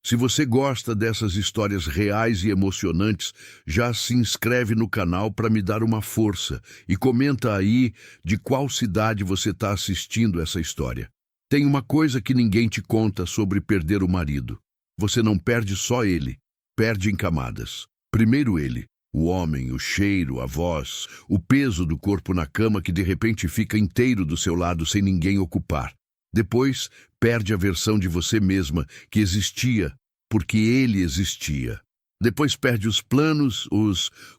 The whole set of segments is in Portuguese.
Se você gosta dessas histórias reais e emocionantes, já se inscreve no canal para me dar uma força e comenta aí de qual cidade você está assistindo essa história. Tem uma coisa que ninguém te conta sobre perder o marido. Você não perde só ele, perde em camadas. Primeiro ele, o homem, o cheiro, a voz, o peso do corpo na cama que de repente fica inteiro do seu lado sem ninguém ocupar. Depois, perde a versão de você mesma que existia porque ele existia. Depois perde os planos,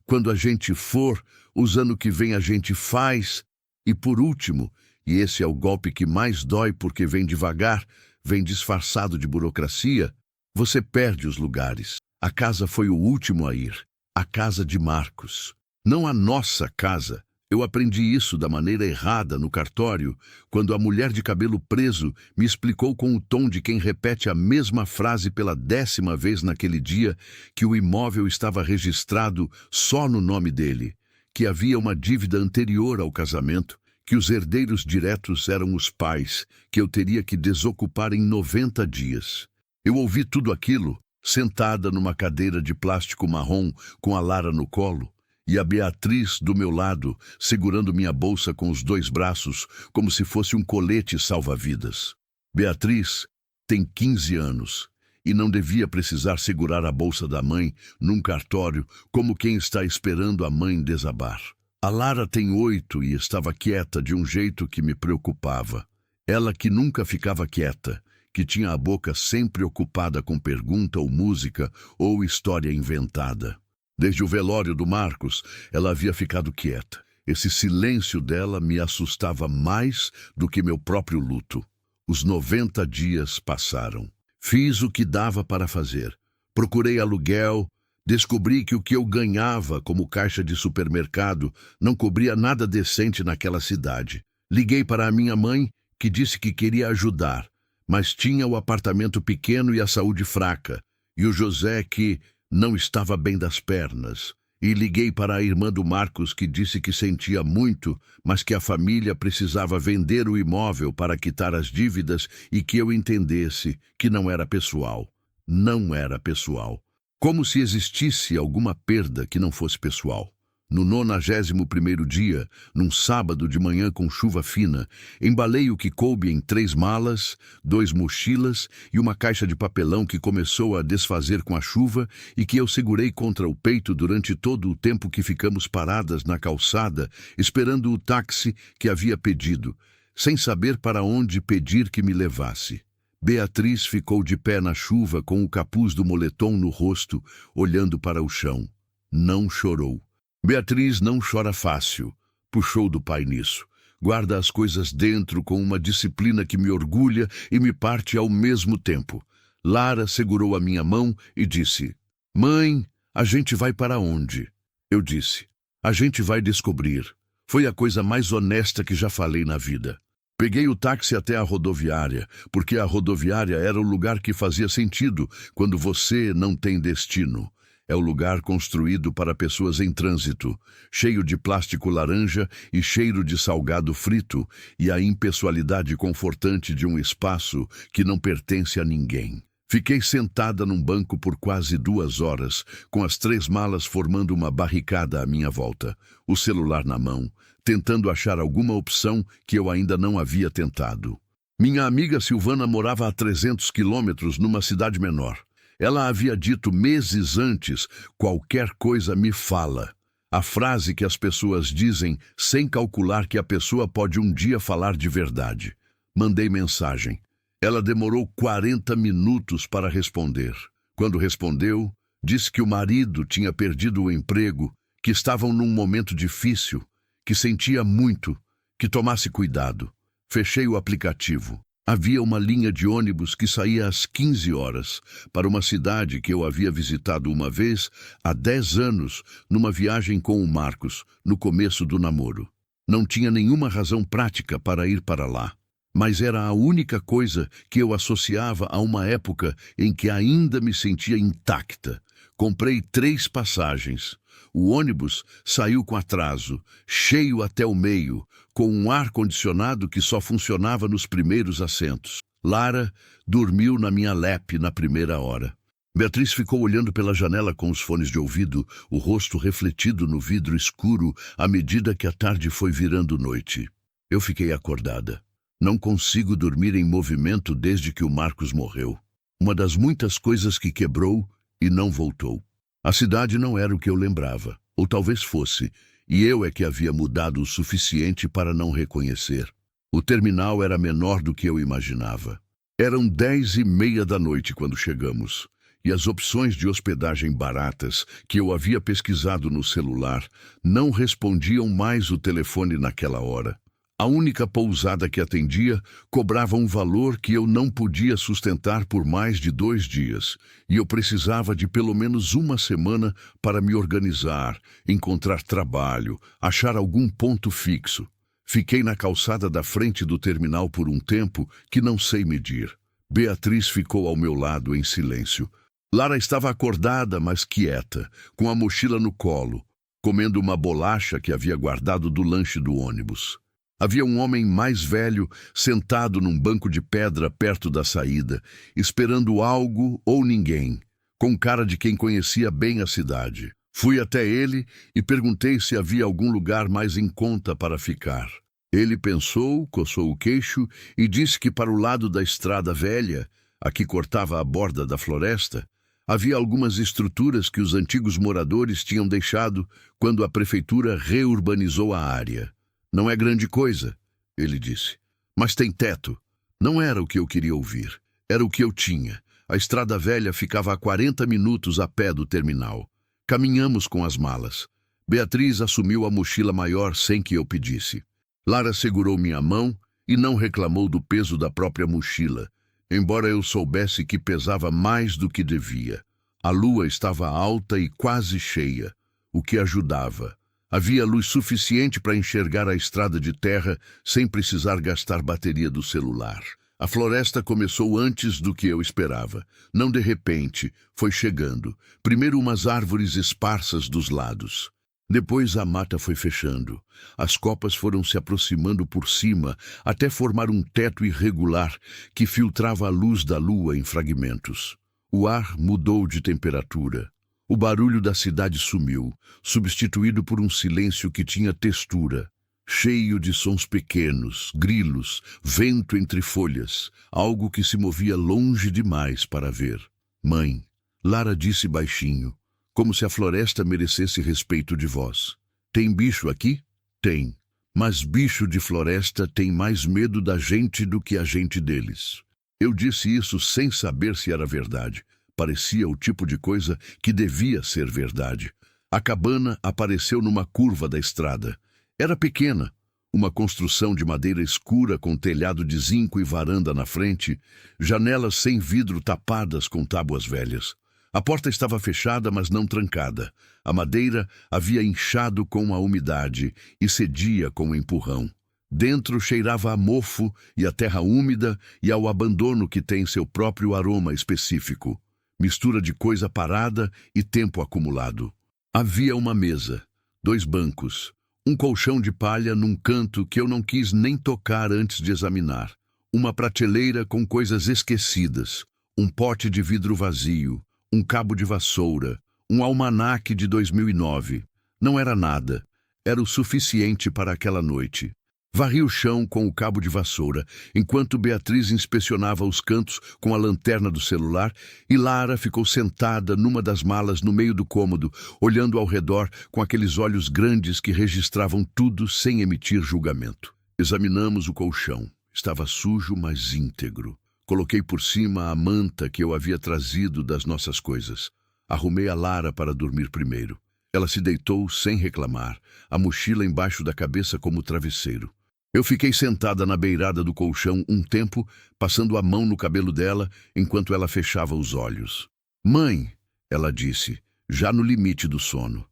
quando a gente for, os ano que vem a gente faz. E por último, e esse é o golpe que mais dói porque vem devagar, vem disfarçado de burocracia, você perde os lugares. A casa foi o último a ir. A casa de Marcos. Não a nossa casa. Eu aprendi isso da maneira errada no cartório, quando a mulher de cabelo preso me explicou com o tom de quem repete a mesma frase pela 10ª vez naquele dia que o imóvel estava registrado só no nome dele, que havia uma dívida anterior ao casamento, que os herdeiros diretos eram os pais, que eu teria que desocupar em 90 dias. Eu ouvi tudo aquilo, sentada numa cadeira de plástico marrom com a Lara no colo, e a Beatriz do meu lado, segurando minha bolsa com os 2 braços, como se fosse um colete salva-vidas. Beatriz tem 15 anos e não devia precisar segurar a bolsa da mãe num cartório como quem está esperando a mãe desabar. A Lara tem 8 e estava quieta de um jeito que me preocupava. Ela que nunca ficava quieta, que tinha a boca sempre ocupada com pergunta ou música ou história inventada. Desde o velório do Marcos, ela havia ficado quieta. Esse silêncio dela me assustava mais do que meu próprio luto. Os 90 dias passaram. Fiz o que dava para fazer. Procurei aluguel, descobri que o que eu ganhava como caixa de supermercado não cobria nada decente naquela cidade. Liguei para a minha mãe, que disse que queria ajudar, mas tinha o apartamento pequeno e a saúde fraca, e o José que não estava bem das pernas. E liguei para a irmã do Marcos, que disse que sentia muito, mas que a família precisava vender o imóvel para quitar as dívidas e que eu entendesse que não era pessoal. Não era pessoal. Como se existisse alguma perda que não fosse pessoal. No 91º dia, num sábado de manhã com chuva fina, embalei o que coube em 3 malas, 2 mochilas e uma caixa de papelão que começou a desfazer com a chuva e que eu segurei contra o peito durante todo o tempo que ficamos paradas na calçada, esperando o táxi que havia pedido, sem saber para onde pedir que me levasse. Beatriz ficou de pé na chuva com o capuz do moletom no rosto, olhando para o chão. Não chorou. Beatriz não chora fácil, puxou do pai nisso. Guarda as coisas dentro com uma disciplina que me orgulha e me parte ao mesmo tempo. Lara segurou a minha mão e disse: "Mãe, a gente vai para onde?" Eu disse: "A gente vai descobrir." Foi a coisa mais honesta que já falei na vida. Peguei o táxi até a rodoviária, porque a rodoviária era o lugar que fazia sentido quando você não tem destino. É o lugar construído para pessoas em trânsito, cheio de plástico laranja e cheiro de salgado frito e a impessoalidade confortante de um espaço que não pertence a ninguém. Fiquei sentada num banco por quase 2 horas, com as 3 malas formando uma barricada à minha volta, o celular na mão, tentando achar alguma opção que eu ainda não havia tentado. Minha amiga Silvana morava a 300 quilômetros numa cidade menor. Ela havia dito meses antes: "Qualquer coisa me fala." A frase que as pessoas dizem sem calcular que a pessoa pode um dia falar de verdade. Mandei mensagem. Ela demorou 40 minutos para responder. Quando respondeu, disse que o marido tinha perdido o emprego, que estavam num momento difícil, que sentia muito, que tomasse cuidado. Fechei o aplicativo. Havia uma linha de ônibus que saía às 15 horas para uma cidade que eu havia visitado uma vez, há 10 anos, numa viagem com o Marcos, no começo do namoro. Não tinha nenhuma razão prática para ir para lá, mas era a única coisa que eu associava a uma época em que ainda me sentia intacta. Comprei 3 passagens. O ônibus saiu com atraso, cheio até o meio, com um ar-condicionado que só funcionava nos primeiros assentos. Lara dormiu na minha lap na primeira hora. Beatriz ficou olhando pela janela com os fones de ouvido, o rosto refletido no vidro escuro à medida que a tarde foi virando noite. Eu fiquei acordada. Não consigo dormir em movimento desde que o Marcos morreu. Uma das muitas coisas que quebrou e não voltou. A cidade não era o que eu lembrava, ou talvez fosse, e eu é que havia mudado o suficiente para não reconhecer. O terminal era menor do que eu imaginava. Eram 10h30 da noite quando chegamos, e as opções de hospedagem baratas que eu havia pesquisado no celular não respondiam mais o telefone naquela hora. A única pousada que atendia cobrava um valor que eu não podia sustentar por mais de 2 dias, e eu precisava de pelo menos uma semana para me organizar, encontrar trabalho, achar algum ponto fixo. Fiquei na calçada da frente do terminal por um tempo que não sei medir. Beatriz ficou ao meu lado em silêncio. Lara estava acordada, mas quieta, com a mochila no colo, comendo uma bolacha que havia guardado do lanche do ônibus. Havia um homem mais velho sentado num banco de pedra perto da saída, esperando algo ou ninguém, com cara de quem conhecia bem a cidade. Fui até ele e perguntei se havia algum lugar mais em conta para ficar. Ele pensou, coçou o queixo e disse que para o lado da estrada velha, a que cortava a borda da floresta, havia algumas estruturas que os antigos moradores tinham deixado quando a prefeitura reurbanizou a área. Não é grande coisa, ele disse, mas tem teto. Não era o que eu queria ouvir, era o que eu tinha. A estrada velha ficava a 40 minutos a pé do terminal. Caminhamos com as malas. Beatriz assumiu a mochila maior sem que eu pedisse. Lara segurou minha mão e não reclamou do peso da própria mochila, embora eu soubesse que pesava mais do que devia. A lua estava alta e quase cheia, o que ajudava. Havia luz suficiente para enxergar a estrada de terra sem precisar gastar bateria do celular. A floresta começou antes do que eu esperava. Não de repente, foi chegando. Primeiro umas árvores esparsas dos lados. Depois a mata foi fechando. As copas foram se aproximando por cima até formar um teto irregular que filtrava a luz da lua em fragmentos. O ar mudou de temperatura. O barulho da cidade sumiu, substituído por um silêncio que tinha textura, cheio de sons pequenos, grilos, vento entre folhas, algo que se movia longe demais para ver. Mãe, Lara disse baixinho, como se a floresta merecesse respeito de voz. Tem bicho aqui? Tem. Mas bicho de floresta tem mais medo da gente do que a gente deles. Eu disse isso sem saber se era verdade. Parecia o tipo de coisa que devia ser verdade. A cabana apareceu numa curva da estrada. Era pequena, uma construção de madeira escura com telhado de zinco e varanda na frente, janelas sem vidro tapadas com tábuas velhas. A porta estava fechada, mas não trancada. A madeira havia inchado com a umidade e cedia com o empurrão. Dentro cheirava a mofo e a terra úmida e ao abandono que tem seu próprio aroma específico. Mistura de coisa parada e tempo acumulado. Havia uma mesa, 2 bancos, um colchão de palha num canto que eu não quis nem tocar antes de examinar, uma prateleira com coisas esquecidas, um pote de vidro vazio, um cabo de vassoura, um almanaque de 2009. Não era nada, era o suficiente para aquela noite. Varri o chão com o cabo de vassoura, enquanto Beatriz inspecionava os cantos com a lanterna do celular, e Lara ficou sentada numa das malas no meio do cômodo, olhando ao redor com aqueles olhos grandes que registravam tudo sem emitir julgamento. Examinamos o colchão. Estava sujo, mas íntegro. Coloquei por cima a manta que eu havia trazido das nossas coisas. Arrumei a Lara para dormir primeiro. Ela se deitou sem reclamar, a mochila embaixo da cabeça como travesseiro. Eu fiquei sentada na beirada do colchão um tempo, passando a mão no cabelo dela, enquanto ela fechava os olhos. Mãe, ela disse, já no limite do sono.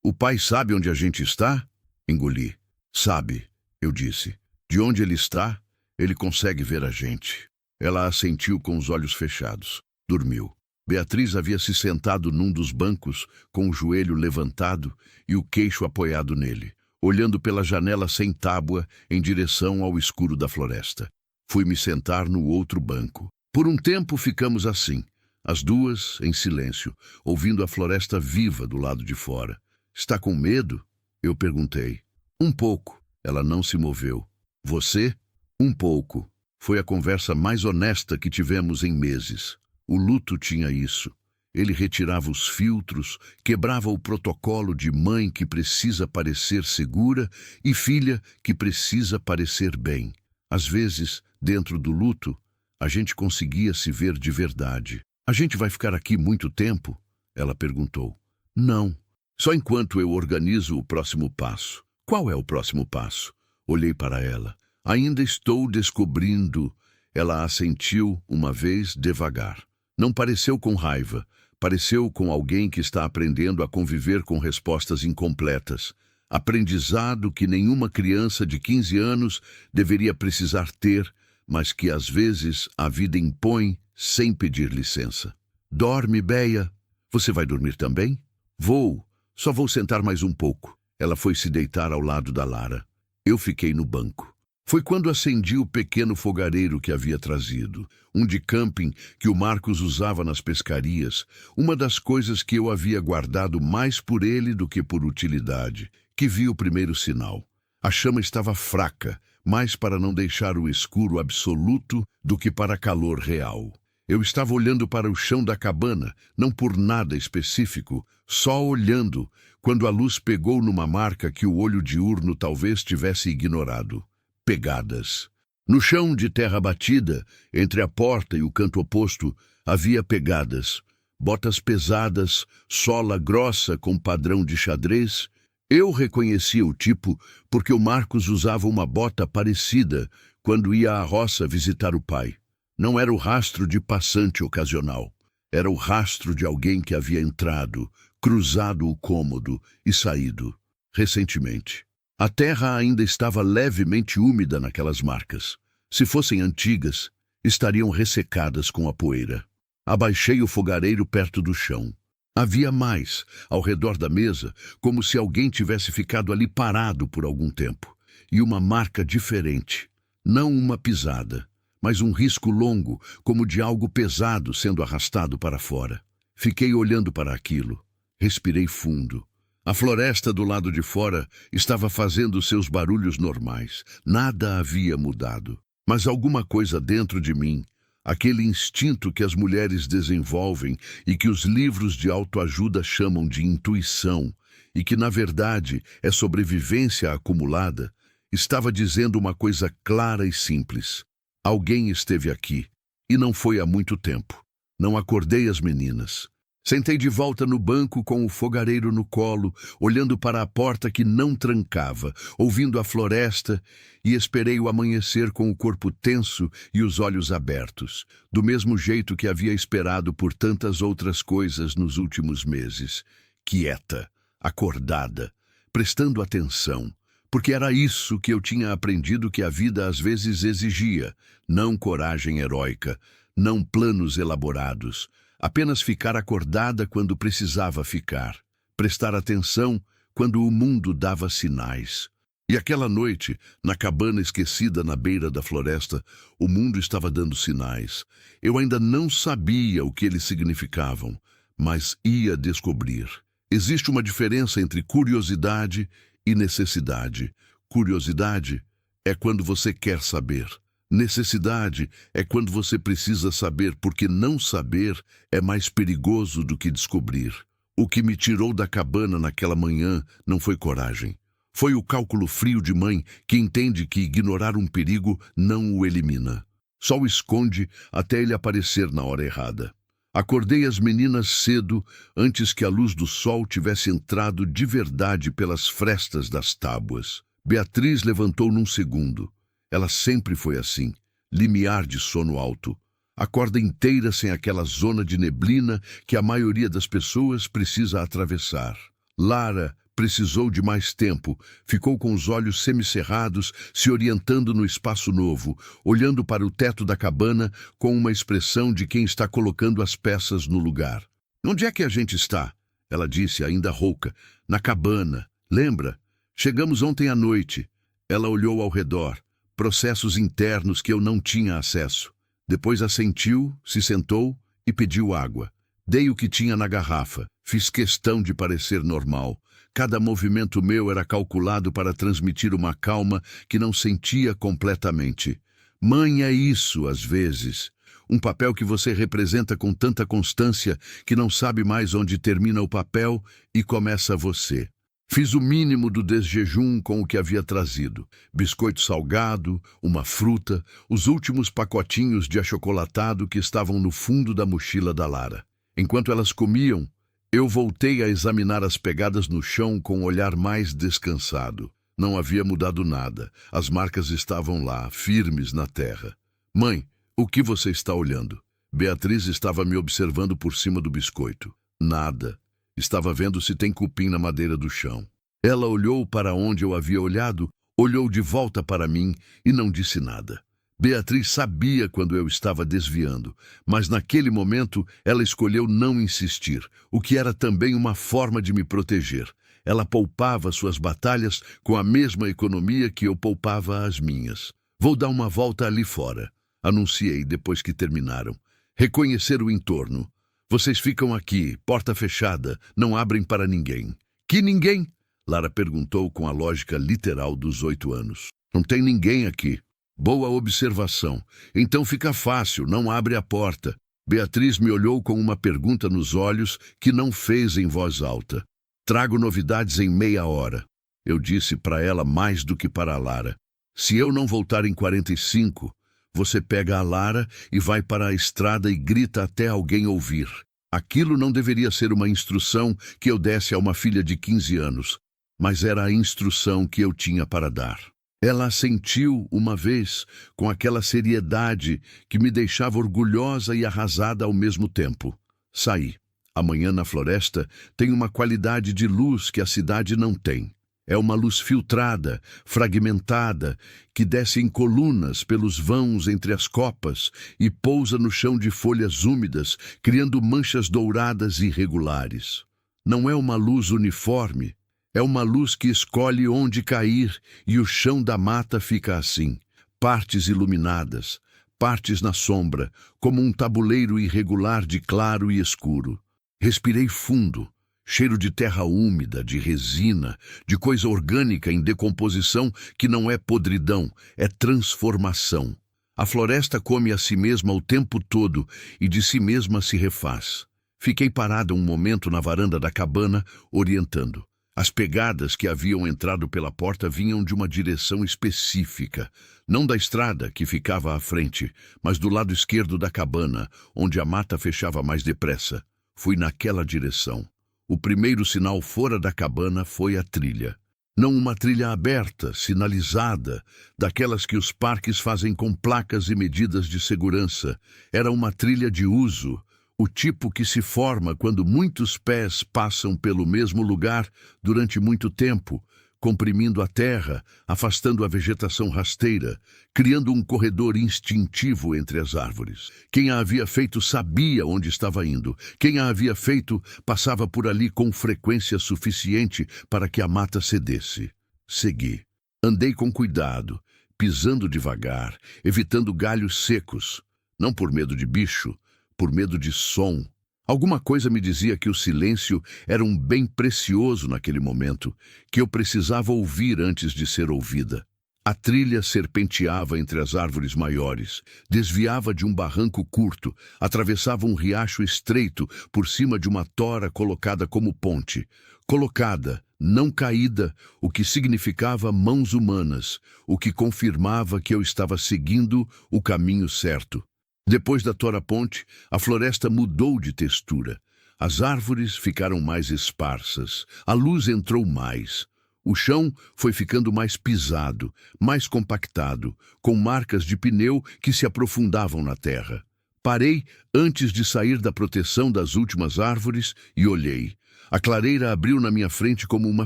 O pai sabe onde a gente está? Engoli. Sabe, eu disse. De onde ele está, ele consegue ver a gente. Ela assentiu com os olhos fechados. Dormiu. Beatriz havia se sentado num dos bancos, com o joelho levantado e o queixo apoiado nele, olhando pela janela sem tábua em direção ao escuro da floresta. Fui me sentar no outro banco. Por um tempo ficamos assim, as duas em silêncio, ouvindo a floresta viva do lado de fora. Está com medo? Eu perguntei. Um pouco. Ela não se moveu. Você? Um pouco. Foi a conversa mais honesta que tivemos em meses. O luto tinha isso. Ele retirava os filtros, quebrava o protocolo de mãe que precisa parecer segura e filha que precisa parecer bem. Às vezes, dentro do luto, a gente conseguia se ver de verdade. A gente vai ficar aqui muito tempo? Ela perguntou. Não, só enquanto eu organizo o próximo passo. Qual é o próximo passo? Olhei para ela. Ainda estou descobrindo. Ela assentiu uma vez devagar. Não pareceu com raiva. Pareceu com alguém que está aprendendo a conviver com respostas incompletas. Aprendizado que nenhuma criança de 15 anos deveria precisar ter, mas que às vezes a vida impõe sem pedir licença. Dorme, Béia. Você vai dormir também? Vou. Só vou sentar mais um pouco. Ela foi se deitar ao lado da Lara. Eu fiquei no banco. Foi quando acendi o pequeno fogareiro que havia trazido, um de camping que o Marcos usava nas pescarias, uma das coisas que eu havia guardado mais por ele do que por utilidade, que vi o primeiro sinal. A chama estava fraca, mais para não deixar o escuro absoluto do que para calor real. Eu estava olhando para o chão da cabana, não por nada específico, só olhando, quando a luz pegou numa marca que o olho diurno talvez tivesse ignorado. Pegadas. No chão de terra batida, entre a porta e o canto oposto, havia pegadas. Botas pesadas, sola grossa com padrão de xadrez. Eu reconhecia o tipo porque o Marcos usava uma bota parecida quando ia à roça visitar o pai. Não era o rastro de passante ocasional. Era o rastro de alguém que havia entrado, cruzado o cômodo e saído, recentemente. A terra ainda estava levemente úmida naquelas marcas. Se fossem antigas, estariam ressecadas com a poeira. Abaixei o fogareiro perto do chão. Havia mais, ao redor da mesa, como se alguém tivesse ficado ali parado por algum tempo. E uma marca diferente. Não uma pisada, mas um risco longo, como de algo pesado sendo arrastado para fora. Fiquei olhando para aquilo. Respirei fundo. A floresta do lado de fora estava fazendo seus barulhos normais. Nada havia mudado. Mas alguma coisa dentro de mim, aquele instinto que as mulheres desenvolvem e que os livros de autoajuda chamam de intuição, e que na verdade é sobrevivência acumulada, estava dizendo uma coisa clara e simples. Alguém esteve aqui, e não foi há muito tempo. Não acordei as meninas. Sentei de volta no banco com o fogareiro no colo, olhando para a porta que não trancava, ouvindo a floresta, e esperei o amanhecer com o corpo tenso e os olhos abertos, do mesmo jeito que havia esperado por tantas outras coisas nos últimos meses. Quieta, acordada, prestando atenção, porque era isso que eu tinha aprendido que a vida às vezes exigia, não coragem heróica, não planos elaborados, apenas ficar acordada quando precisava ficar, prestar atenção quando o mundo dava sinais. E aquela noite, na cabana esquecida na beira da floresta, o mundo estava dando sinais. Eu ainda não sabia o que eles significavam, mas ia descobrir. Existe uma diferença entre curiosidade e necessidade. Curiosidade é quando você quer saber. Necessidade é quando você precisa saber, porque não saber é mais perigoso do que descobrir. O que me tirou da cabana naquela manhã não foi coragem. Foi o cálculo frio de mãe que entende que ignorar um perigo não o elimina. Só o esconde até ele aparecer na hora errada. Acordei as meninas cedo, antes que a luz do sol tivesse entrado de verdade pelas frestas das tábuas. Beatriz levantou num segundo. Ela sempre foi assim, limiar de sono alto. Acorda inteira sem aquela zona de neblina que a maioria das pessoas precisa atravessar. Lara precisou de mais tempo, ficou com os olhos semicerrados, se orientando no espaço novo, olhando para o teto da cabana com uma expressão de quem está colocando as peças no lugar. Onde é que a gente está? Ela disse, ainda rouca. Na cabana. Lembra? Chegamos ontem à noite. Ela olhou ao redor. processos internos que eu não tinha acesso. Depois assentiu, se sentou e pediu água. Dei o que tinha na garrafa. Fiz questão de parecer normal. Cada movimento meu era calculado para transmitir uma calma que não sentia completamente. Mãe é isso, às vezes. Um papel que você representa com tanta constância que não sabe mais onde termina o papel e começa você. Fiz o mínimo do desjejum com o que havia trazido. Biscoito salgado, uma fruta, os últimos pacotinhos de achocolatado que estavam no fundo da mochila da Lara. Enquanto elas comiam, eu voltei a examinar as pegadas no chão com um olhar mais descansado. Não havia mudado nada. As marcas estavam lá, firmes na terra. Mãe, o que você está olhando? Beatriz estava me observando por cima do biscoito. Nada. Estava vendo se tem cupim na madeira do chão. Ela olhou para onde eu havia olhado, olhou de volta para mim e não disse nada. Beatriz sabia quando eu estava desviando, mas naquele momento ela escolheu não insistir, o que era também uma forma de me proteger. Ela poupava suas batalhas com a mesma economia que eu poupava as minhas. Vou dar uma volta ali fora, anunciei depois que terminaram. Reconhecer o entorno. Vocês ficam aqui, porta fechada, não abrem para ninguém. Que ninguém? Lara perguntou com a lógica literal dos 8 anos. Não tem ninguém aqui. Boa observação. Então fica fácil, não abre a porta. Beatriz me olhou com uma pergunta nos olhos que não fez em voz alta. Trago novidades em meia hora. Eu disse para ela mais do que para a Lara. Se eu não voltar em 45, você pega a Lara e vai para a estrada e grita até alguém ouvir. Aquilo não deveria ser uma instrução que eu desse a uma filha de 15 anos, mas era a instrução que eu tinha para dar. Ela assentiu uma vez com aquela seriedade que me deixava orgulhosa e arrasada ao mesmo tempo. Saí. Amanhã na floresta tem uma qualidade de luz que a cidade não tem. É uma luz filtrada, fragmentada, que desce em colunas pelos vãos entre as copas e pousa no chão de folhas úmidas, criando manchas douradas irregulares. Não é uma luz uniforme, é uma luz que escolhe onde cair e o chão da mata fica assim, partes iluminadas, partes na sombra, como um tabuleiro irregular de claro e escuro. Respirei fundo. Cheiro de terra úmida, de resina, de coisa orgânica em decomposição que não é podridão, é transformação. A floresta come a si mesma o tempo todo e de si mesma se refaz. Fiquei parada um momento na varanda da cabana, orientando. As pegadas que haviam entrado pela porta vinham de uma direção específica, não da estrada que ficava à frente, mas do lado esquerdo da cabana, onde a mata fechava mais depressa. Fui naquela direção. O primeiro sinal fora da cabana foi a trilha. Não uma trilha aberta, sinalizada, daquelas que os parques fazem com placas e medidas de segurança. Era uma trilha de uso, o tipo que se forma quando muitos pés passam pelo mesmo lugar durante muito tempo, comprimindo a terra, afastando a vegetação rasteira, criando um corredor instintivo entre as árvores. Quem a havia feito sabia onde estava indo. Quem a havia feito passava por ali com frequência suficiente para que a mata cedesse. Segui. Andei com cuidado, pisando devagar, evitando galhos secos. Não por medo de bicho, por medo de som. Alguma coisa me dizia que o silêncio era um bem precioso naquele momento, que eu precisava ouvir antes de ser ouvida. A trilha serpenteava entre as árvores maiores, desviava de um barranco curto, atravessava um riacho estreito por cima de uma tora colocada como ponte. Colocada, não caída, o que significava mãos humanas, o que confirmava que eu estava seguindo o caminho certo. Depois da tora-ponte, a floresta mudou de textura. As árvores ficaram mais esparsas, a luz entrou mais. O chão foi ficando mais pisado, mais compactado, com marcas de pneu que se aprofundavam na terra. Parei antes de sair da proteção das últimas árvores e olhei. A clareira abriu na minha frente como uma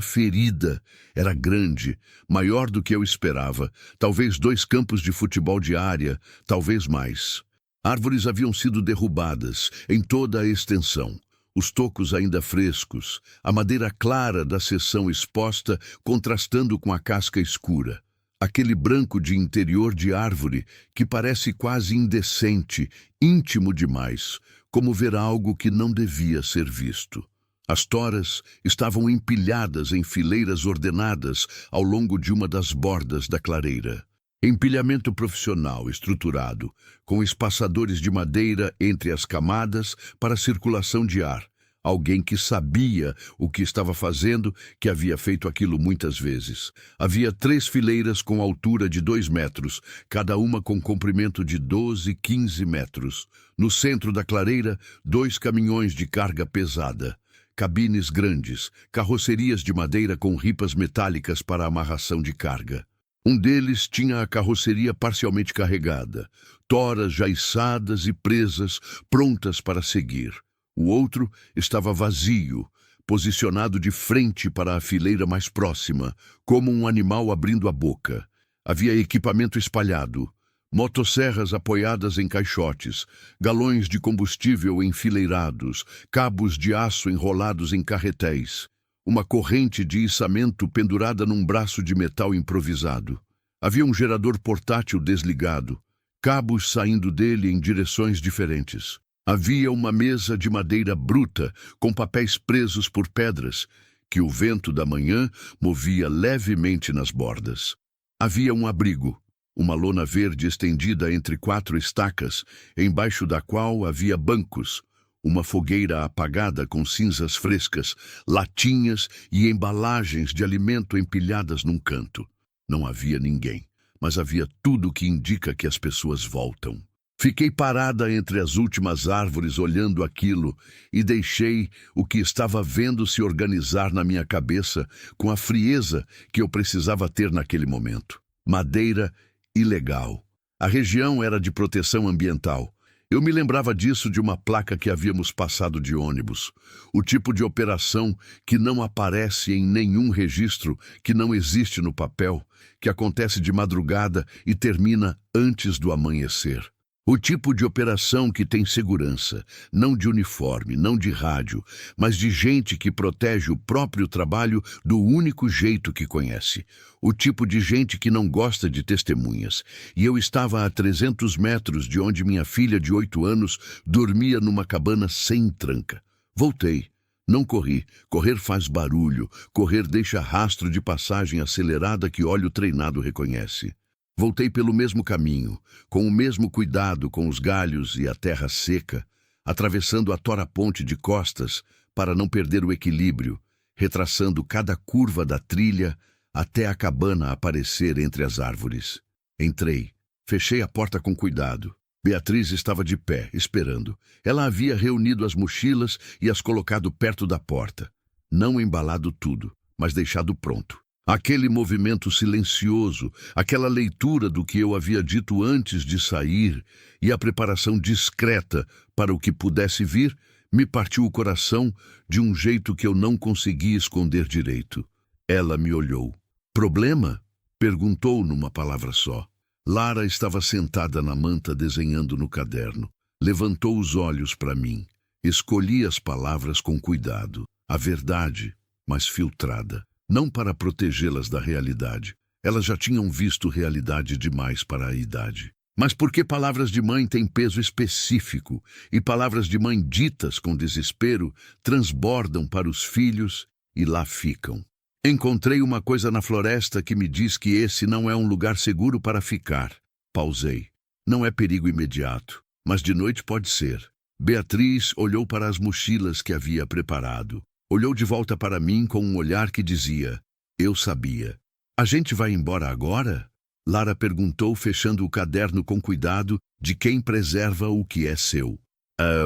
ferida. Era grande, maior do que eu esperava. Talvez 2 campos de futebol de área, talvez mais. Árvores haviam sido derrubadas em toda a extensão. Os tocos ainda frescos, a madeira clara da seção exposta contrastando com a casca escura. Aquele branco de interior de árvore que parece quase indecente, íntimo demais, como ver algo que não devia ser visto. As toras estavam empilhadas em fileiras ordenadas ao longo de uma das bordas da clareira. Empilhamento profissional estruturado, com espaçadores de madeira entre as camadas para circulação de ar. Alguém que sabia o que estava fazendo, que havia feito aquilo muitas vezes. Havia 3 fileiras com altura de 2 metros, cada uma com comprimento de 12, 15 metros. No centro da clareira, 2 caminhões de carga pesada. Cabines grandes, carrocerias de madeira com ripas metálicas para amarração de carga. Um deles tinha a carroceria parcialmente carregada, toras já içadas e presas, prontas para seguir. O outro estava vazio, posicionado de frente para a fileira mais próxima, como um animal abrindo a boca. Havia equipamento espalhado, motosserras apoiadas em caixotes, galões de combustível enfileirados, cabos de aço enrolados em carretéis, uma corrente de içamento pendurada num braço de metal improvisado. Havia um gerador portátil desligado, cabos saindo dele em direções diferentes. Havia uma mesa de madeira bruta, com papéis presos por pedras, que o vento da manhã movia levemente nas bordas. Havia um abrigo, uma lona verde estendida entre 4 estacas, embaixo da qual havia bancos, uma fogueira apagada com cinzas frescas, latinhas e embalagens de alimento empilhadas num canto. Não havia ninguém, mas havia tudo o que indica que as pessoas voltam. Fiquei parada entre as últimas árvores olhando aquilo e deixei o que estava vendo se organizar na minha cabeça com a frieza que eu precisava ter naquele momento. Madeira ilegal. A região era de proteção ambiental. Eu me lembrava disso de uma placa que havíamos passado de ônibus. O tipo de operação que não aparece em nenhum registro, que não existe no papel, que acontece de madrugada e termina antes do amanhecer. O tipo de operação que tem segurança, não de uniforme, não de rádio, mas de gente que protege o próprio trabalho do único jeito que conhece. O tipo de gente que não gosta de testemunhas. E eu estava a 300 metros de onde minha filha de 8 anos dormia numa cabana sem tranca. Voltei. Não corri. Correr faz barulho. Correr deixa rastro de passagem acelerada que olho treinado reconhece. Voltei pelo mesmo caminho, com o mesmo cuidado com os galhos e a terra seca, atravessando a tora-ponte de costas para não perder o equilíbrio, retraçando cada curva da trilha até a cabana aparecer entre as árvores. Entrei. Fechei a porta com cuidado. Beatriz estava de pé, esperando. Ela havia reunido as mochilas e as colocado perto da porta. Não embalado tudo, mas deixado pronto. Aquele movimento silencioso, aquela leitura do que eu havia dito antes de sair e a preparação discreta para o que pudesse vir, me partiu o coração de um jeito que eu não conseguia esconder direito. Ela me olhou. "Problema?" perguntou numa palavra só. Lara estava sentada na manta desenhando no caderno. Levantou os olhos para mim. Escolhi as palavras com cuidado. A verdade, mas filtrada. Não para protegê-las da realidade. Elas já tinham visto realidade demais para a idade. Mas porque palavras de mãe têm peso específico e palavras de mãe ditas com desespero transbordam para os filhos e lá ficam. Encontrei uma coisa na floresta que me diz que esse não é um lugar seguro para ficar. Pausei. Não é perigo imediato, mas de noite pode ser. Beatriz olhou para as mochilas que havia preparado. Olhou de volta para mim com um olhar que dizia: "Eu sabia." "A gente vai embora agora?" Lara perguntou, fechando o caderno com cuidado de quem preserva o que é seu.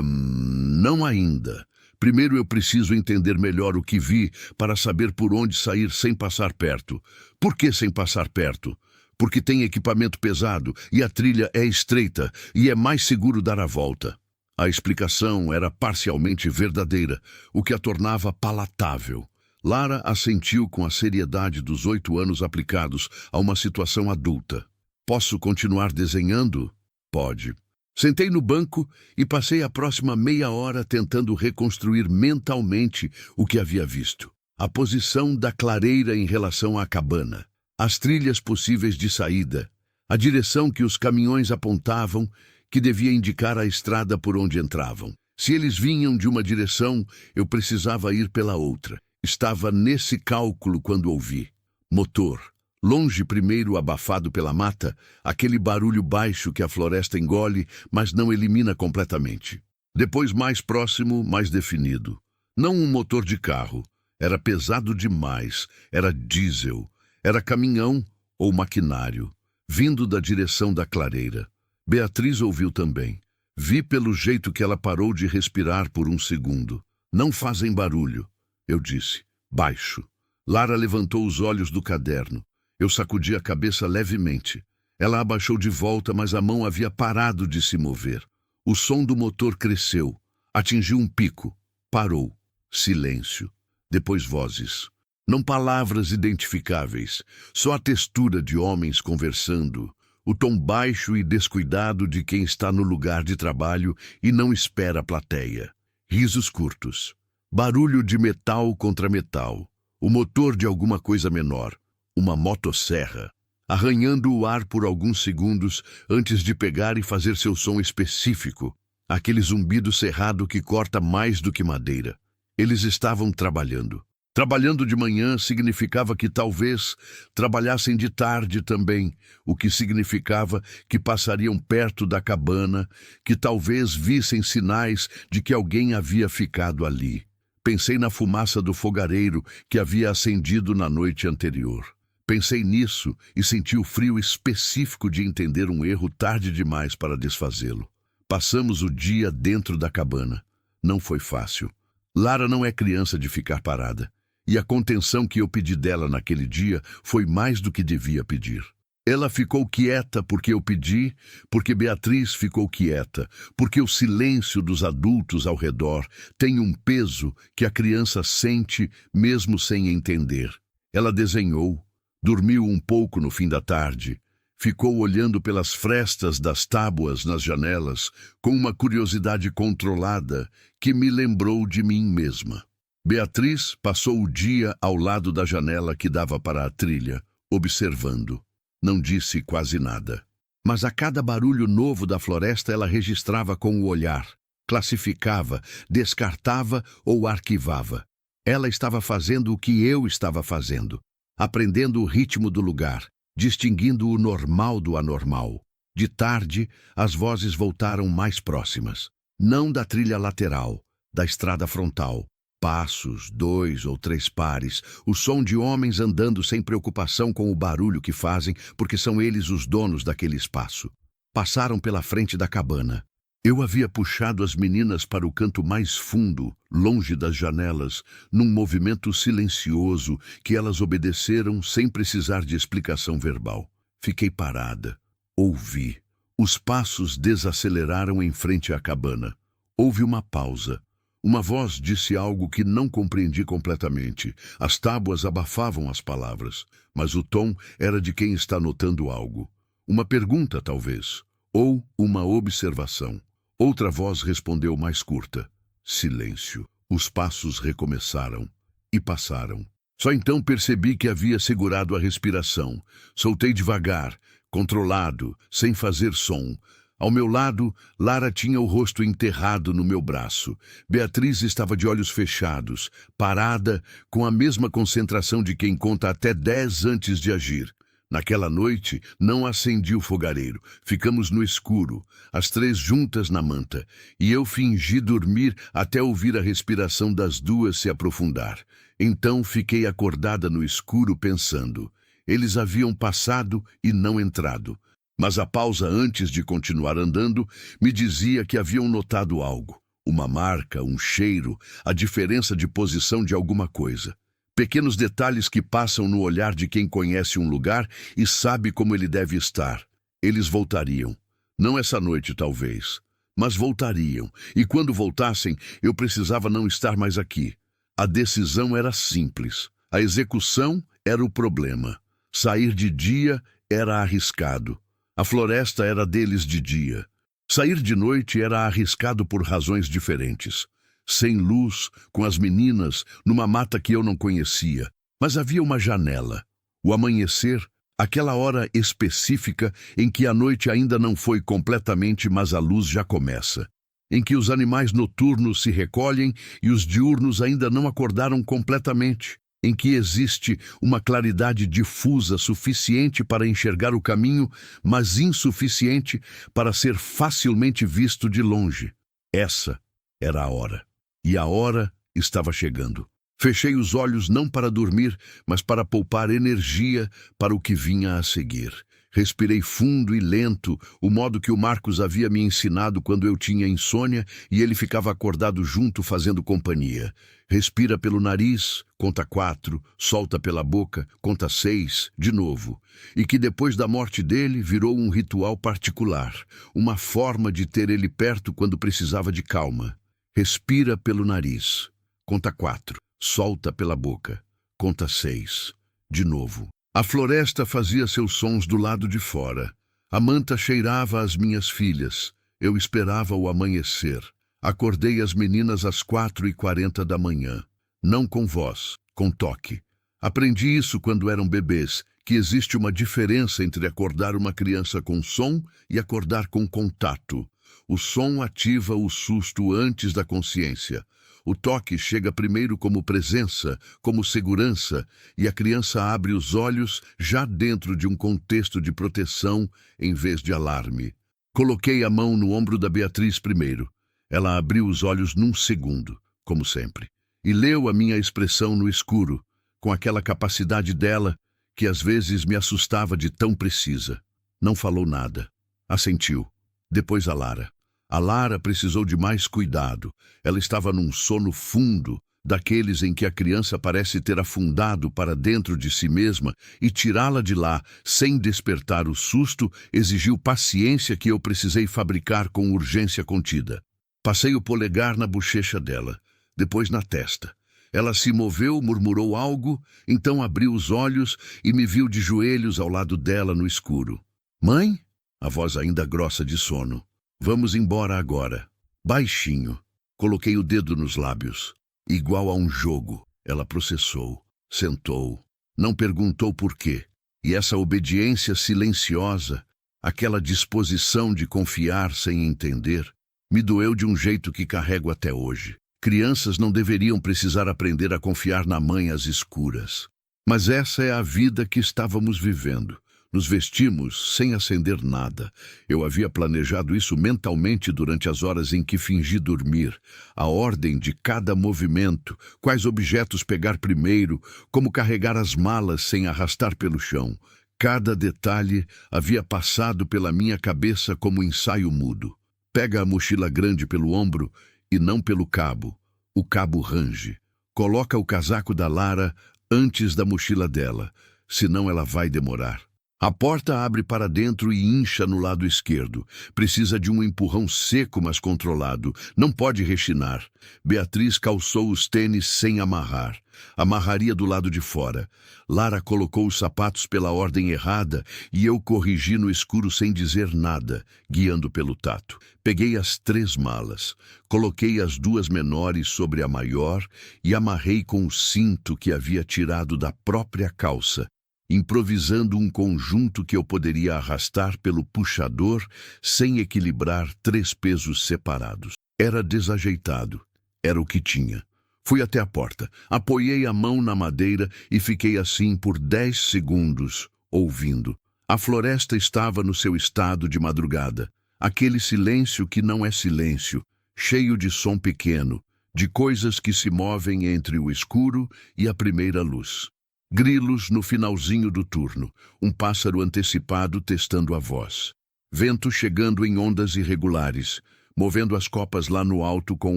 Não ainda. Primeiro eu preciso entender melhor o que vi para saber por onde sair sem passar perto." "Por que sem passar perto?" "Porque tem equipamento pesado e a trilha é estreita e é mais seguro dar a volta." A explicação era parcialmente verdadeira, o que a tornava palatável. Lara assentiu com a seriedade dos 8 anos aplicados a uma situação adulta. "Posso continuar desenhando?" "Pode." Sentei no banco e passei a próxima meia hora tentando reconstruir mentalmente o que havia visto. A posição da clareira em relação à cabana. as trilhas possíveis de saída, a direção que os caminhões apontavam, que devia indicar a estrada por onde entravam. Se eles vinham de uma direção, eu precisava ir pela outra. Estava nesse cálculo quando ouvi. Motor. Longe primeiro abafado pela mata, aquele barulho baixo que a floresta engole, mas não elimina completamente. Depois mais próximo, mais definido. Não um motor de carro. Era pesado demais. Era diesel. Era caminhão ou maquinário. Vindo da direção da clareira. Beatriz ouviu também. Vi pelo jeito que ela parou de respirar por um segundo. Não fazem barulho, eu disse. Baixo. Lara levantou os olhos do caderno. Eu sacudi a cabeça levemente. Ela abaixou de volta, mas a mão havia parado de se mover. O som do motor cresceu. Atingiu um pico. Parou. Silêncio. Depois vozes. Não palavras identificáveis. Só a textura de homens conversando. O tom baixo e descuidado de quem está no lugar de trabalho e não espera a plateia. Risos curtos. Barulho de metal contra metal. O motor de alguma coisa menor. Uma motosserra. Arranhando o ar por alguns segundos antes de pegar e fazer seu som específico. Aquele zumbido cerrado que corta mais do que madeira. Eles estavam trabalhando. Trabalhando de manhã significava que talvez trabalhassem de tarde também, o que significava que passariam perto da cabana, que talvez vissem sinais de que alguém havia ficado ali. Pensei na fumaça do fogareiro que havia acendido na noite anterior. Pensei nisso e senti o frio específico de entender um erro tarde demais para desfazê-lo. Passamos o dia dentro da cabana. Não foi fácil. Lara não é criança de ficar parada. E a contenção que eu pedi dela naquele dia foi mais do que devia pedir. Ela ficou quieta porque eu pedi, porque Beatriz ficou quieta, porque o silêncio dos adultos ao redor tem um peso que a criança sente mesmo sem entender. Ela desenhou, dormiu um pouco no fim da tarde, ficou olhando pelas frestas das tábuas nas janelas com uma curiosidade controlada que me lembrou de mim mesma. Beatriz passou o dia ao lado da janela que dava para a trilha, observando. Não disse quase nada. Mas a cada barulho novo da floresta ela registrava com o olhar, classificava, descartava ou arquivava. Ela estava fazendo o que eu estava fazendo, aprendendo o ritmo do lugar, distinguindo o normal do anormal. De tarde, as vozes voltaram mais próximas. Não da trilha lateral, da estrada frontal. Passos, 2 ou 3 pares, o som de homens andando sem preocupação com o barulho que fazem, porque são eles os donos daquele espaço. Passaram pela frente da cabana. Eu havia puxado as meninas para o canto mais fundo, longe das janelas, num movimento silencioso que elas obedeceram sem precisar de explicação verbal. Fiquei parada. Ouvi. Os passos desaceleraram em frente à cabana. Houve uma pausa. Uma voz disse algo que não compreendi completamente. As tábuas abafavam as palavras, mas o tom era de quem está notando algo. Uma pergunta, talvez, ou uma observação. Outra voz respondeu mais curta. Silêncio. Os passos recomeçaram e passaram. Só então percebi que havia segurado a respiração. Soltei devagar, controlado, sem fazer som. Ao meu lado, Lara tinha o rosto enterrado no meu braço. Beatriz estava de olhos fechados, parada, com a mesma concentração de quem conta até 10 antes de agir. Naquela noite, não acendi o fogareiro. Ficamos no escuro, as 3 juntas na manta, e eu fingi dormir até ouvir a respiração das 2 se aprofundar. Então fiquei acordada no escuro pensando. Eles haviam passado e não entrado. Mas a pausa antes de continuar andando me dizia que haviam notado algo. Uma marca, um cheiro, a diferença de posição de alguma coisa. Pequenos detalhes que passam no olhar de quem conhece um lugar e sabe como ele deve estar. Eles voltariam. Não essa noite, talvez. Mas voltariam. E quando voltassem, eu precisava não estar mais aqui. A decisão era simples. A execução era o problema. Sair de dia era arriscado. A floresta era deles de dia. Sair de noite era arriscado por razões diferentes. Sem luz, com as meninas, numa mata que eu não conhecia. Mas havia uma janela. O amanhecer, aquela hora específica em que a noite ainda não foi completamente, mas a luz já começa. Em que os animais noturnos se recolhem e os diurnos ainda não acordaram completamente. Em que existe uma claridade difusa suficiente para enxergar o caminho, mas insuficiente para ser facilmente visto de longe. Essa era a hora. E a hora estava chegando. Fechei os olhos não para dormir, mas para poupar energia para o que vinha a seguir. Respirei fundo e lento, o modo que o Marcos havia me ensinado quando eu tinha insônia e ele ficava acordado junto fazendo companhia. Respira pelo nariz, conta 4, solta pela boca, conta 6, de novo. E que depois da morte dele virou um ritual particular, uma forma de ter ele perto quando precisava de calma. Respira pelo nariz, conta 4, solta pela boca, conta 6, de novo. A floresta fazia seus sons do lado de fora. A manta cheirava às minhas filhas. Eu esperava o amanhecer. Acordei as meninas às 4h40 da manhã. Não com voz, com toque. Aprendi isso quando eram bebês, que existe uma diferença entre acordar uma criança com som e acordar com contato. O som ativa o susto antes da consciência. O toque chega primeiro como presença, como segurança, e a criança abre os olhos já dentro de um contexto de proteção em vez de alarme. Coloquei a mão no ombro da Beatriz primeiro. Ela abriu os olhos num segundo, como sempre, e leu a minha expressão no escuro, com aquela capacidade dela que às vezes me assustava de tão precisa. Não falou nada. Assentiu. Depois a Lara. A Lara precisou de mais cuidado. Ela estava num sono fundo, daqueles em que a criança parece ter afundado para dentro de si mesma, e tirá-la de lá, sem despertar o susto, exigiu paciência que eu precisei fabricar com urgência contida. Passei o polegar na bochecha dela, depois na testa. Ela se moveu, murmurou algo, então abriu os olhos e me viu de joelhos ao lado dela no escuro. "Mãe?" A voz ainda grossa de sono. "Vamos embora agora." Baixinho. Coloquei o dedo nos lábios. Igual a um jogo. Ela processou. Sentou. Não perguntou por quê. E essa obediência silenciosa, aquela disposição de confiar sem entender, me doeu de um jeito que carrego até hoje. Crianças não deveriam precisar aprender a confiar na mãe às escuras. Mas essa é a vida que estávamos vivendo. Nos vestimos sem acender nada. Eu havia planejado isso mentalmente durante as horas em que fingi dormir. A ordem de cada movimento, quais objetos pegar primeiro, como carregar as malas sem arrastar pelo chão. Cada detalhe havia passado pela minha cabeça como ensaio mudo. Pega a mochila grande pelo ombro e não pelo cabo. O cabo range. Coloca o casaco da Lara antes da mochila dela, senão ela vai demorar. A porta abre para dentro e incha no lado esquerdo. Precisa de um empurrão seco, mas controlado. Não pode rechinar. Beatriz calçou os tênis sem amarrar. Amarraria do lado de fora. Lara colocou os sapatos pela ordem errada e eu corrigi no escuro sem dizer nada, guiando pelo tato. Peguei as 3 malas. Coloquei as 2 menores sobre a maior e amarrei com o cinto que havia tirado da própria calça, improvisando um conjunto que eu poderia arrastar pelo puxador sem equilibrar 3 pesos separados. Era desajeitado. Era o que tinha. Fui até a porta, apoiei a mão na madeira e fiquei assim por 10 segundos, ouvindo. A floresta estava no seu estado de madrugada. Aquele silêncio que não é silêncio, cheio de som pequeno, de coisas que se movem entre o escuro e a primeira luz. Grilos no finalzinho do turno, um pássaro antecipado testando a voz. Vento chegando em ondas irregulares, movendo as copas lá no alto com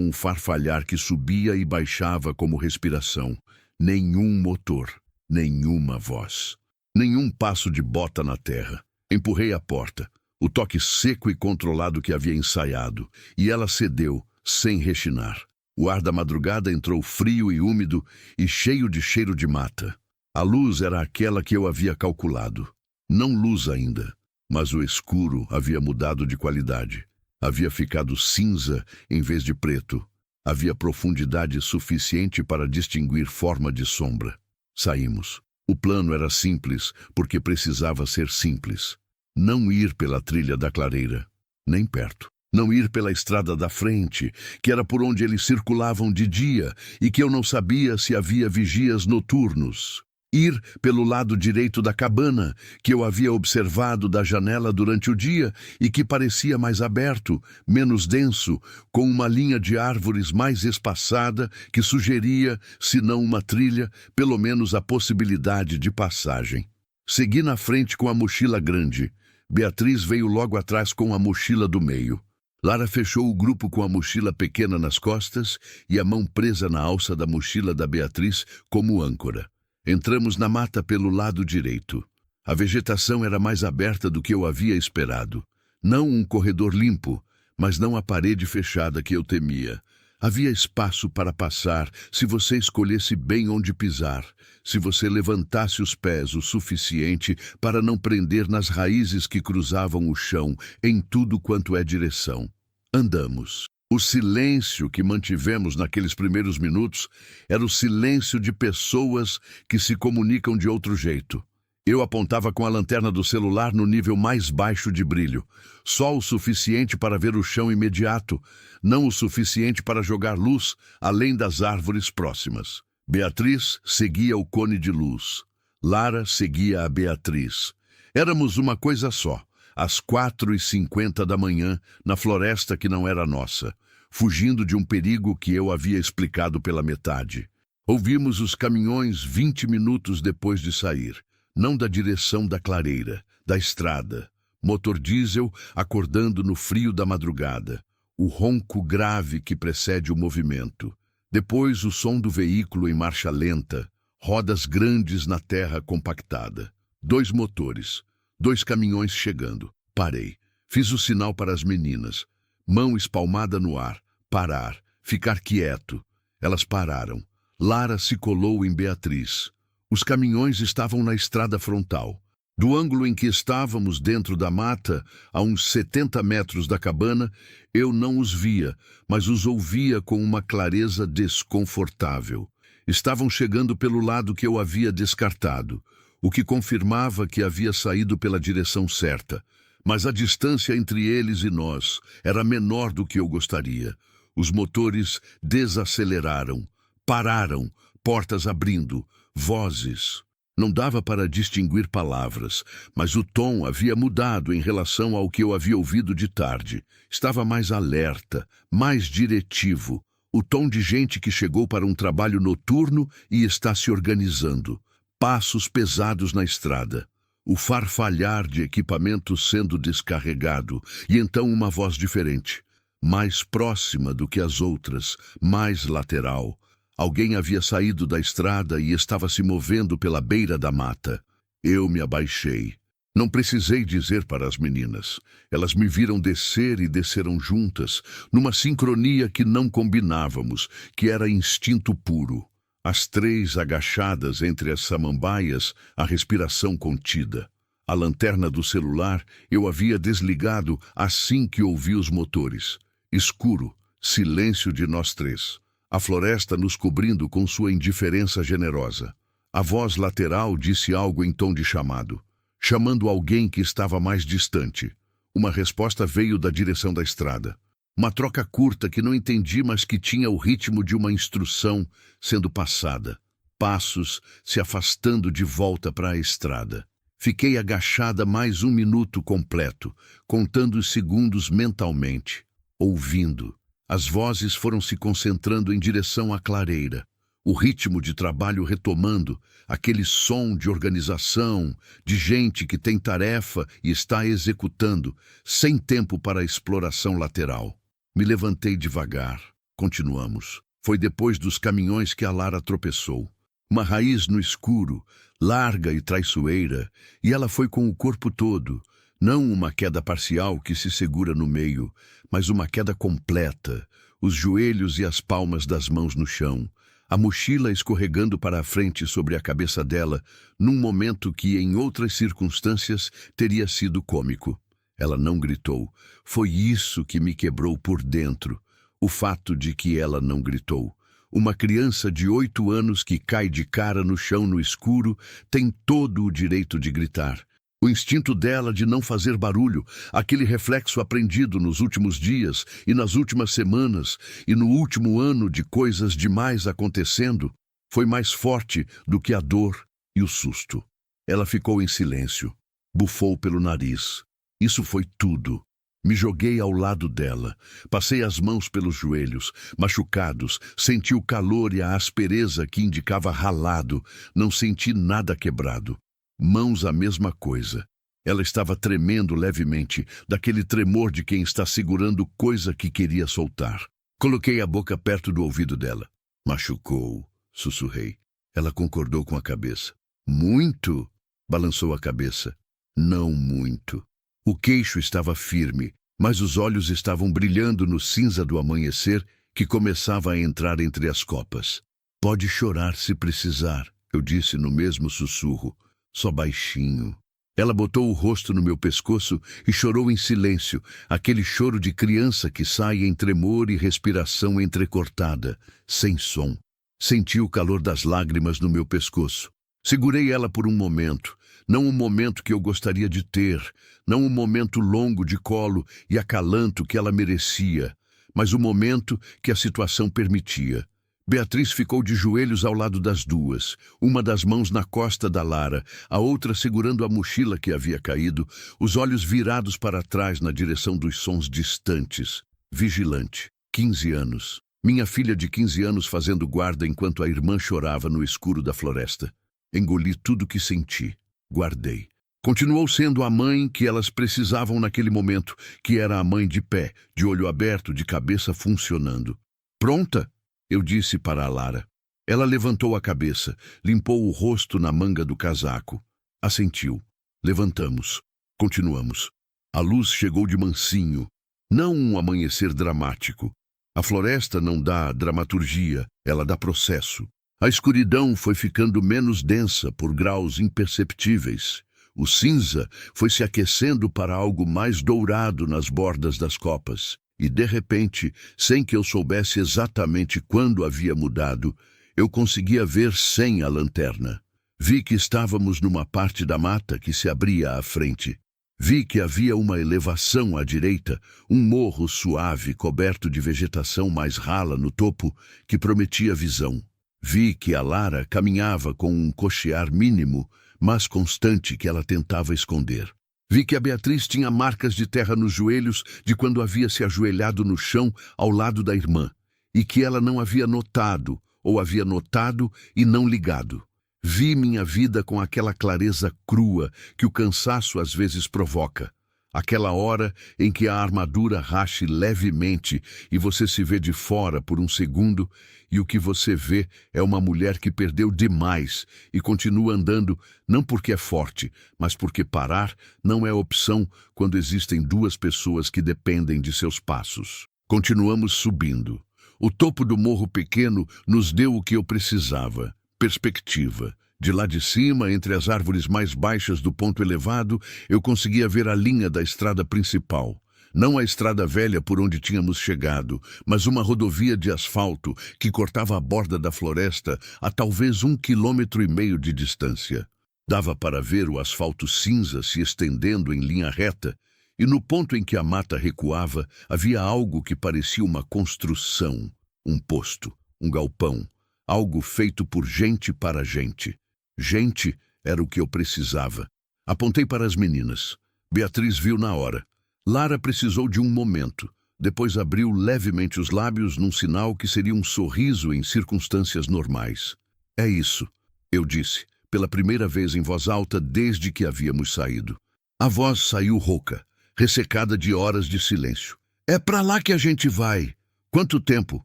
um farfalhar que subia e baixava como respiração. Nenhum motor, nenhuma voz. Nenhum passo de bota na terra. Empurrei a porta, o toque seco e controlado que havia ensaiado, e ela cedeu, sem rechinar. O ar da madrugada entrou frio e úmido e cheio de cheiro de mata. A luz era aquela que eu havia calculado. Não luz ainda, mas o escuro havia mudado de qualidade. Havia ficado cinza em vez de preto. Havia profundidade suficiente para distinguir forma de sombra. Saímos. O plano era simples, porque precisava ser simples. Não ir pela trilha da clareira, nem perto. Não ir pela estrada da frente, que era por onde eles circulavam de dia e que eu não sabia se havia vigias noturnos. Ir pelo lado direito da cabana, que eu havia observado da janela durante o dia e que parecia mais aberto, menos denso, com uma linha de árvores mais espaçada que sugeria, se não uma trilha, pelo menos a possibilidade de passagem. Segui na frente com a mochila grande. Beatriz veio logo atrás com a mochila do meio. Lara fechou o grupo com a mochila pequena nas costas e a mão presa na alça da mochila da Beatriz como âncora. Entramos na mata pelo lado direito. A vegetação era mais aberta do que eu havia esperado. Não um corredor limpo, mas não a parede fechada que eu temia. Havia espaço para passar se você escolhesse bem onde pisar, se você levantasse os pés o suficiente para não prender nas raízes que cruzavam o chão em tudo quanto é direção. Andamos. O silêncio que mantivemos naqueles primeiros minutos era o silêncio de pessoas que se comunicam de outro jeito. Eu apontava com a lanterna do celular no nível mais baixo de brilho, só o suficiente para ver o chão imediato, não o suficiente para jogar luz além das árvores próximas. Beatriz seguia o cone de luz. Lara seguia a Beatriz. Éramos uma coisa só, às 4h50 da manhã, na floresta que não era nossa, fugindo de um perigo que eu havia explicado pela metade. Ouvimos os caminhões 20 minutos depois de sair. Não da direção da clareira, da estrada. Motor diesel acordando no frio da madrugada. O ronco grave que precede o movimento. Depois o som do veículo em marcha lenta. Rodas grandes na terra compactada. 2 motores. 2 caminhões chegando. Parei. Fiz o sinal para as meninas. Mão espalmada no ar. Parar. Ficar quieto. Elas pararam. Lara se colou em Beatriz. Os caminhões estavam na estrada frontal. Do ângulo em que estávamos dentro da mata, a uns 70 metros da cabana, eu não os via, mas os ouvia com uma clareza desconfortável. Estavam chegando pelo lado que eu havia descartado, o que confirmava que havia saído pela direção certa. Mas a distância entre eles e nós era menor do que eu gostaria. Os motores desaceleraram, pararam, portas abrindo, vozes. Não dava para distinguir palavras, mas o tom havia mudado em relação ao que eu havia ouvido de tarde. Estava mais alerta, mais diretivo. O tom de gente que chegou para um trabalho noturno e está se organizando. Passos pesados na estrada. O farfalhar de equipamento sendo descarregado. E então uma voz diferente. Mais próxima do que as outras, mais lateral. Alguém havia saído da estrada e estava se movendo pela beira da mata. Eu me abaixei. Não precisei dizer para as meninas. Elas me viram descer e desceram juntas, numa sincronia que não combinávamos, que era instinto puro. As 3 agachadas entre as samambaias, a respiração contida. A lanterna do celular eu havia desligado assim que ouvi os motores. Escuro, silêncio de nós 3. A floresta nos cobrindo com sua indiferença generosa. A voz lateral disse algo em tom de chamado, chamando alguém que estava mais distante. Uma resposta veio da direção da estrada. Uma troca curta que não entendi, mas que tinha o ritmo de uma instrução sendo passada. Passos se afastando de volta para a estrada. Fiquei agachada mais 1 minuto completo, contando os segundos mentalmente, ouvindo. As vozes foram se concentrando em direção à clareira. O ritmo de trabalho retomando, aquele som de organização, de gente que tem tarefa e está executando, sem tempo para a exploração lateral. Me levantei devagar. Continuamos. Foi depois dos caminhões que a Lara tropeçou. Uma raiz no escuro, larga e traiçoeira, e ela foi com o corpo todo. Não uma queda parcial que se segura no meio, mas uma queda completa, os joelhos e as palmas das mãos no chão, a mochila escorregando para a frente sobre a cabeça dela, num momento que, em outras circunstâncias, teria sido cômico. Ela não gritou. Foi isso que me quebrou por dentro, o fato de que ela não gritou. Uma criança de 8 anos que cai de cara no chão no escuro tem todo o direito de gritar. O instinto dela de não fazer barulho, aquele reflexo aprendido nos últimos dias e nas últimas semanas e no último ano de coisas demais acontecendo, foi mais forte do que a dor e o susto. Ela ficou em silêncio, bufou pelo nariz. Isso foi tudo. Me joguei ao lado dela, passei as mãos pelos joelhos, machucados, senti o calor e a aspereza que indicava ralado, não senti nada quebrado. Mãos a mesma coisa. Ela estava tremendo levemente, daquele tremor de quem está segurando coisa que queria soltar. Coloquei a boca perto do ouvido dela. Machucou, sussurrei. Ela concordou com a cabeça. Muito? Balançou a cabeça. Não muito. O queixo estava firme, mas os olhos estavam brilhando no cinza do amanhecer que começava a entrar entre as copas. Pode chorar se precisar, eu disse no mesmo sussurro. Só baixinho. Ela botou o rosto no meu pescoço e chorou em silêncio, aquele choro de criança que sai em tremor e respiração entrecortada, sem som. Senti o calor das lágrimas no meu pescoço. Segurei ela por um momento, não um momento que eu gostaria de ter, não um momento longo de colo e acalanto que ela merecia, mas o momento que a situação permitia. Beatriz ficou de joelhos ao lado das duas, uma das mãos na costa da Lara, a outra segurando a mochila que havia caído, os olhos virados para trás na direção dos sons distantes. Vigilante, 15 anos. Minha filha de 15 anos fazendo guarda enquanto a irmã chorava no escuro da floresta. Engoli tudo que senti. Guardei. Continuou sendo a mãe que elas precisavam naquele momento, que era a mãe de pé, de olho aberto, de cabeça funcionando. Pronta? Eu disse para a Lara. Ela levantou a cabeça, limpou o rosto na manga do casaco. Assentiu. Levantamos. Continuamos. A luz chegou de mansinho. Não um amanhecer dramático. A floresta não dá dramaturgia, ela dá processo. A escuridão foi ficando menos densa por graus imperceptíveis. O cinza foi se aquecendo para algo mais dourado nas bordas das copas. E, de repente, sem que eu soubesse exatamente quando havia mudado, eu conseguia ver sem a lanterna. Vi que estávamos numa parte da mata que se abria à frente. Vi que havia uma elevação à direita, um morro suave coberto de vegetação mais rala no topo que prometia visão. Vi que a Lara caminhava com um cochear mínimo, mas constante que ela tentava esconder. Vi que a Beatriz tinha marcas de terra nos joelhos de quando havia se ajoelhado no chão ao lado da irmã, e que ela não havia notado, ou havia notado e não ligado. Vi minha vida com aquela clareza crua que o cansaço às vezes provoca. Aquela hora em que a armadura rache levemente e você se vê de fora por um segundo e o que você vê é uma mulher que perdeu demais e continua andando não porque é forte, mas porque parar não é opção quando existem duas pessoas que dependem de seus passos. Continuamos subindo. O topo do morro pequeno nos deu o que eu precisava: perspectiva. De lá de cima, entre as árvores mais baixas do ponto elevado, eu conseguia ver a linha da estrada principal. Não a estrada velha por onde tínhamos chegado, mas uma rodovia de asfalto que cortava a borda da floresta a talvez 1,5 quilômetros de distância. Dava para ver o asfalto cinza se estendendo em linha reta, e no ponto em que a mata recuava, havia algo que parecia uma construção, um posto, um galpão, algo feito por gente para gente. Gente era o que eu precisava. Apontei para as meninas. Beatriz viu na hora. Lara precisou de um momento. Depois abriu levemente os lábios num sinal que seria um sorriso em circunstâncias normais. É isso, eu disse, pela primeira vez em voz alta desde que havíamos saído. A voz saiu rouca, ressecada de horas de silêncio. É para lá que a gente vai. Quanto tempo?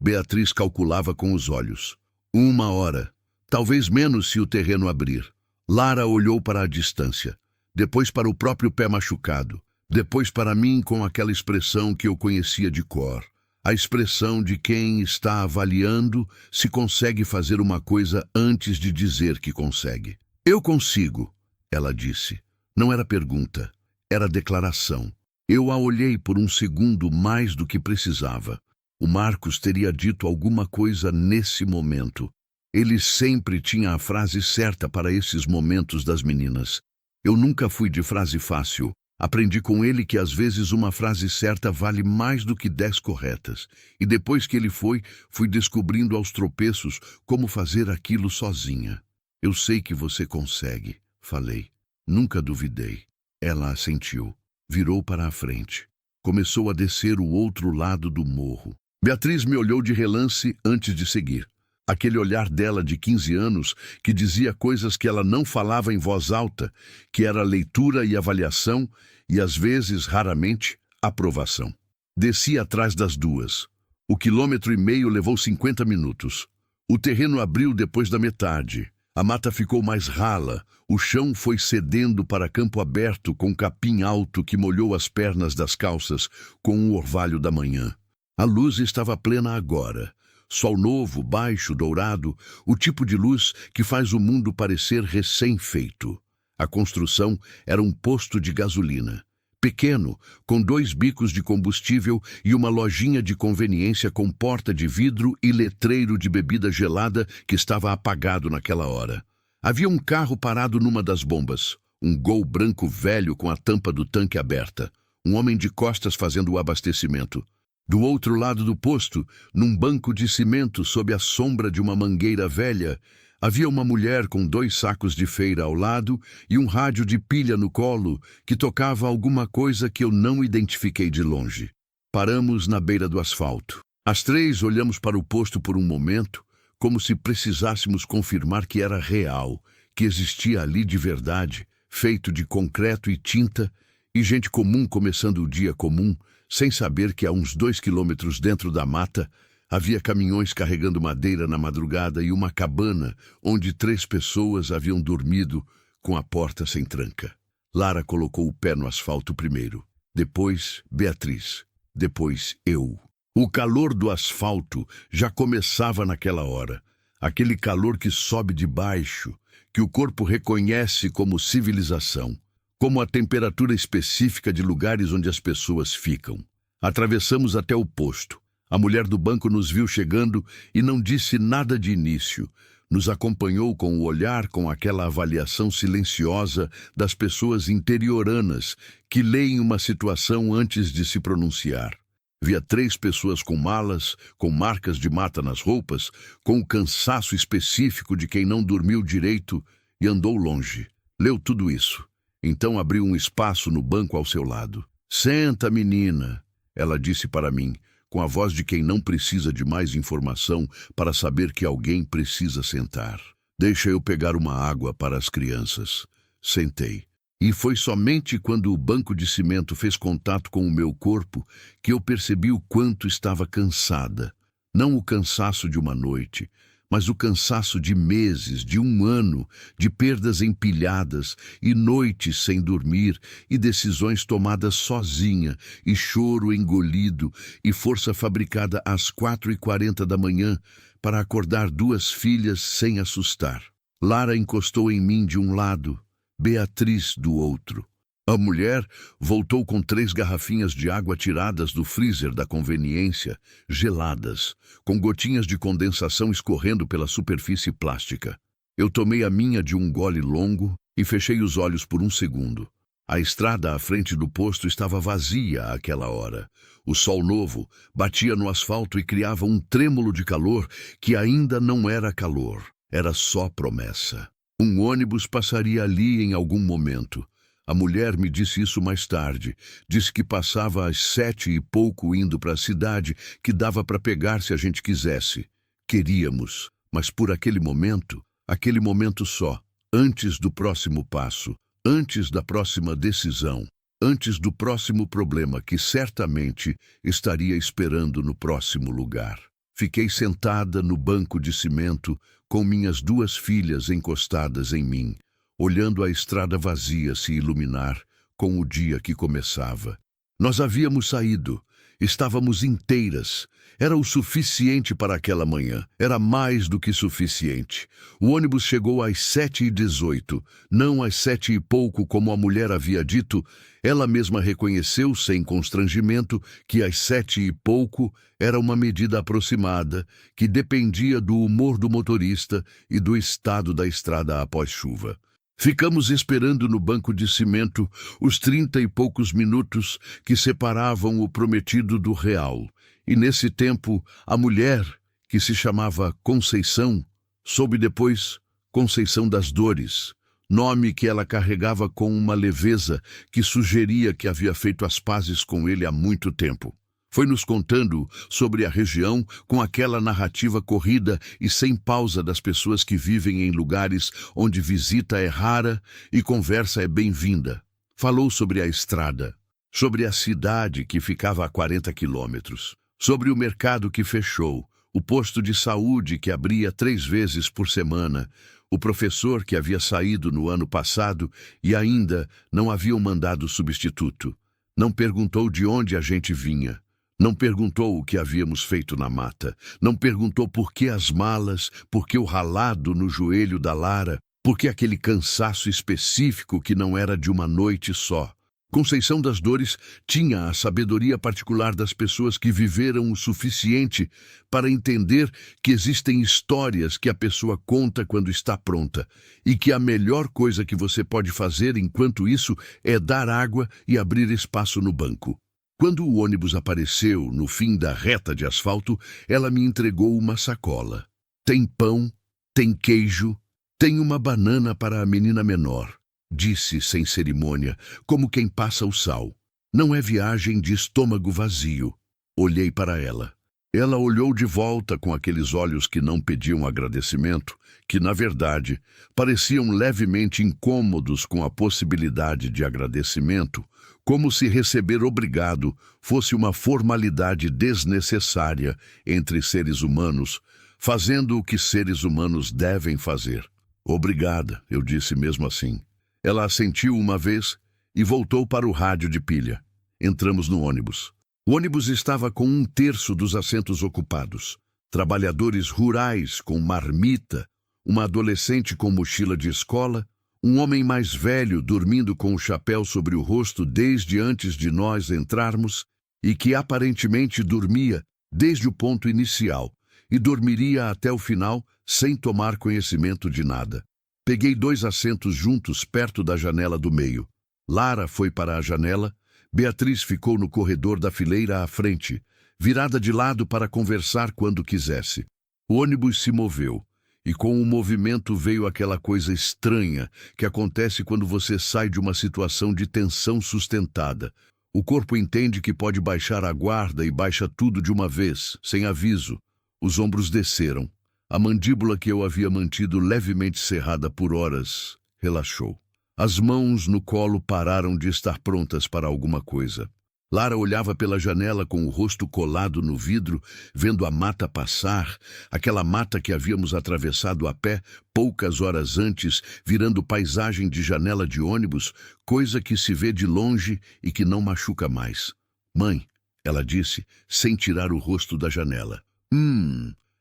Beatriz calculava com os olhos. 1 hora. Talvez menos se o terreno abrir. Lara olhou para a distância, depois para o próprio pé machucado, depois para mim com aquela expressão que eu conhecia de cor. A expressão de quem está avaliando se consegue fazer uma coisa antes de dizer que consegue. Eu consigo, ela disse. Não era pergunta, era declaração. Eu a olhei por um segundo mais do que precisava. O Marcos teria dito alguma coisa nesse momento. Ele sempre tinha a frase certa para esses momentos das meninas. Eu nunca fui de frase fácil. Aprendi com ele que às vezes uma frase certa vale mais do que 10 corretas. E depois que ele foi, fui descobrindo aos tropeços como fazer aquilo sozinha. Eu sei que você consegue, falei. Nunca duvidei. Ela assentiu. Virou para a frente. Começou a descer o outro lado do morro. Beatriz me olhou de relance antes de seguir. Aquele olhar dela de 15 anos que dizia coisas que ela não falava em voz alta, que era leitura e avaliação e, às vezes, raramente, aprovação. Desci atrás das duas. O 1,5 quilômetro levou 50 minutos. O terreno abriu depois da metade. A mata ficou mais rala. O chão foi cedendo para campo aberto com capim alto que molhou as pernas das calças com o orvalho da manhã. A luz estava plena agora. Sol novo, baixo, dourado, o tipo de luz que faz o mundo parecer recém-feito. A construção era um posto de gasolina. Pequeno, com 2 bicos de combustível e uma lojinha de conveniência com porta de vidro e letreiro de bebida gelada que estava apagado naquela hora. Havia um carro parado numa das bombas. Um Gol branco velho com a tampa do tanque aberta. Um homem de costas fazendo o abastecimento. Do outro lado do posto, num banco de cimento sob a sombra de uma mangueira velha, havia uma mulher com 2 sacos de feira ao lado e um rádio de pilha no colo que tocava alguma coisa que eu não identifiquei de longe. Paramos na beira do asfalto. As 3 olhamos para o posto por um momento, como se precisássemos confirmar que era real, que existia ali de verdade, feito de concreto e tinta, e gente comum começando o dia comum, sem saber que a uns 2 quilômetros dentro da mata havia caminhões carregando madeira na madrugada e uma cabana onde 3 pessoas haviam dormido com a porta sem tranca. Lara colocou o pé no asfalto primeiro, depois Beatriz, depois eu. O calor do asfalto já começava naquela hora, aquele calor que sobe de baixo, que o corpo reconhece como civilização. Como a temperatura específica de lugares onde as pessoas ficam. Atravessamos até o posto. A mulher do banco nos viu chegando e não disse nada de início. Nos acompanhou com o olhar, com aquela avaliação silenciosa das pessoas interioranas que leem uma situação antes de se pronunciar. Via 3 pessoas com malas, com marcas de mata nas roupas, com o cansaço específico de quem não dormiu direito e andou longe. Leu tudo isso. Então abriu um espaço no banco ao seu lado. "Senta, menina", ela disse para mim, com a voz de quem não precisa de mais informação para saber que alguém precisa sentar. "Deixa eu pegar uma água para as crianças." Sentei. E foi somente quando o banco de cimento fez contato com o meu corpo que eu percebi o quanto estava cansada. Não o cansaço de uma noite, mas o cansaço de meses, de um ano, de perdas empilhadas e noites sem dormir e decisões tomadas sozinha e choro engolido e força fabricada às 4h40 da manhã para acordar 2 filhas sem assustar. Lara encostou em mim de um lado, Beatriz do outro. A mulher voltou com 3 garrafinhas de água tiradas do freezer da conveniência, geladas, com gotinhas de condensação escorrendo pela superfície plástica. Eu tomei a minha de um gole longo e fechei os olhos por um segundo. A estrada à frente do posto estava vazia àquela hora. O sol novo batia no asfalto e criava um trêmulo de calor que ainda não era calor, era só promessa. Um ônibus passaria ali em algum momento. A mulher me disse isso mais tarde. Disse que passava às 7 e pouco indo para a cidade, que dava para pegar se a gente quisesse. Queríamos, mas por aquele momento só, antes do próximo passo, antes da próxima decisão, antes do próximo problema que certamente estaria esperando no próximo lugar. Fiquei sentada no banco de cimento com minhas 2 filhas encostadas em mim, olhando a estrada vazia se iluminar com o dia que começava. Nós havíamos saído. Estávamos inteiras. Era o suficiente para aquela manhã. Era mais do que suficiente. O ônibus chegou às 7h18, não às 7 e pouco, como a mulher havia dito. Ela mesma reconheceu, sem constrangimento, que às 7 e pouco era uma medida aproximada, que dependia do humor do motorista e do estado da estrada após chuva. Ficamos esperando no banco de cimento os 30 e poucos minutos que separavam o prometido do real. E nesse tempo, a mulher, que se chamava Conceição, soube depois Conceição das Dores, nome que ela carregava com uma leveza que sugeria que havia feito as pazes com ele há muito tempo. Foi nos contando sobre a região com aquela narrativa corrida e sem pausa das pessoas que vivem em lugares onde visita é rara e conversa é bem-vinda. Falou sobre a estrada, sobre a cidade que ficava a 40 quilômetros, sobre o mercado que fechou, o posto de saúde que abria 3 vezes por semana, o professor que havia saído no ano passado e ainda não haviam mandado substituto. Não perguntou de onde a gente vinha. Não perguntou o que havíamos feito na mata. Não perguntou por que as malas, por que o ralado no joelho da Lara, por que aquele cansaço específico que não era de uma noite só. Conceição das Dores tinha a sabedoria particular das pessoas que viveram o suficiente para entender que existem histórias que a pessoa conta quando está pronta e que a melhor coisa que você pode fazer enquanto isso é dar água e abrir espaço no banco. Quando o ônibus apareceu no fim da reta de asfalto, ela me entregou uma sacola. Tem pão, tem queijo, tem uma banana para a menina menor. Disse sem cerimônia, como quem passa o sal. Não é viagem de estômago vazio. Olhei para ela. Ela olhou de volta com aqueles olhos que não pediam agradecimento, que, na verdade, pareciam levemente incômodos com a possibilidade de agradecimento, como se receber obrigado fosse uma formalidade desnecessária entre seres humanos, fazendo o que seres humanos devem fazer. Obrigada, eu disse mesmo assim. Ela assentiu uma vez e voltou para o rádio de pilha. Entramos no ônibus. O ônibus estava com 1/3 dos assentos ocupados. Trabalhadores rurais com marmita, uma adolescente com mochila de escola, um homem mais velho dormindo com o chapéu sobre o rosto desde antes de nós entrarmos e que aparentemente dormia desde o ponto inicial e dormiria até o final sem tomar conhecimento de nada. Peguei 2 assentos juntos perto da janela do meio. Lara foi para a janela, Beatriz ficou no corredor da fileira à frente, virada de lado para conversar quando quisesse. O ônibus se moveu, e com o movimento veio aquela coisa estranha que acontece quando você sai de uma situação de tensão sustentada. O corpo entende que pode baixar a guarda e baixa tudo de uma vez, sem aviso. Os ombros desceram. A mandíbula que eu havia mantido levemente cerrada por horas relaxou. As mãos no colo pararam de estar prontas para alguma coisa. Lara olhava pela janela com o rosto colado no vidro, vendo a mata passar, aquela mata que havíamos atravessado a pé poucas horas antes, virando paisagem de janela de ônibus, coisa que se vê de longe e que não machuca mais. Mãe, ela disse, sem tirar o rosto da janela.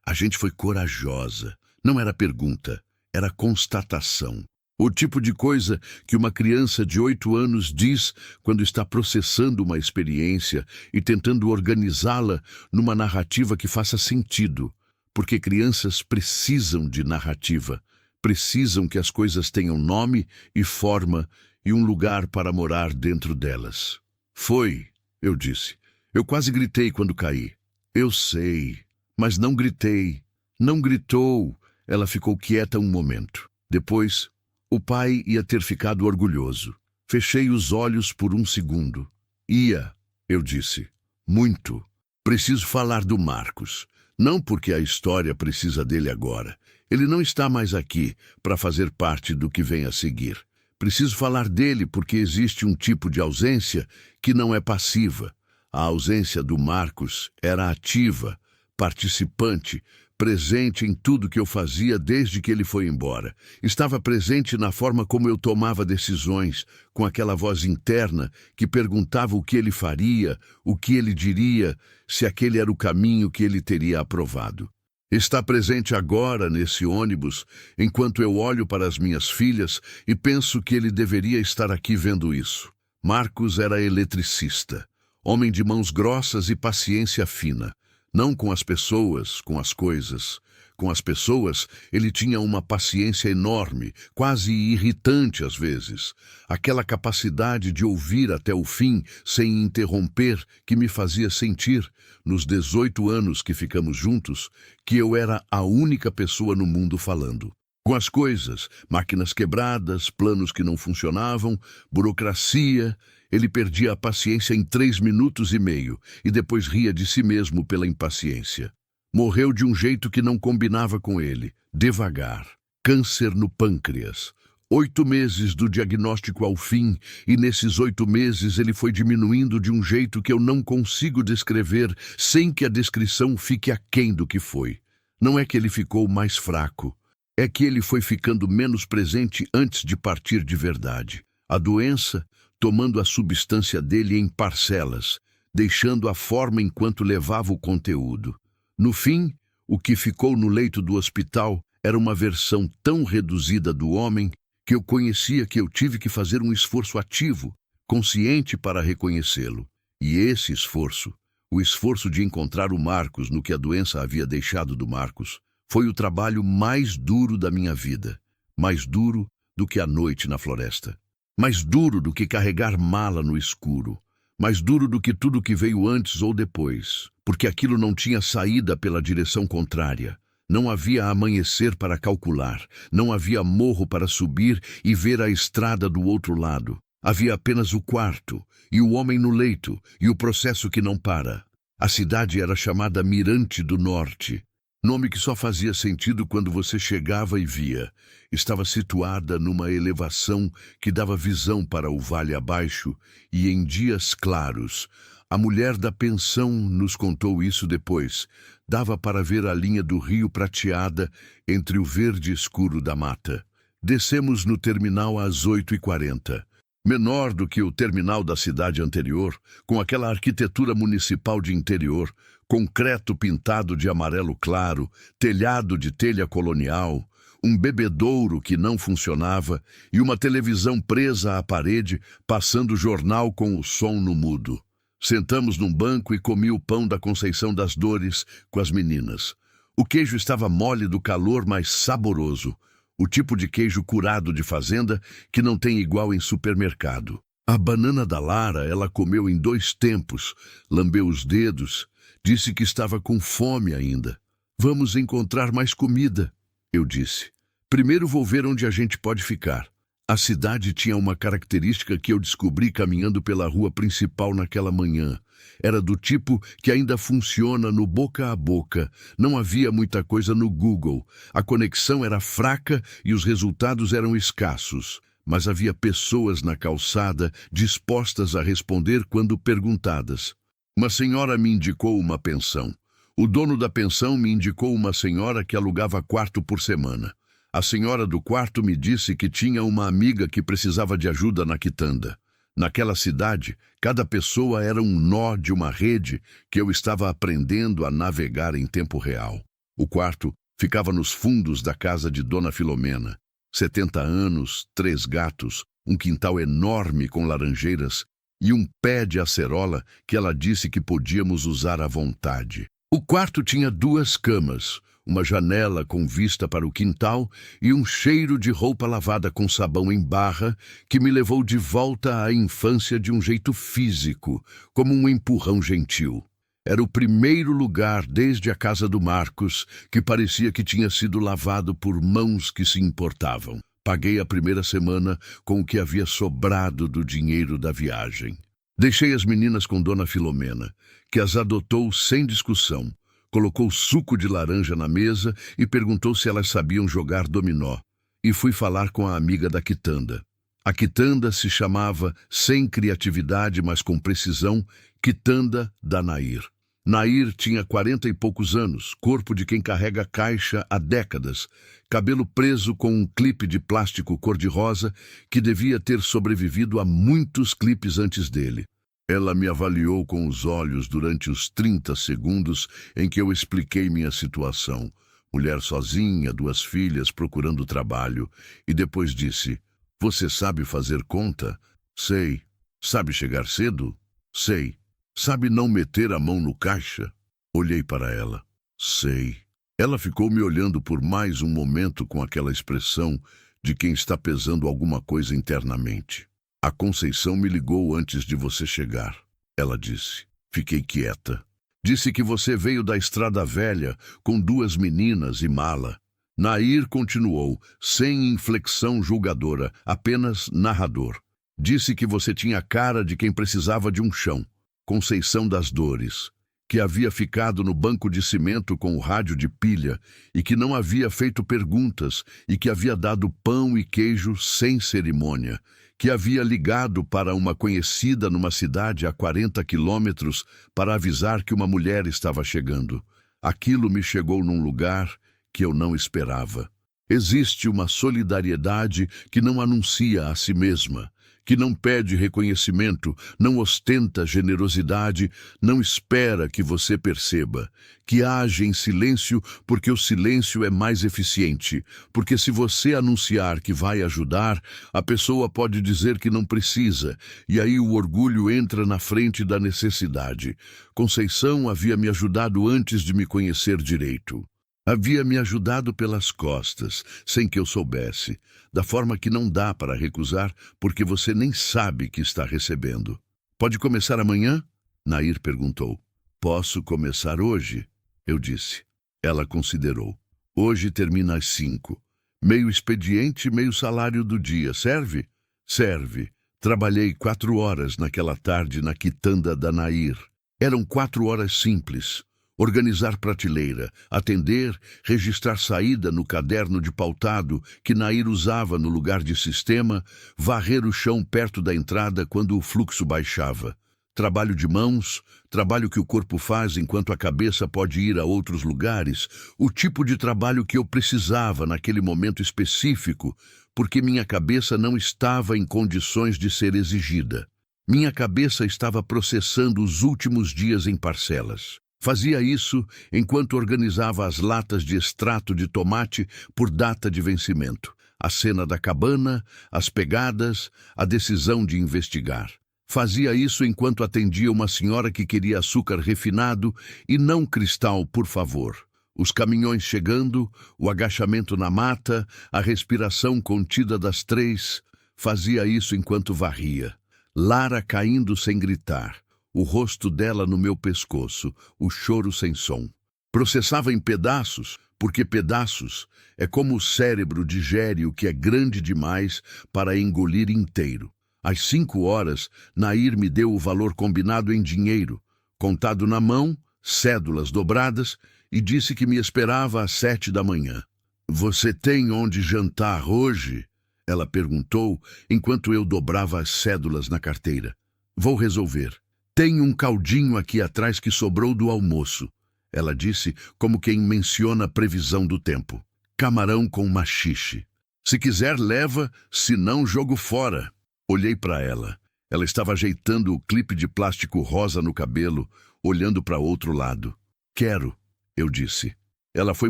A gente foi corajosa. Não era pergunta, era constatação. O tipo de coisa que uma criança de 8 anos diz quando está processando uma experiência e tentando organizá-la numa narrativa que faça sentido. Porque crianças precisam de narrativa, precisam que as coisas tenham nome e forma e um lugar para morar dentro delas. Foi, eu disse. Eu quase gritei quando caí. Eu sei, mas não gritei. Não gritou. Ela ficou quieta um momento. Depois, o pai ia ter ficado orgulhoso. Fechei os olhos por um segundo. Ia, eu disse. Muito. Preciso falar do Marcos. Não porque a história precisa dele agora. Ele não está mais aqui para fazer parte do que vem a seguir. Preciso falar dele porque existe um tipo de ausência que não é passiva. A ausência do Marcos era ativa, participante, presente em tudo que eu fazia desde que ele foi embora. Estava presente na forma como eu tomava decisões, com aquela voz interna que perguntava o que ele faria, o que ele diria, se aquele era o caminho que ele teria aprovado. Está presente agora nesse ônibus, enquanto eu olho para as minhas filhas e penso que ele deveria estar aqui vendo isso. Marcos era eletricista, homem de mãos grossas e paciência fina. Não com as pessoas, com as coisas. Com as pessoas, ele tinha uma paciência enorme, quase irritante às vezes. Aquela capacidade de ouvir até o fim, sem interromper, que me fazia sentir, nos 18 anos que ficamos juntos, que eu era a única pessoa no mundo falando. Com as coisas, máquinas quebradas, planos que não funcionavam, burocracia, ele perdia a paciência em 3 minutos e meio e depois ria de si mesmo pela impaciência. Morreu de um jeito que não combinava com ele, devagar. Câncer no pâncreas. 8 meses do diagnóstico ao fim, e nesses 8 meses ele foi diminuindo de um jeito que eu não consigo descrever sem que a descrição fique aquém do que foi. Não é que ele ficou mais fraco, é que ele foi ficando menos presente antes de partir de verdade. A doença tomando a substância dele em parcelas, deixando a forma enquanto levava o conteúdo. No fim, o que ficou no leito do hospital era uma versão tão reduzida do homem que eu conhecia que eu tive que fazer um esforço ativo, consciente para reconhecê-lo. E esse esforço, o esforço de encontrar o Marcos no que a doença havia deixado do Marcos, foi o trabalho mais duro da minha vida, mais duro do que a noite na floresta, mais duro do que carregar mala no escuro, mais duro do que tudo que veio antes ou depois, porque aquilo não tinha saída pela direção contrária. Não havia amanhecer para calcular, não havia morro para subir e ver a estrada do outro lado. Havia apenas o quarto, e o homem no leito, e o processo que não para. A cidade era chamada Mirante do Norte, nome que só fazia sentido quando você chegava e via. Estava situada numa elevação que dava visão para o vale abaixo, e em dias claros, a mulher da pensão nos contou isso depois, dava para ver a linha do rio prateada entre o verde escuro da mata. Descemos no terminal às 8h40. Menor do que o terminal da cidade anterior, com aquela arquitetura municipal de interior, concreto pintado de amarelo claro, telhado de telha colonial, um bebedouro que não funcionava e uma televisão presa à parede, passando jornal com o som no mudo. Sentamos num banco e comi o pão da Conceição das Dores com as meninas. O queijo estava mole do calor, mas saboroso. O tipo de queijo curado de fazenda que não tem igual em supermercado. A banana da Lara ela comeu em 2 tempos, lambeu os dedos, disse que estava com fome ainda. Vamos encontrar mais comida, eu disse. Primeiro vou ver onde a gente pode ficar. A cidade tinha uma característica que eu descobri caminhando pela rua principal naquela manhã. Era do tipo que ainda funciona no boca a boca. Não havia muita coisa no Google. A conexão era fraca e os resultados eram escassos. Mas havia pessoas na calçada dispostas a responder quando perguntadas. Uma senhora me indicou uma pensão. O dono da pensão me indicou uma senhora que alugava quarto por semana. A senhora do quarto me disse que tinha uma amiga que precisava de ajuda na quitanda. Naquela cidade, cada pessoa era um nó de uma rede que eu estava aprendendo a navegar em tempo real. O quarto ficava nos fundos da casa de Dona Filomena. 70 anos, 3 gatos, um quintal enorme com laranjeiras e um pé de acerola que ela disse que podíamos usar à vontade. O quarto tinha 2 camas, uma janela com vista para o quintal e um cheiro de roupa lavada com sabão em barra que me levou de volta à infância de um jeito físico, como um empurrão gentil. Era o primeiro lugar desde a casa do Marcos que parecia que tinha sido lavado por mãos que se importavam. Paguei a primeira semana com o que havia sobrado do dinheiro da viagem. Deixei as meninas com Dona Filomena, que as adotou sem discussão. Colocou suco de laranja na mesa e perguntou se elas sabiam jogar dominó. E fui falar com a amiga da quitanda. A quitanda se chamava, sem criatividade, mas com precisão, Quitanda da Nair. Nair tinha 40 e poucos anos, corpo de quem carrega caixa há décadas, cabelo preso com um clipe de plástico cor-de-rosa que devia ter sobrevivido a muitos clipes antes dele. Ela me avaliou com os olhos durante os 30 segundos em que eu expliquei minha situação. Mulher sozinha, 2 filhas procurando trabalho, e depois disse: "Você sabe fazer conta?" "Sei." "Sabe chegar cedo?" "Sei." "Sabe não meter a mão no caixa?" Olhei para ela. "Sei." Ela ficou me olhando por mais um momento com aquela expressão de quem está pesando alguma coisa internamente. "A Conceição me ligou antes de você chegar," ela disse. Fiquei quieta. "Disse que você veio da Estrada Velha com 2 meninas e mala." Nair continuou, sem inflexão julgadora, apenas narrador. "Disse que você tinha cara de quem precisava de um chão. Conceição das Dores, que havia ficado no banco de cimento com o rádio de pilha e que não havia feito perguntas e que havia dado pão e queijo sem cerimônia, que havia ligado para uma conhecida numa cidade a 40 quilômetros para avisar que uma mulher estava chegando. Aquilo me chegou num lugar que eu não esperava. Existe uma solidariedade que não anuncia a si mesma, que não pede reconhecimento, não ostenta generosidade, não espera que você perceba, que age em silêncio porque o silêncio é mais eficiente, porque se você anunciar que vai ajudar, a pessoa pode dizer que não precisa, e aí o orgulho entra na frente da necessidade. Conceição havia me ajudado antes de me conhecer direito. Havia me ajudado pelas costas, sem que eu soubesse, da forma que não dá para recusar, porque você nem sabe que está recebendo. "Pode começar amanhã?" Nair perguntou. "Posso começar hoje?" eu disse. Ela considerou. "Hoje termina às 5. Meio expediente, meio salário do dia. Serve?" "Serve." Trabalhei 4 horas naquela tarde na quitanda da Nair. Eram 4 horas simples. Organizar prateleira, atender, registrar saída no caderno de pautado que Nair usava no lugar de sistema, varrer o chão perto da entrada quando o fluxo baixava. Trabalho de mãos, trabalho que o corpo faz enquanto a cabeça pode ir a outros lugares, o tipo de trabalho que eu precisava naquele momento específico, porque minha cabeça não estava em condições de ser exigida. Minha cabeça estava processando os últimos dias em parcelas. Fazia isso enquanto organizava as latas de extrato de tomate por data de vencimento, a cena da cabana, as pegadas, a decisão de investigar. Fazia isso enquanto atendia uma senhora que queria açúcar refinado e não cristal, por favor. Os caminhões chegando, o agachamento na mata, a respiração contida das 3. Fazia isso enquanto varria. Lara caindo sem gritar. O rosto dela no meu pescoço, o choro sem som. Processava em pedaços, porque pedaços é como o cérebro digere o que é grande demais para engolir inteiro. Às 5 horas, Nair me deu o valor combinado em dinheiro, contado na mão, cédulas dobradas, e disse que me esperava às 7 da manhã. "Você tem onde jantar hoje?" ela perguntou, enquanto eu dobrava as cédulas na carteira. "Vou resolver. Tem um caldinho aqui atrás que sobrou do almoço," ela disse, como quem menciona a previsão do tempo. "Camarão com maxixe. Se quiser, leva, se não, jogo fora." Olhei para ela. Ela estava ajeitando o clipe de plástico rosa no cabelo, olhando para outro lado. "Quero," eu disse. Ela foi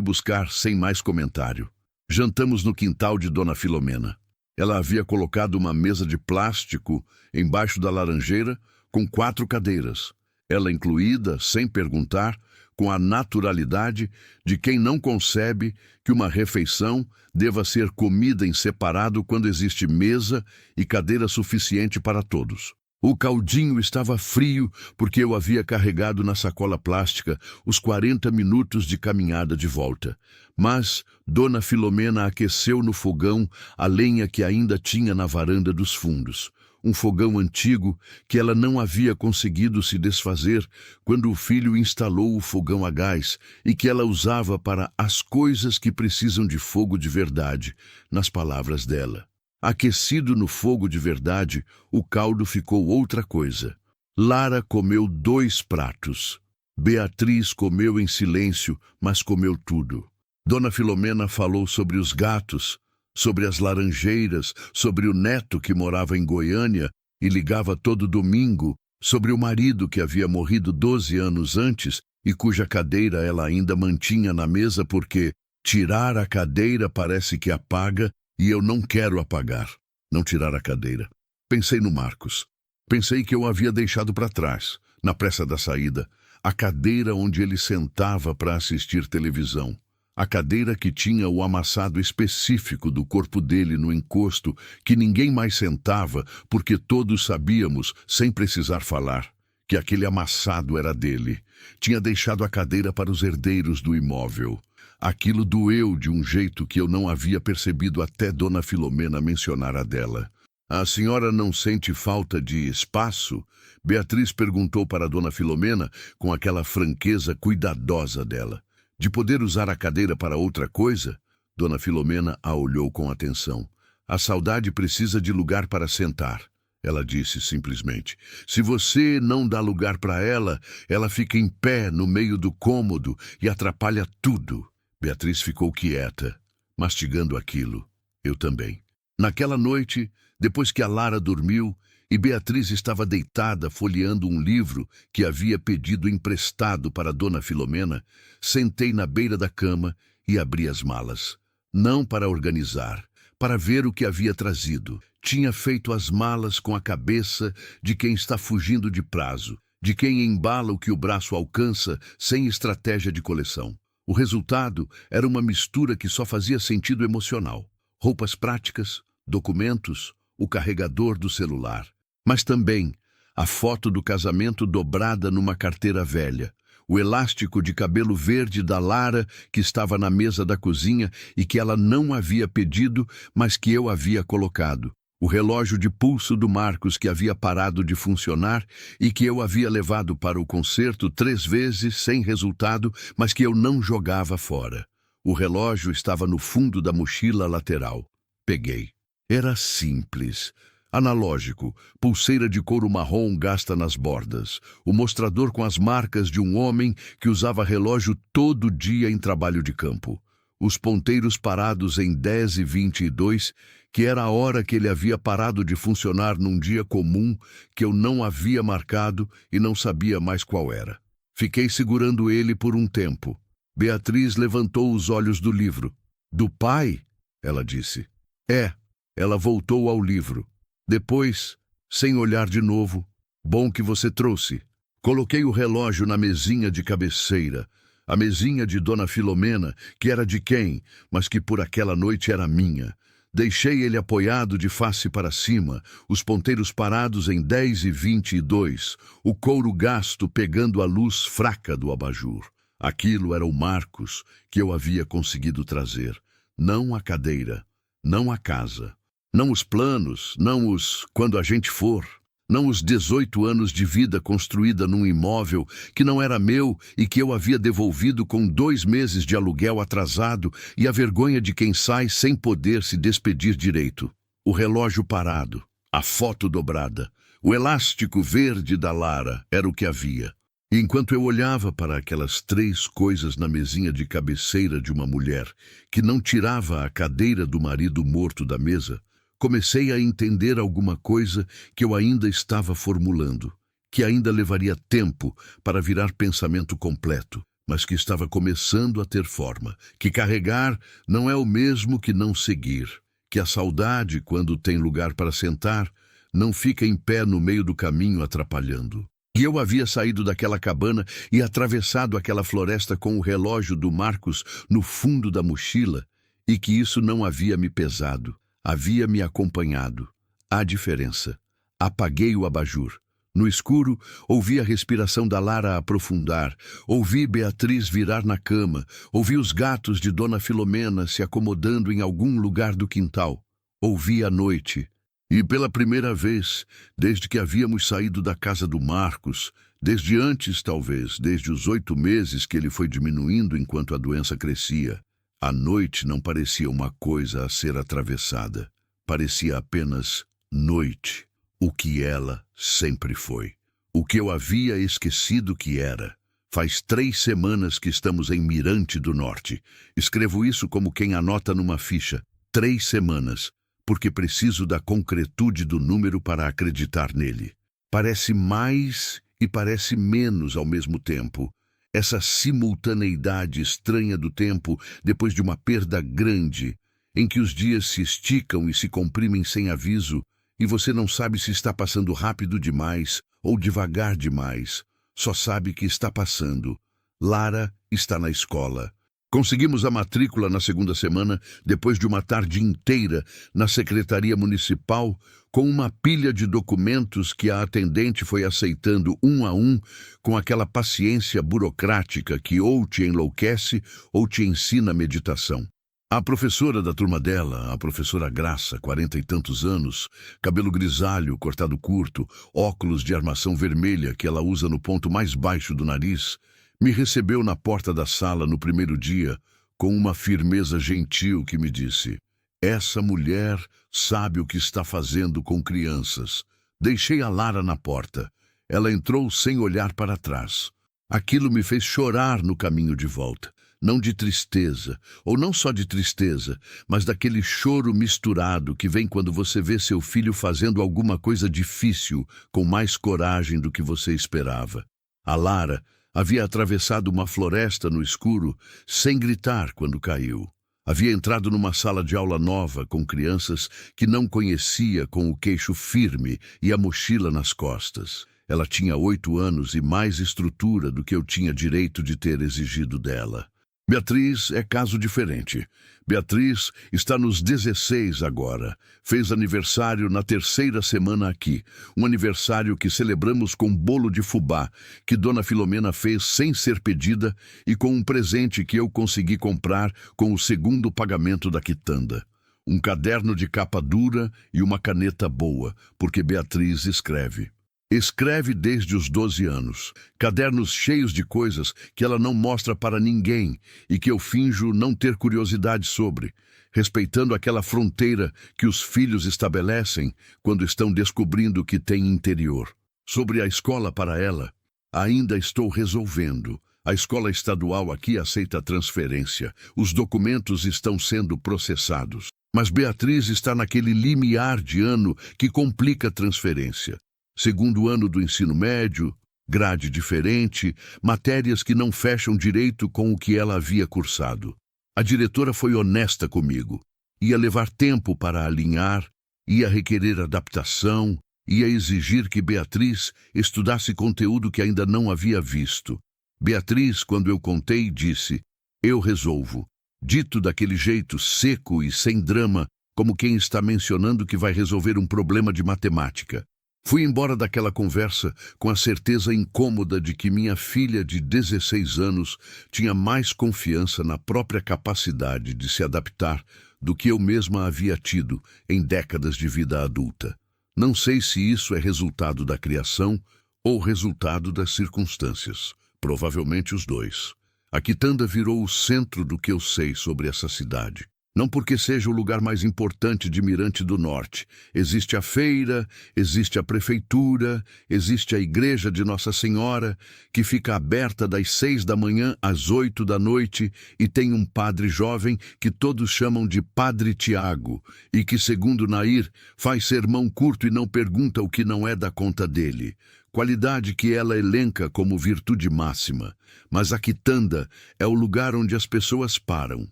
buscar sem mais comentário. Jantamos no quintal de Dona Filomena. Ela havia colocado uma mesa de plástico embaixo da laranjeira, com 4 cadeiras, ela incluída, sem perguntar, com a naturalidade de quem não concebe que uma refeição deva ser comida em separado quando existe mesa e cadeira suficiente para todos. O caldinho estava frio porque eu havia carregado na sacola plástica os 40 minutos de caminhada de volta. Mas Dona Filomena aqueceu no fogão a lenha que ainda tinha na varanda dos fundos. Um fogão antigo que ela não havia conseguido se desfazer quando o filho instalou o fogão a gás e que ela usava para as coisas que precisam de fogo de verdade, nas palavras dela. Aquecido no fogo de verdade, o caldo ficou outra coisa. Lara comeu 2 pratos. Beatriz comeu em silêncio, mas comeu tudo. Dona Filomena falou sobre os gatos, sobre as laranjeiras, sobre o neto que morava em Goiânia e ligava todo domingo, sobre o marido que havia morrido 12 anos antes e cuja cadeira ela ainda mantinha na mesa porque tirar a cadeira parece que apaga e eu não quero apagar. Não tirar a cadeira. Pensei no Marcos. Pensei que eu havia deixado para trás, na pressa da saída, a cadeira onde ele sentava para assistir televisão. A cadeira que tinha o amassado específico do corpo dele no encosto, que ninguém mais sentava, porque todos sabíamos, sem precisar falar, que aquele amassado era dele. Tinha deixado a cadeira para os herdeiros do imóvel. Aquilo doeu de um jeito que eu não havia percebido até Dona Filomena mencionar a dela. A senhora não sente falta de espaço? Beatriz perguntou para Dona Filomena com aquela franqueza cuidadosa dela. De poder usar a cadeira para outra coisa? Dona Filomena a olhou com atenção. A saudade precisa de lugar para sentar. Ela disse simplesmente. Se você não dá lugar para ela, ela fica em pé no meio do cômodo e atrapalha tudo. Beatriz ficou quieta, mastigando aquilo. Eu também. Naquela noite, depois que a Lara dormiu e Beatriz estava deitada folheando um livro que havia pedido emprestado para Dona Filomena, sentei na beira da cama e abri as malas. Não para organizar, para ver o que havia trazido. Tinha feito as malas com a cabeça de quem está fugindo de prazo, de quem embala o que o braço alcança sem estratégia de coleção. O resultado era uma mistura que só fazia sentido emocional. Roupas práticas, documentos, o carregador do celular. Mas também a foto do casamento dobrada numa carteira velha, o elástico de cabelo verde da Lara que estava na mesa da cozinha e que ela não havia pedido, mas que eu havia colocado, o relógio de pulso do Marcos que havia parado de funcionar e que eu havia levado para o concerto 3 vezes sem resultado, mas que eu não jogava fora. O relógio estava no fundo da mochila lateral. Peguei. Era simples. Analógico, pulseira de couro marrom gasta nas bordas, o mostrador com as marcas de um homem que usava relógio todo dia em trabalho de campo. Os ponteiros parados em 10h22, que era a hora que ele havia parado de funcionar num dia comum que eu não havia marcado e não sabia mais qual era. Fiquei segurando ele por um tempo. Beatriz levantou os olhos do livro. Do pai? Ela disse. É. Ela voltou ao livro. Depois, sem olhar de novo, bom que você trouxe. Coloquei o relógio na mesinha de cabeceira, a mesinha de Dona Filomena, que era de quem, mas que por aquela noite era minha. Deixei ele apoiado de face para cima, os ponteiros parados em 10h22, o couro gasto pegando a luz fraca do abajur. Aquilo era o Marcos que eu havia conseguido trazer, não a cadeira, não a casa. Não os planos, não os quando a gente for, não os 18 anos de vida construída num imóvel que não era meu e que eu havia devolvido com 2 meses de aluguel atrasado e a vergonha de quem sai sem poder se despedir direito. O relógio parado, a foto dobrada, o elástico verde da Lara era o que havia. E enquanto eu olhava para aquelas 3 coisas na mesinha de cabeceira de uma mulher que não tirava a cadeira do marido morto da mesa, comecei a entender alguma coisa que eu ainda estava formulando, que ainda levaria tempo para virar pensamento completo, mas que estava começando a ter forma, que carregar não é o mesmo que não seguir, que a saudade, quando tem lugar para sentar, não fica em pé no meio do caminho atrapalhando. E eu havia saído daquela cabana e atravessado aquela floresta com o relógio do Marcos no fundo da mochila, e que isso não havia me pesado. Havia me acompanhado. Há diferença. Apaguei o abajur. No escuro, ouvi a respiração da Lara aprofundar. Ouvi Beatriz virar na cama. Ouvi os gatos de Dona Filomena se acomodando em algum lugar do quintal. Ouvi a noite. E pela primeira vez, desde que havíamos saído da casa do Marcos, desde antes talvez, desde os 8 meses que ele foi diminuindo enquanto a doença crescia, a noite não parecia uma coisa a ser atravessada. Parecia apenas noite, o que ela sempre foi. O que eu havia esquecido que era. Faz 3 semanas que estamos em Mirante do Norte. Escrevo isso como quem anota numa ficha. 3 semanas, porque preciso da concretude do número para acreditar nele. Parece mais e parece menos ao mesmo tempo. Essa simultaneidade estranha do tempo depois de uma perda grande, em que os dias se esticam e se comprimem sem aviso, e você não sabe se está passando rápido demais ou devagar demais. Só sabe que está passando. Lara está na escola. Conseguimos a matrícula na segunda semana, depois de uma tarde inteira na Secretaria Municipal, com uma pilha de documentos que a atendente foi aceitando um a um, com aquela paciência burocrática que ou te enlouquece ou te ensina meditação. A professora da turma dela, a professora Graça, 40 e tantos anos, cabelo grisalho, cortado curto, óculos de armação vermelha que ela usa no ponto mais baixo do nariz, me recebeu na porta da sala no primeiro dia com uma firmeza gentil que me disse: "Essa mulher sabe o que está fazendo com crianças." Deixei a Lara na porta. Ela entrou sem olhar para trás. Aquilo me fez chorar no caminho de volta. Não de tristeza, ou não só de tristeza, mas daquele choro misturado que vem quando você vê seu filho fazendo alguma coisa difícil com mais coragem do que você esperava. A Lara havia atravessado uma floresta no escuro sem gritar quando caiu. Havia entrado numa sala de aula nova com crianças que não conhecia, com o queixo firme e a mochila nas costas. Ela tinha 8 anos e mais estrutura do que eu tinha direito de ter exigido dela. Beatriz é caso diferente. Beatriz está nos 16 agora. Fez aniversário na 3ª semana aqui. Um aniversário que celebramos com bolo de fubá, que Dona Filomena fez sem ser pedida e com um presente que eu consegui comprar com o segundo pagamento da quitanda. Um caderno de capa dura e uma caneta boa, porque Beatriz escreve. Escreve desde os 12 anos, cadernos cheios de coisas que ela não mostra para ninguém e que eu finjo não ter curiosidade sobre, respeitando aquela fronteira que os filhos estabelecem quando estão descobrindo o que tem interior. Sobre a escola para ela, ainda estou resolvendo. A escola estadual aqui aceita a transferência, os documentos estão sendo processados. Mas Beatriz está naquele limiar de ano que complica a transferência. Segundo ano do ensino médio, grade diferente, matérias que não fecham direito com o que ela havia cursado. A diretora foi honesta comigo. Ia levar tempo para alinhar, ia requerer adaptação, ia exigir que Beatriz estudasse conteúdo que ainda não havia visto. Beatriz, quando eu contei, disse: "Eu resolvo." Dito daquele jeito seco e sem drama, como quem está mencionando que vai resolver um problema de matemática. Fui embora daquela conversa com a certeza incômoda de que minha filha de 16 anos tinha mais confiança na própria capacidade de se adaptar do que eu mesma havia tido em décadas de vida adulta. Não sei se isso é resultado da criação ou resultado das circunstâncias. Provavelmente os dois. A quitanda virou o centro do que eu sei sobre essa cidade. Não porque seja o lugar mais importante de Mirante do Norte. Existe a feira, existe a prefeitura, existe a igreja de Nossa Senhora, que fica aberta das 6 da manhã às 8 da noite, e tem um padre jovem que todos chamam de Padre Tiago, e que, segundo Nair, faz sermão curto e não pergunta o que não é da conta dele. Qualidade que ela elenca como virtude máxima. Mas a quitanda é o lugar onde as pessoas param.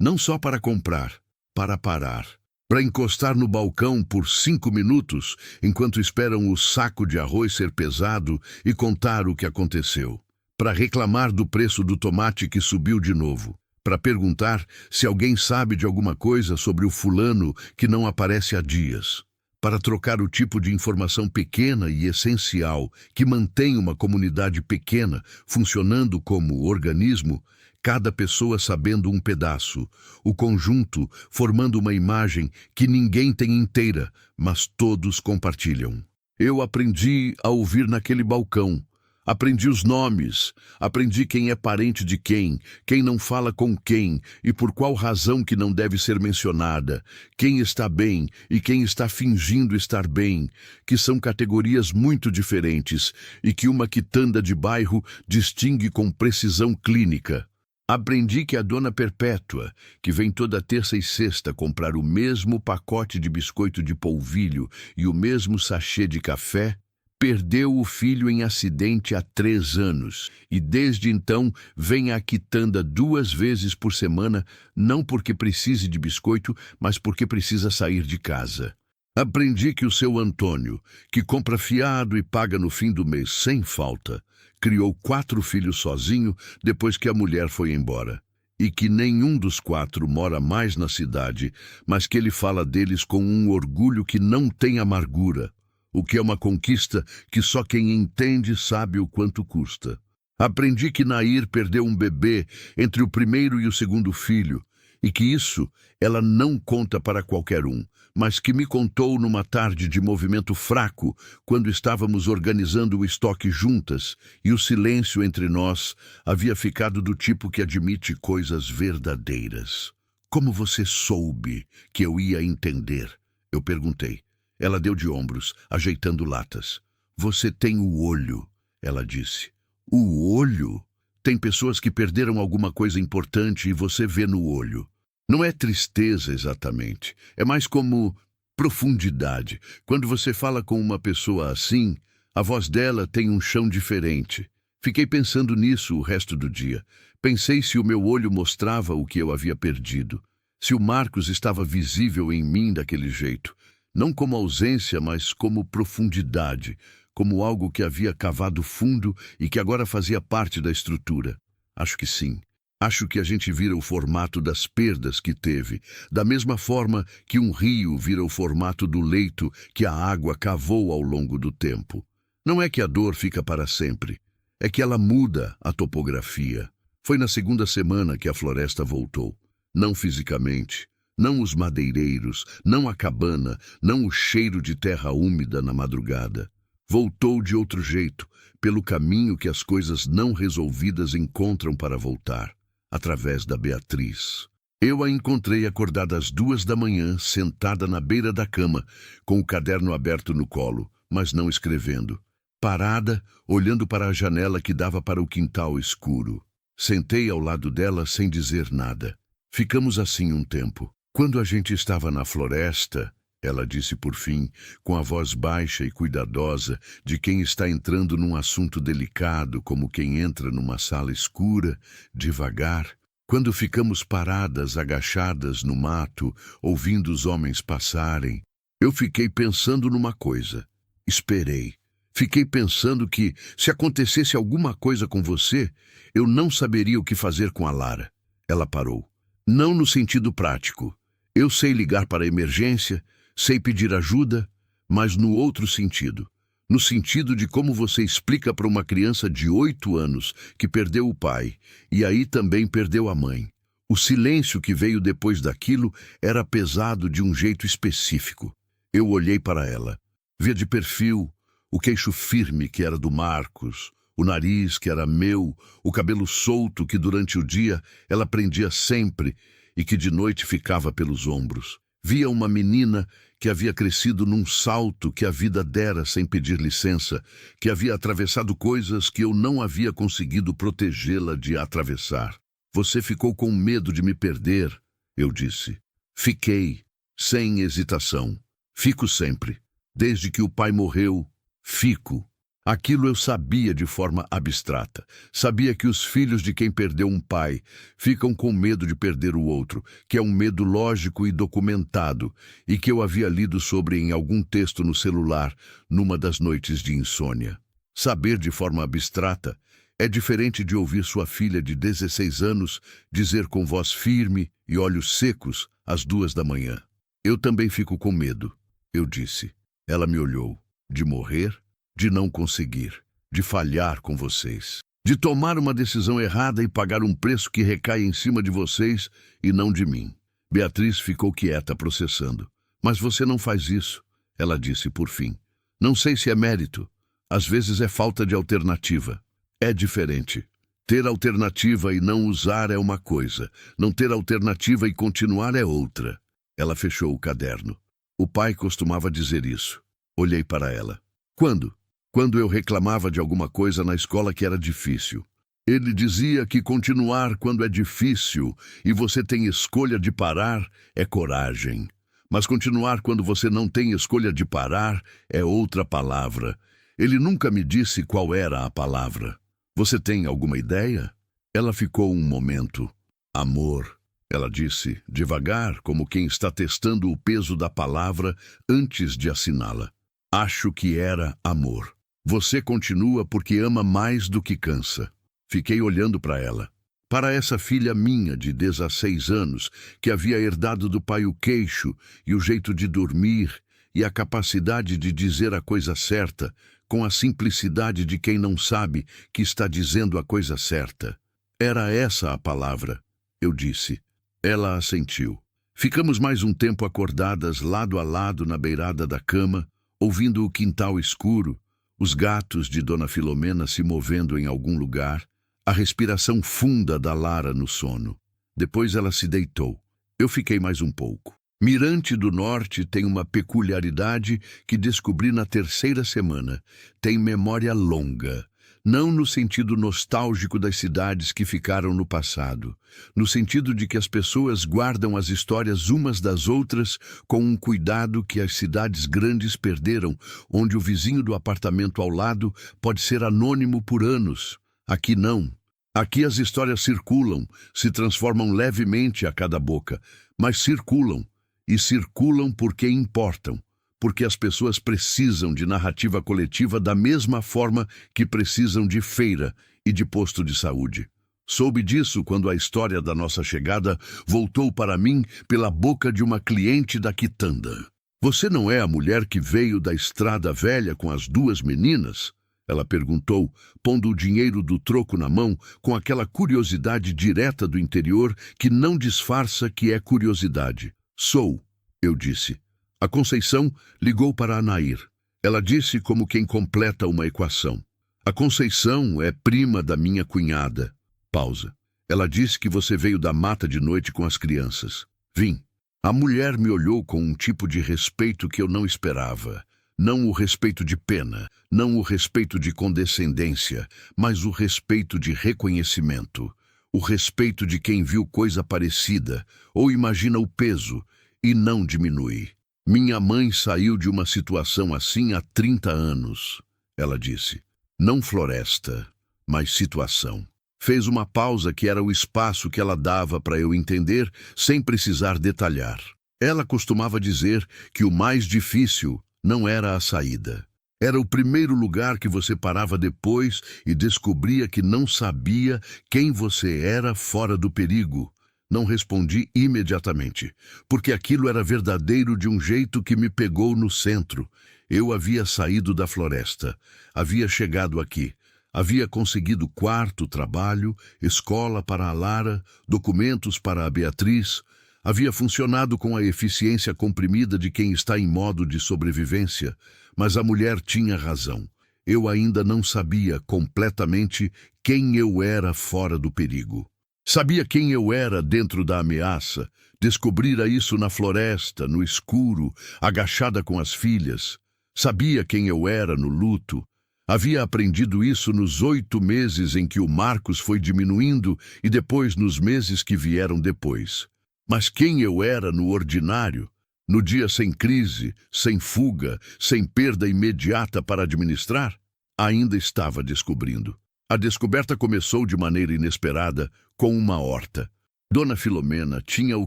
Não só para comprar, para parar. Para encostar no balcão por 5 minutos, enquanto esperam o saco de arroz ser pesado e contar o que aconteceu. Para reclamar do preço do tomate que subiu de novo. Para perguntar se alguém sabe de alguma coisa sobre o fulano que não aparece há dias. Para trocar o tipo de informação pequena e essencial que mantém uma comunidade pequena funcionando como organismo, cada pessoa sabendo um pedaço, o conjunto formando uma imagem que ninguém tem inteira, mas todos compartilham. Eu aprendi a ouvir naquele balcão, Aprendi os nomes, aprendi quem é parente de quem não fala com quem e por qual razão que não deve ser mencionada, quem está bem e quem está fingindo estar bem, que são categorias muito diferentes e que uma quitanda de bairro distingue com precisão clínica. Aprendi que a dona Perpétua, que vem toda terça e sexta comprar o mesmo pacote de biscoito de polvilho e o mesmo sachê de café, perdeu o filho em acidente há 3 anos e desde então vem à quitanda 2 vezes por semana, não porque precise de biscoito, mas porque precisa sair de casa. Aprendi que o seu Antônio, que compra fiado e paga no fim do mês sem falta, criou 4 filhos sozinho depois que a mulher foi embora. E que nenhum dos 4 mora mais na cidade, mas que ele fala deles com um orgulho que não tem amargura, o que é uma conquista que só quem entende sabe o quanto custa. Aprendi que Nair perdeu um bebê entre o primeiro e o segundo filho, e que isso ela não conta para qualquer um, mas que me contou numa tarde de movimento fraco, quando estávamos organizando o estoque juntas, e o silêncio entre nós havia ficado do tipo que admite coisas verdadeiras. Como você soube que eu ia entender? Eu perguntei. Ela deu de ombros, ajeitando latas. Você tem o olho, ela disse. O olho? Tem pessoas que perderam alguma coisa importante e você vê no olho. Não é tristeza exatamente, é mais como profundidade. Quando você fala com uma pessoa assim, a voz dela tem um chão diferente. Fiquei pensando nisso o resto do dia. Pensei se o meu olho mostrava o que eu havia perdido. Se o Marcos estava visível em mim daquele jeito. Não como ausência, mas como profundidade, como algo que havia cavado fundo e que agora fazia parte da estrutura. Acho que sim. Acho que a gente vira o formato das perdas que teve, da mesma forma que um rio vira o formato do leito que a água cavou ao longo do tempo. Não é que a dor fica para sempre, é que ela muda a topografia. Foi na 2ª semana que a floresta voltou, não fisicamente. Não os madeireiros, não a cabana, não o cheiro de terra úmida na madrugada. Voltou de outro jeito, pelo caminho que as coisas não resolvidas encontram para voltar, através da Beatriz. Eu a encontrei acordada às 2 da manhã, sentada na beira da cama, com o caderno aberto no colo, mas não escrevendo. Parada, olhando para a janela que dava para o quintal escuro. Sentei ao lado dela sem dizer nada. Ficamos assim um tempo. Quando a gente estava na floresta, ela disse por fim, com a voz baixa e cuidadosa de quem está entrando num assunto delicado, como quem entra numa sala escura, devagar. Quando ficamos paradas, agachadas no mato, ouvindo os homens passarem, eu fiquei pensando numa coisa. Esperei. Fiquei pensando que, se acontecesse alguma coisa com você, eu não saberia o que fazer com a Lara. Ela parou. Não no sentido prático. Eu sei ligar para a emergência, sei pedir ajuda, mas no outro sentido. No sentido de como você explica para uma criança de 8 anos que perdeu o pai e aí também perdeu a mãe. O silêncio que veio depois daquilo era pesado de um jeito específico. Eu olhei para ela. Via de perfil, o queixo firme que era do Marcos, o nariz que era meu, o cabelo solto que durante o dia ela prendia sempre e que de noite ficava pelos ombros. Via uma menina que havia crescido num salto que a vida dera sem pedir licença, que havia atravessado coisas que eu não havia conseguido protegê-la de atravessar. Você ficou com medo de me perder, eu disse. Fiquei, sem hesitação. Fico sempre. Desde que o pai morreu, fico. Aquilo eu sabia de forma abstrata. Sabia que os filhos de quem perdeu um pai ficam com medo de perder o outro, que é um medo lógico e documentado, e que eu havia lido sobre em algum texto no celular, numa das noites de insônia. Saber de forma abstrata é diferente de ouvir sua filha de 16 anos dizer com voz firme e olhos secos às 2 da manhã. Eu também fico com medo, eu disse. Ela me olhou. De morrer? De não conseguir, de falhar com vocês, de tomar uma decisão errada e pagar um preço que recai em cima de vocês e não de mim. Beatriz ficou quieta, processando. Mas você não faz isso, ela disse por fim. Não sei se é mérito. Às vezes é falta de alternativa. É diferente. Ter alternativa e não usar é uma coisa. Não ter alternativa e continuar é outra. Ela fechou o caderno. O pai costumava dizer isso. Olhei para ela. Quando? Quando eu reclamava de alguma coisa na escola que era difícil. Ele dizia que continuar quando é difícil e você tem escolha de parar é coragem. Mas continuar quando você não tem escolha de parar é outra palavra. Ele nunca me disse qual era a palavra. Você tem alguma ideia? Ela ficou um momento. Amor, ela disse, devagar, como quem está testando o peso da palavra antes de assiná-la. Acho que era amor. Você continua porque ama mais do que cansa. Fiquei olhando para ela. Para essa filha minha de 16 anos, que havia herdado do pai o queixo e o jeito de dormir e a capacidade de dizer a coisa certa, com a simplicidade de quem não sabe que está dizendo a coisa certa. Era essa a palavra, eu disse. Ela assentiu. Ficamos mais um tempo acordadas lado a lado na beirada da cama, ouvindo o quintal escuro, os gatos de Dona Filomena se movendo em algum lugar, a respiração funda da Lara no sono. Depois ela se deitou. Eu fiquei mais um pouco. Mirante do Norte tem uma peculiaridade que descobri na terceira semana. Tem memória longa. Não no sentido nostálgico das cidades que ficaram no passado, no sentido de que as pessoas guardam as histórias umas das outras com um cuidado que as cidades grandes perderam, onde o vizinho do apartamento ao lado pode ser anônimo por anos. Aqui não. Aqui as histórias circulam, se transformam levemente a cada boca, mas circulam, e circulam porque importam. Porque as pessoas precisam de narrativa coletiva da mesma forma que precisam de feira e de posto de saúde. Soube disso quando a história da nossa chegada voltou para mim pela boca de uma cliente da quitanda. Você não é a mulher que veio da estrada velha com as duas meninas? Ela perguntou, pondo o dinheiro do troco na mão com aquela curiosidade direta do interior que não disfarça que é curiosidade. Sou, eu disse. A Conceição ligou para a Nair. Ela disse como quem completa uma equação. A Conceição é prima da minha cunhada. Pausa. Ela disse que você veio da mata de noite com as crianças. Vim. A mulher me olhou com um tipo de respeito que eu não esperava. Não o respeito de pena, não o respeito de condescendência, mas o respeito de reconhecimento. O respeito de quem viu coisa parecida, ou imagina o peso, e não diminui. Minha mãe saiu de uma situação assim há 30 anos, ela disse. Não floresta, mas situação. Fez uma pausa que era o espaço que ela dava para eu entender, sem precisar detalhar. Ela costumava dizer que o mais difícil não era a saída. Era o primeiro lugar que você parava depois e descobria que não sabia quem você era fora do perigo. Não respondi imediatamente, porque aquilo era verdadeiro de um jeito que me pegou no centro. Eu havia saído da floresta, havia chegado aqui, havia conseguido quarto, trabalho, escola para a Lara, documentos para a Beatriz, havia funcionado com a eficiência comprimida de quem está em modo de sobrevivência, mas a mulher tinha razão. Eu ainda não sabia completamente quem eu era fora do perigo. Sabia quem eu era dentro da ameaça, descobrira isso na floresta, no escuro, agachada com as filhas. Sabia quem eu era no luto. Havia aprendido isso nos 8 meses em que o Marcos foi diminuindo e depois nos meses que vieram depois. Mas quem eu era no ordinário, no dia sem crise, sem fuga, sem perda imediata para administrar, ainda estava descobrindo. A descoberta começou de maneira inesperada, com uma horta. Dona Filomena tinha o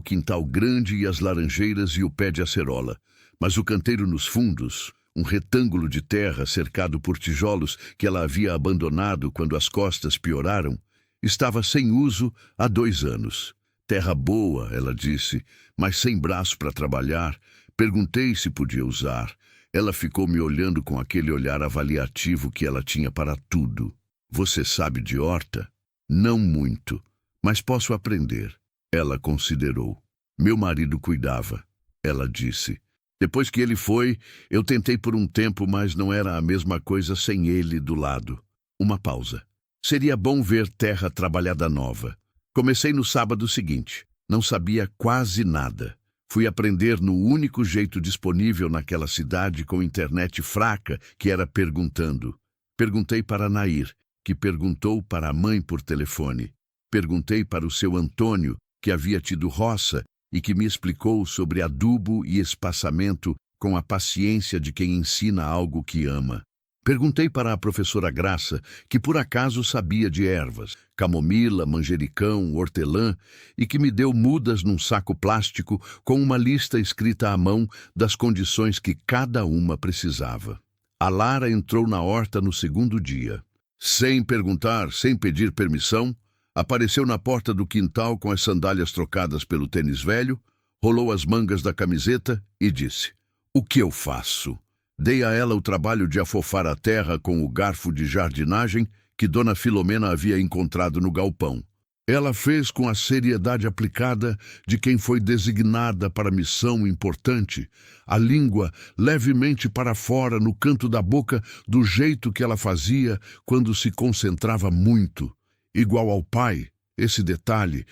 quintal grande e as laranjeiras e o pé de acerola, mas o canteiro nos fundos, um retângulo de terra cercado por tijolos que ela havia abandonado quando as costas pioraram, estava sem uso há 2 anos. Terra boa, ela disse, mas sem braço para trabalhar. Perguntei se podia usar. Ela ficou me olhando com aquele olhar avaliativo que ela tinha para tudo. Você sabe de horta? Não muito, mas posso aprender. Ela considerou. Meu marido cuidava, ela disse. Depois que ele foi, eu tentei por um tempo, mas não era a mesma coisa sem ele do lado. Uma pausa. Seria bom ver terra trabalhada nova. Comecei no sábado seguinte. Não sabia quase nada. Fui aprender no único jeito disponível naquela cidade com internet fraca, que era perguntando. Perguntei para Nair, que perguntou para a mãe por telefone. Perguntei para o seu Antônio, que havia tido roça e que me explicou sobre adubo e espaçamento com a paciência de quem ensina algo que ama. Perguntei para a professora Graça, que por acaso sabia de ervas, camomila, manjericão, hortelã, e que me deu mudas num saco plástico com uma lista escrita à mão das condições que cada uma precisava. A Lara entrou na horta no segundo dia. Sem perguntar, sem pedir permissão, apareceu na porta do quintal com as sandálias trocadas pelo tênis velho, rolou as mangas da camiseta e disse: "O que eu faço?" Dei a ela o trabalho de afofar a terra com o garfo de jardinagem que Dona Filomena havia encontrado no galpão. Ela fez com a seriedade aplicada de quem foi designada para missão importante, a língua levemente para fora no canto da boca, do jeito que ela fazia quando se concentrava muito. Igual ao pai, esse detalhe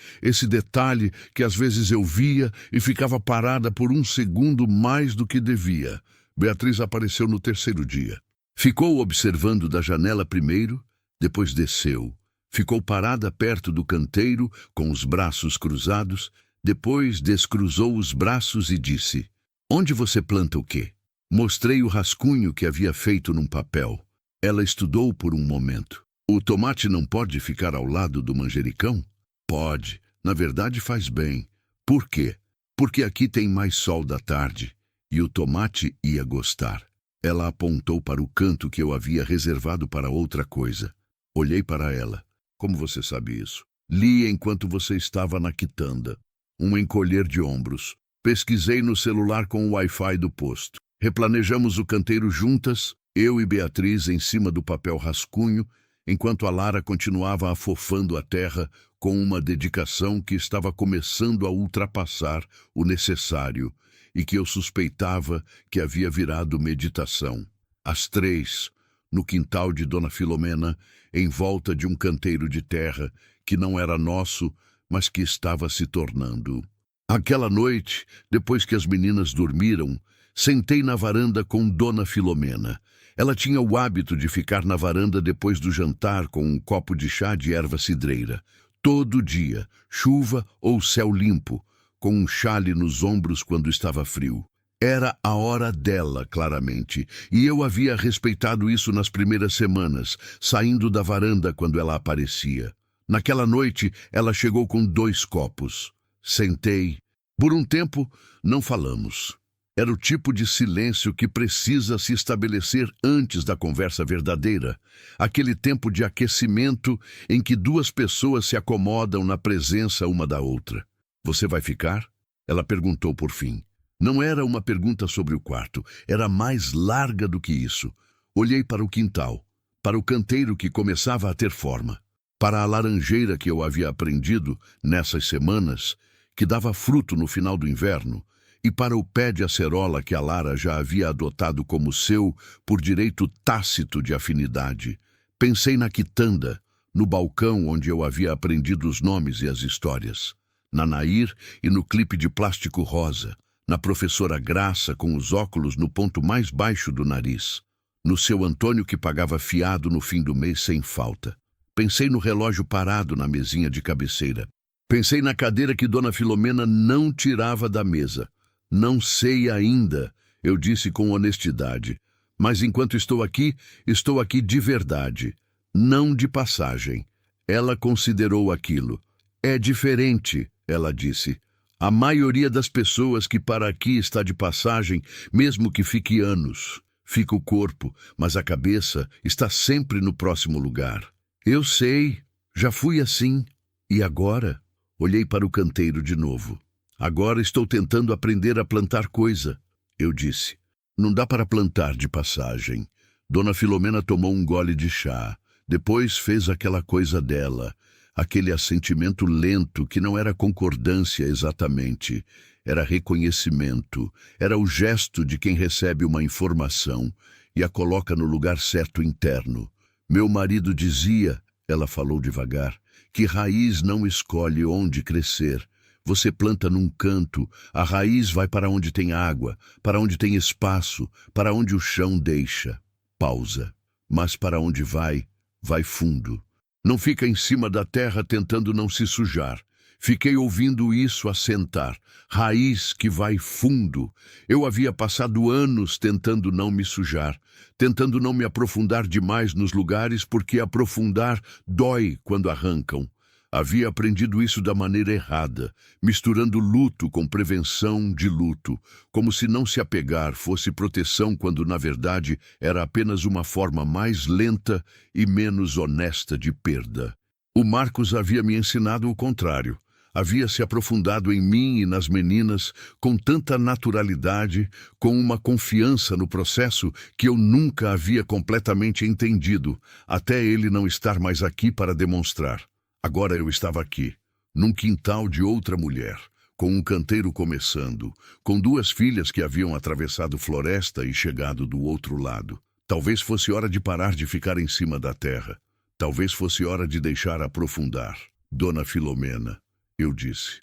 que às vezes eu via e ficava parada por um segundo mais do que devia. Beatriz apareceu no terceiro dia. Ficou observando da janela primeiro, depois desceu. Ficou parada perto do canteiro, com os braços cruzados, depois descruzou os braços e disse: "Onde você planta o quê?" Mostrei o rascunho que havia feito num papel. Ela estudou por um momento. "O tomate não pode ficar ao lado do manjericão?" "Pode. Na verdade faz bem." "Por quê?" "Porque aqui tem mais sol da tarde. E o tomate ia gostar." Ela apontou para o canto que eu havia reservado para outra coisa. Olhei para ela. "Como você sabe isso?" "Li enquanto você estava na quitanda." Um encolher de ombros. "Pesquisei no celular com o Wi-Fi do posto. Replanejamos o canteiro juntas, eu e Beatriz em cima do papel rascunho, enquanto a Lara continuava afofando a terra com uma dedicação que estava começando a ultrapassar o necessário e que eu suspeitava que havia virado meditação. Às 3, no quintal de Dona Filomena, em volta de um canteiro de terra que não era nosso, mas que estava se tornando. Aquela noite, depois que as meninas dormiram, sentei na varanda com Dona Filomena. Ela tinha o hábito de ficar na varanda depois do jantar com um copo de chá de erva cidreira. Todo dia, chuva ou céu limpo, com um chale nos ombros quando estava frio. Era a hora dela, claramente, e eu havia respeitado isso nas primeiras semanas, saindo da varanda quando ela aparecia. Naquela noite, ela chegou com 2 copos. Sentei. Por um tempo, não falamos. Era o tipo de silêncio que precisa se estabelecer antes da conversa verdadeira. Aquele tempo de aquecimento em que 2 pessoas se acomodam na presença uma da outra. "Você vai ficar?" Ela perguntou por fim. Não era uma pergunta sobre o quarto, era mais larga do que isso. Olhei para o quintal, para o canteiro que começava a ter forma, para a laranjeira que eu havia aprendido nessas semanas, que dava fruto no final do inverno, e para o pé de acerola que a Lara já havia adotado como seu por direito tácito de afinidade. Pensei na quitanda, no balcão onde eu havia aprendido os nomes e as histórias, na Nair e no clipe de plástico rosa, na professora Graça com os óculos no ponto mais baixo do nariz, no seu Antônio que pagava fiado no fim do mês sem falta. Pensei no relógio parado na mesinha de cabeceira. Pensei na cadeira que Dona Filomena não tirava da mesa. "Não sei ainda", eu disse com honestidade, "mas enquanto estou aqui de verdade, não de passagem." Ela considerou aquilo. "É diferente", ela disse. "A maioria das pessoas que para aqui está de passagem, mesmo que fique anos. Fica o corpo, mas a cabeça está sempre no próximo lugar." "Eu sei, já fui assim. E agora?" Olhei para o canteiro de novo. "Agora estou tentando aprender a plantar coisa", eu disse. "Não dá para plantar de passagem." Dona Filomena tomou um gole de chá. Depois fez aquela coisa dela, aquele assentimento lento que não era concordância exatamente. era reconhecimento, era o gesto de quem recebe uma informação e a coloca no lugar certo interno. Meu marido dizia, ela falou devagar, que raiz não escolhe onde crescer. Você planta num canto, a raiz vai para onde tem água, para onde tem espaço, para onde o chão deixa. Pausa. Mas para onde vai, vai fundo. Não fica em cima da terra tentando não se sujar. Fiquei ouvindo isso assentar. Raiz que vai fundo. Eu havia passado anos tentando não me sujar, tentando não me aprofundar demais nos lugares, porque aprofundar dói quando arrancam. Havia aprendido isso da maneira errada, misturando luto com prevenção de luto, como se não se apegar fosse proteção quando, na verdade, era apenas uma forma mais lenta e menos honesta de perda. O Marcos havia me ensinado o contrário. Havia se aprofundado em mim e nas meninas com tanta naturalidade, com uma confiança no processo que eu nunca havia completamente entendido, até ele não estar mais aqui para demonstrar. Agora eu estava aqui, num quintal de outra mulher, com um canteiro começando, com 2 filhas que haviam atravessado floresta e chegado do outro lado. Talvez fosse hora de parar de ficar em cima da terra. Talvez fosse hora de deixar aprofundar. Dona Filomena, eu disse.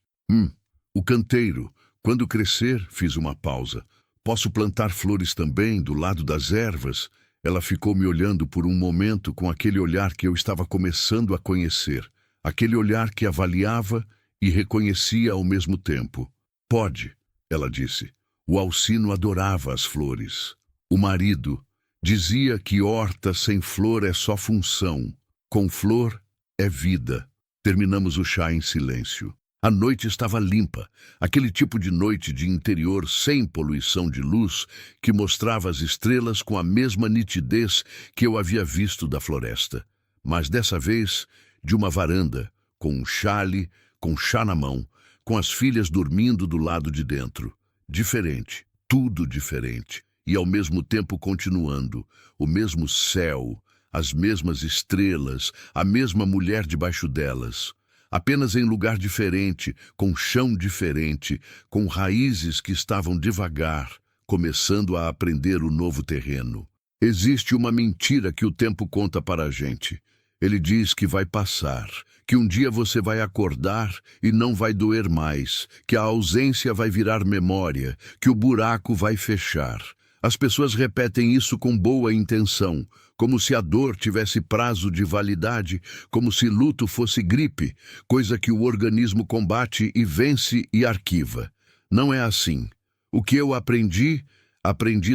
O canteiro. Quando crescer, fiz uma pausa. Posso plantar flores também, do lado das ervas? Ela ficou me olhando por um momento com aquele olhar que eu estava começando a conhecer. Aquele olhar que avaliava e reconhecia ao mesmo tempo. Pode, ela disse. O Alcino adorava as flores. O marido dizia que horta sem flor é só função. Com flor é vida. Terminamos o chá em silêncio. A noite estava limpa, aquele tipo de noite de interior sem poluição de luz que mostrava as estrelas com a mesma nitidez que eu havia visto da floresta. Mas dessa vez, de uma varanda, com um chale, com chá na mão, com as filhas dormindo do lado de dentro. Diferente, tudo diferente, e ao mesmo tempo continuando, o mesmo céu, as mesmas estrelas, a mesma mulher debaixo delas. Apenas em lugar diferente, com chão diferente, com raízes que estavam devagar, começando a aprender o novo terreno. Existe uma mentira que o tempo conta para a gente. Ele diz que vai passar, que um dia você vai acordar e não vai doer mais, que a ausência vai virar memória, que o buraco vai fechar. As pessoas repetem isso com boa intenção, como se a dor tivesse prazo de validade, como se luto fosse gripe, coisa que o organismo combate e vence e arquiva. Não é assim. O que eu aprendi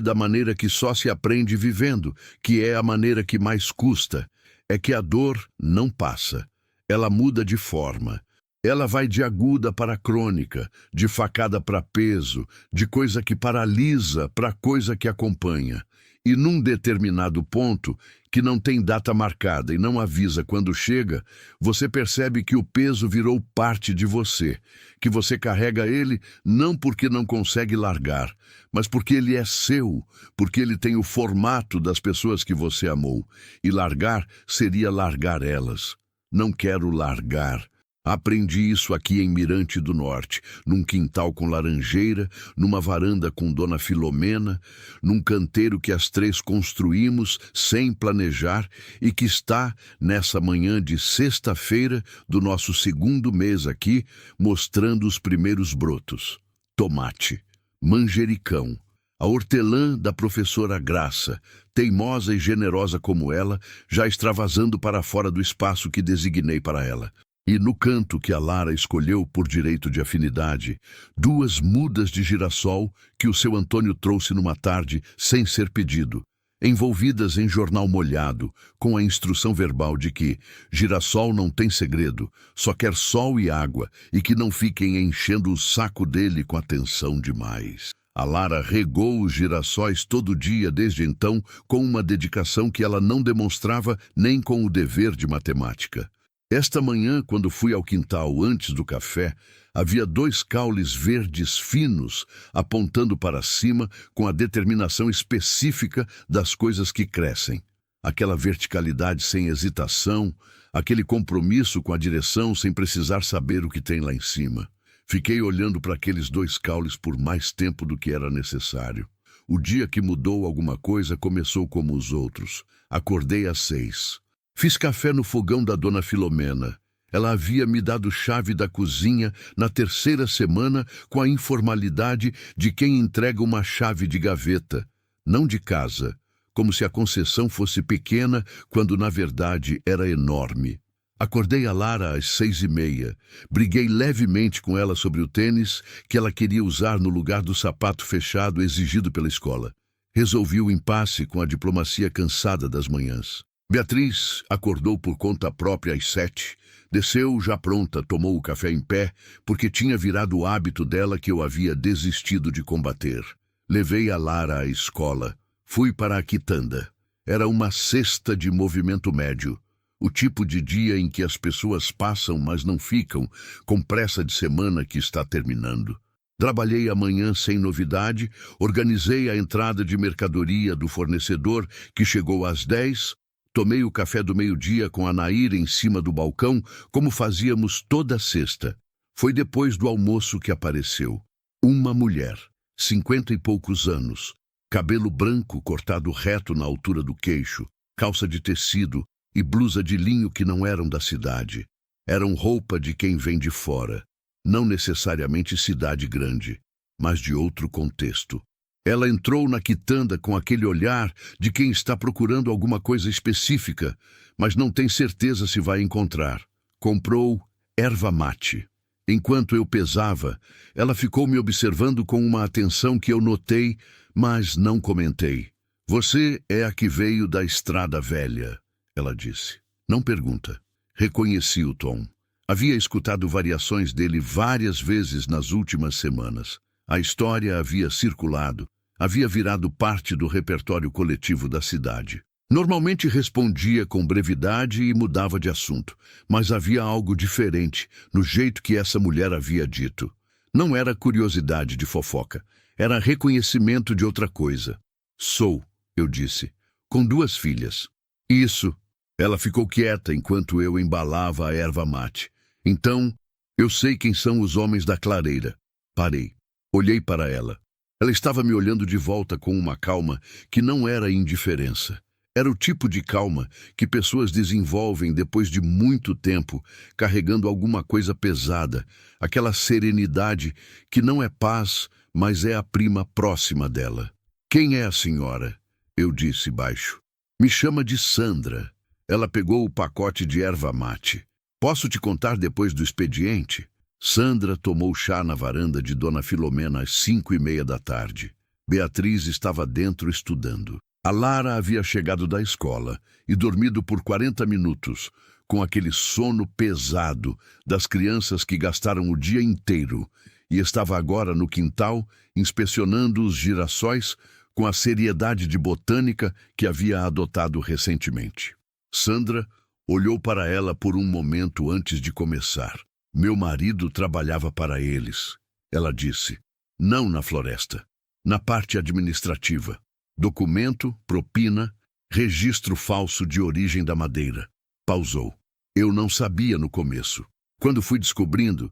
da maneira que só se aprende vivendo, que é a maneira que mais custa, é que a dor não passa. Ela muda de forma. Ela vai de aguda para crônica, de facada para peso, de coisa que paralisa para coisa que acompanha. E num determinado ponto, que não tem data marcada e não avisa quando chega, você percebe que o peso virou parte de você, que você carrega ele não porque não consegue largar, mas porque ele é seu, porque ele tem o formato das pessoas que você amou. E largar seria largar elas. Não quero largar. Aprendi isso aqui em Mirante do Norte, num quintal com laranjeira, numa varanda com Dona Filomena, num canteiro que as 3 construímos sem planejar e que está, nessa manhã de sexta-feira do nosso 2º mês aqui, mostrando os primeiros brotos. Tomate, manjericão, a hortelã da professora Graça, teimosa e generosa como ela, já extravasando para fora do espaço que designei para ela. E no canto que a Lara escolheu por direito de afinidade, 2 mudas de girassol que o seu Antônio trouxe numa tarde sem ser pedido, envolvidas em jornal molhado, com a instrução verbal de que girassol não tem segredo, só quer sol e água, e que não fiquem enchendo o saco dele com atenção demais. A Lara regou os girassóis todo dia desde então, com uma dedicação que ela não demonstrava nem com o dever de matemática. Esta manhã, quando fui ao quintal antes do café, havia 2 caules verdes finos apontando para cima com a determinação específica das coisas que crescem. Aquela verticalidade sem hesitação, aquele compromisso com a direção sem precisar saber o que tem lá em cima. Fiquei olhando para aqueles dois caules por mais tempo do que era necessário. O dia que mudou alguma coisa começou como os outros. Acordei às 6. Fiz café no fogão da dona Filomena. Ela havia me dado chave da cozinha na terceira semana com a informalidade de quem entrega uma chave de gaveta, não de casa, como se a concessão fosse pequena quando na verdade era enorme. Acordei a Lara às 6h30. Briguei levemente com ela sobre o tênis que ela queria usar no lugar do sapato fechado exigido pela escola. Resolvi o impasse com a diplomacia cansada das manhãs. Beatriz acordou por conta própria às 7. Desceu já pronta, tomou o café em pé, porque tinha virado o hábito dela que eu havia desistido de combater. Levei a Lara à escola. Fui para a quitanda. Era uma sexta de movimento médio. O tipo de dia em que as pessoas passam, mas não ficam, com pressa de semana que está terminando. Trabalhei amanhã sem novidade, organizei a entrada de mercadoria do fornecedor, que chegou às 10. Tomei o café do meio-dia com a Nair em cima do balcão, como fazíamos toda sexta. Foi depois do almoço que apareceu. Uma mulher, 50 e poucos anos, cabelo branco cortado reto na altura do queixo, calça de tecido e blusa de linho que não eram da cidade. Eram roupa de quem vem de fora, não necessariamente cidade grande, mas de outro contexto. Ela entrou na quitanda com aquele olhar de quem está procurando alguma coisa específica, mas não tem certeza se vai encontrar. Comprou erva mate. Enquanto eu pesava, ela ficou me observando com uma atenção que eu notei, mas não comentei. Você é a que veio da Estrada Velha, ela disse. Não pergunta. Reconheci o tom. Havia escutado variações dele várias vezes nas últimas semanas. A história havia circulado, havia virado parte do repertório coletivo da cidade. Normalmente respondia com brevidade e mudava de assunto, mas havia algo diferente no jeito que essa mulher havia dito. Não era curiosidade de fofoca, era reconhecimento de outra coisa. Sou, eu disse, com 2 filhas. Isso. Ela ficou quieta enquanto eu embalava a erva mate. Então, eu sei quem são os homens da clareira. Parei. Olhei para ela. Ela estava me olhando de volta com uma calma que não era indiferença. Era o tipo de calma que pessoas desenvolvem depois de muito tempo, carregando alguma coisa pesada, aquela serenidade que não é paz, mas é a prima próxima dela. Quem é a senhora? Eu disse baixo. Me chama de Sandra. Ela pegou o pacote de erva mate. Posso te contar depois do expediente? Sandra tomou chá na varanda de Dona Filomena às 5h30 da tarde. Beatriz estava dentro estudando. A Lara havia chegado da escola e dormido por 40 minutos, com aquele sono pesado das crianças que gastaram o dia inteiro, e estava agora no quintal, inspecionando os girassóis com a seriedade de botânica que havia adotado recentemente. Sandra olhou para ela por um momento antes de começar. Meu marido trabalhava para eles, ela disse. Não na floresta, na parte administrativa. Documento, propina, registro falso de origem da madeira. Pausou. Eu não sabia no começo. Quando fui descobrindo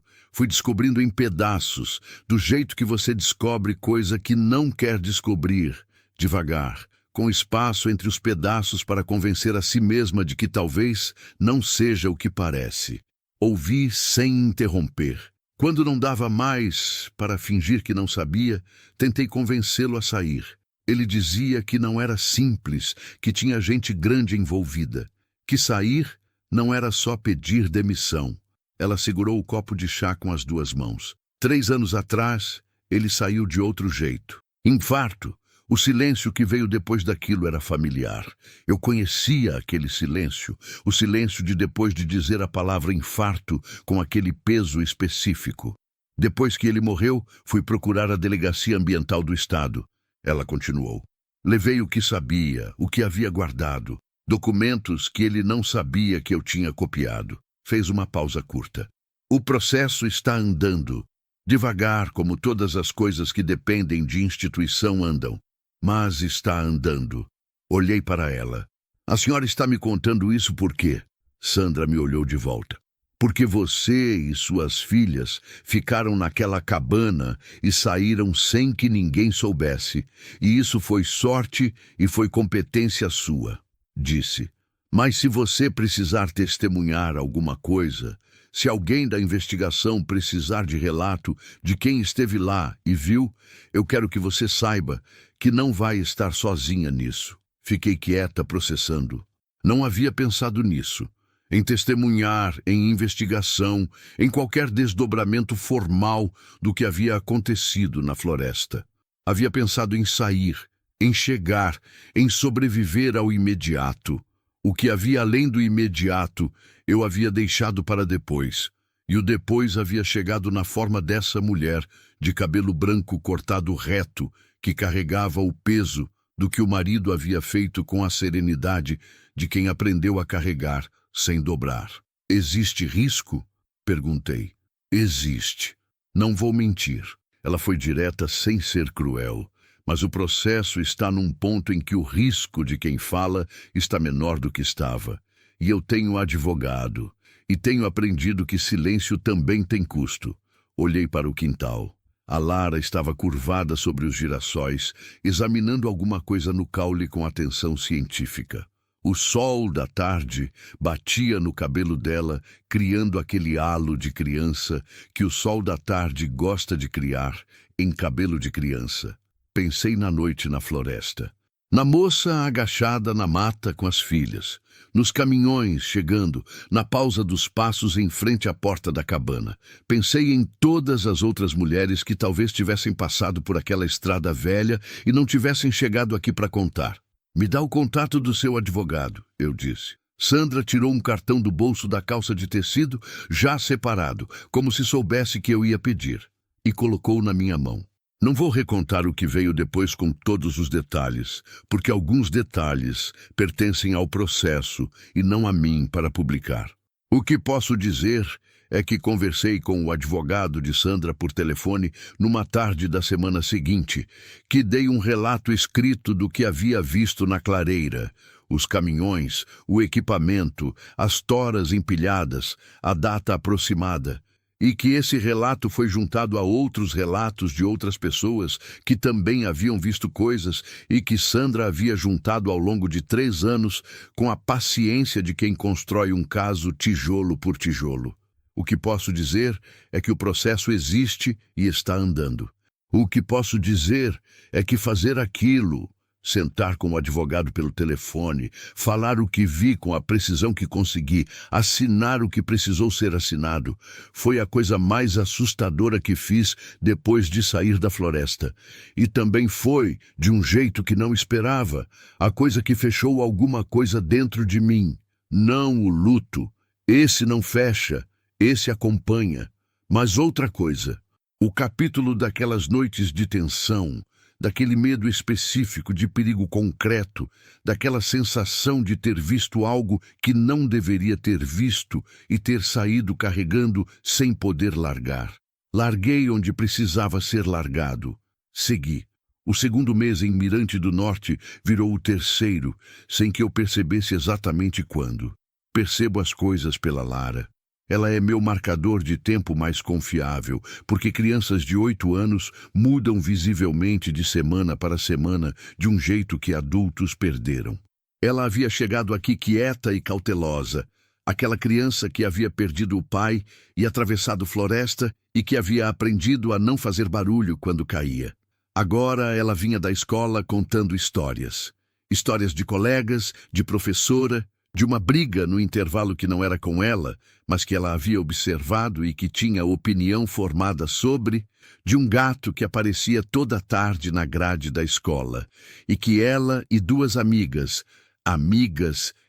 em pedaços, do jeito que você descobre coisa que não quer descobrir, devagar, com espaço entre os pedaços para convencer a si mesma de que talvez não seja o que parece. Ouvi sem interromper. Quando não dava mais para fingir que não sabia, tentei convencê-lo a sair. Ele dizia que não era simples, que tinha gente grande envolvida, que sair não era só pedir demissão. Ela segurou o copo de chá com as 2 mãos. 3 anos atrás, ele saiu de outro jeito. Infarto. O silêncio que veio depois daquilo era familiar. Eu conhecia aquele silêncio, o silêncio de depois de dizer a palavra infarto com aquele peso específico. Depois que ele morreu, fui procurar a Delegacia Ambiental do Estado. Ela continuou. Levei o que sabia, o que havia guardado, documentos que ele não sabia que eu tinha copiado. Fez uma pausa curta. O processo está andando. Devagar, como todas as coisas que dependem de instituição andam. Mas está andando. Olhei para ela. A senhora está me contando isso por quê? Sandra me olhou de volta. porque você e suas filhas ficaram naquela cabana e saíram sem que ninguém soubesse, e isso foi sorte e foi competência sua, disse. Mas se você precisar testemunhar alguma coisa, se alguém da investigação precisar de relato de quem esteve lá e viu, eu quero que você saiba que não vai estar sozinha nisso. Fiquei quieta, processando. Não havia pensado nisso. Em testemunhar, em investigação, em qualquer desdobramento formal do que havia acontecido na floresta. Havia pensado em sair, em chegar, em sobreviver ao imediato. O que havia além do imediato, eu havia deixado para depois. E o depois havia chegado na forma dessa mulher, de cabelo branco cortado reto, que carregava o peso do que o marido havia feito com a serenidade de quem aprendeu a carregar, sem dobrar. Existe risco? Perguntei. Existe. Não vou mentir. Ela foi direta sem ser cruel. Mas o processo está num ponto em que o risco de quem fala está menor do que estava. E eu tenho advogado. E tenho aprendido que silêncio também tem custo. Olhei para o quintal. A Lara estava curvada sobre os girassóis, examinando alguma coisa no caule com atenção científica. O sol da tarde batia no cabelo dela, criando aquele halo de criança que o sol da tarde gosta de criar em cabelo de criança. Pensei na noite na floresta. Na moça agachada na mata com as filhas. Nos caminhões chegando, na pausa dos passos em frente à porta da cabana. Pensei em todas as outras mulheres que talvez tivessem passado por aquela estrada velha e não tivessem chegado aqui para contar. Me dá o contato do seu advogado, eu disse. Sandra tirou um cartão do bolso da calça de tecido, já separado, como se soubesse que eu ia pedir, e colocou na minha mão. Não vou recontar o que veio depois com todos os detalhes, porque alguns detalhes pertencem ao processo e não a mim para publicar. O que posso dizer é que conversei com o advogado de Sandra por telefone numa tarde da semana seguinte, que dei um relato escrito do que havia visto na clareira, os caminhões, o equipamento, as toras empilhadas, a data aproximada, e que esse relato foi juntado a outros relatos de outras pessoas que também haviam visto coisas e que Sandra havia juntado ao longo de 3 anos com a paciência de quem constrói um caso tijolo por tijolo. O que posso dizer é que o processo existe e está andando. O que posso dizer é que fazer aquilo, sentar com o advogado pelo telefone, falar o que vi com a precisão que consegui, assinar o que precisou ser assinado, foi a coisa mais assustadora que fiz depois de sair da floresta. E também foi, de um jeito que não esperava, a coisa que fechou alguma coisa dentro de mim. Não o luto. Esse não fecha. Esse acompanha. Mas outra coisa, o capítulo daquelas noites de tensão, daquele medo específico de perigo concreto, daquela sensação de ter visto algo que não deveria ter visto e ter saído carregando sem poder largar. Larguei onde precisava ser largado. Segui. O 2º mês em Mirante do Norte virou o 3º, sem que eu percebesse exatamente quando. Percebo as coisas pela Lara. Ela é meu marcador de tempo mais confiável, porque crianças de 8 anos mudam visivelmente de semana para semana de um jeito que adultos perderam. Ela havia chegado aqui quieta e cautelosa, aquela criança que havia perdido o pai e atravessado floresta e que havia aprendido a não fazer barulho quando caía. Agora ela vinha da escola contando histórias. Histórias de colegas, de professora, de uma briga no intervalo que não era com ela, mas que ela havia observado e que tinha opinião formada sobre, de um gato que aparecia toda tarde na grade da escola, e que ela e 2 amigas,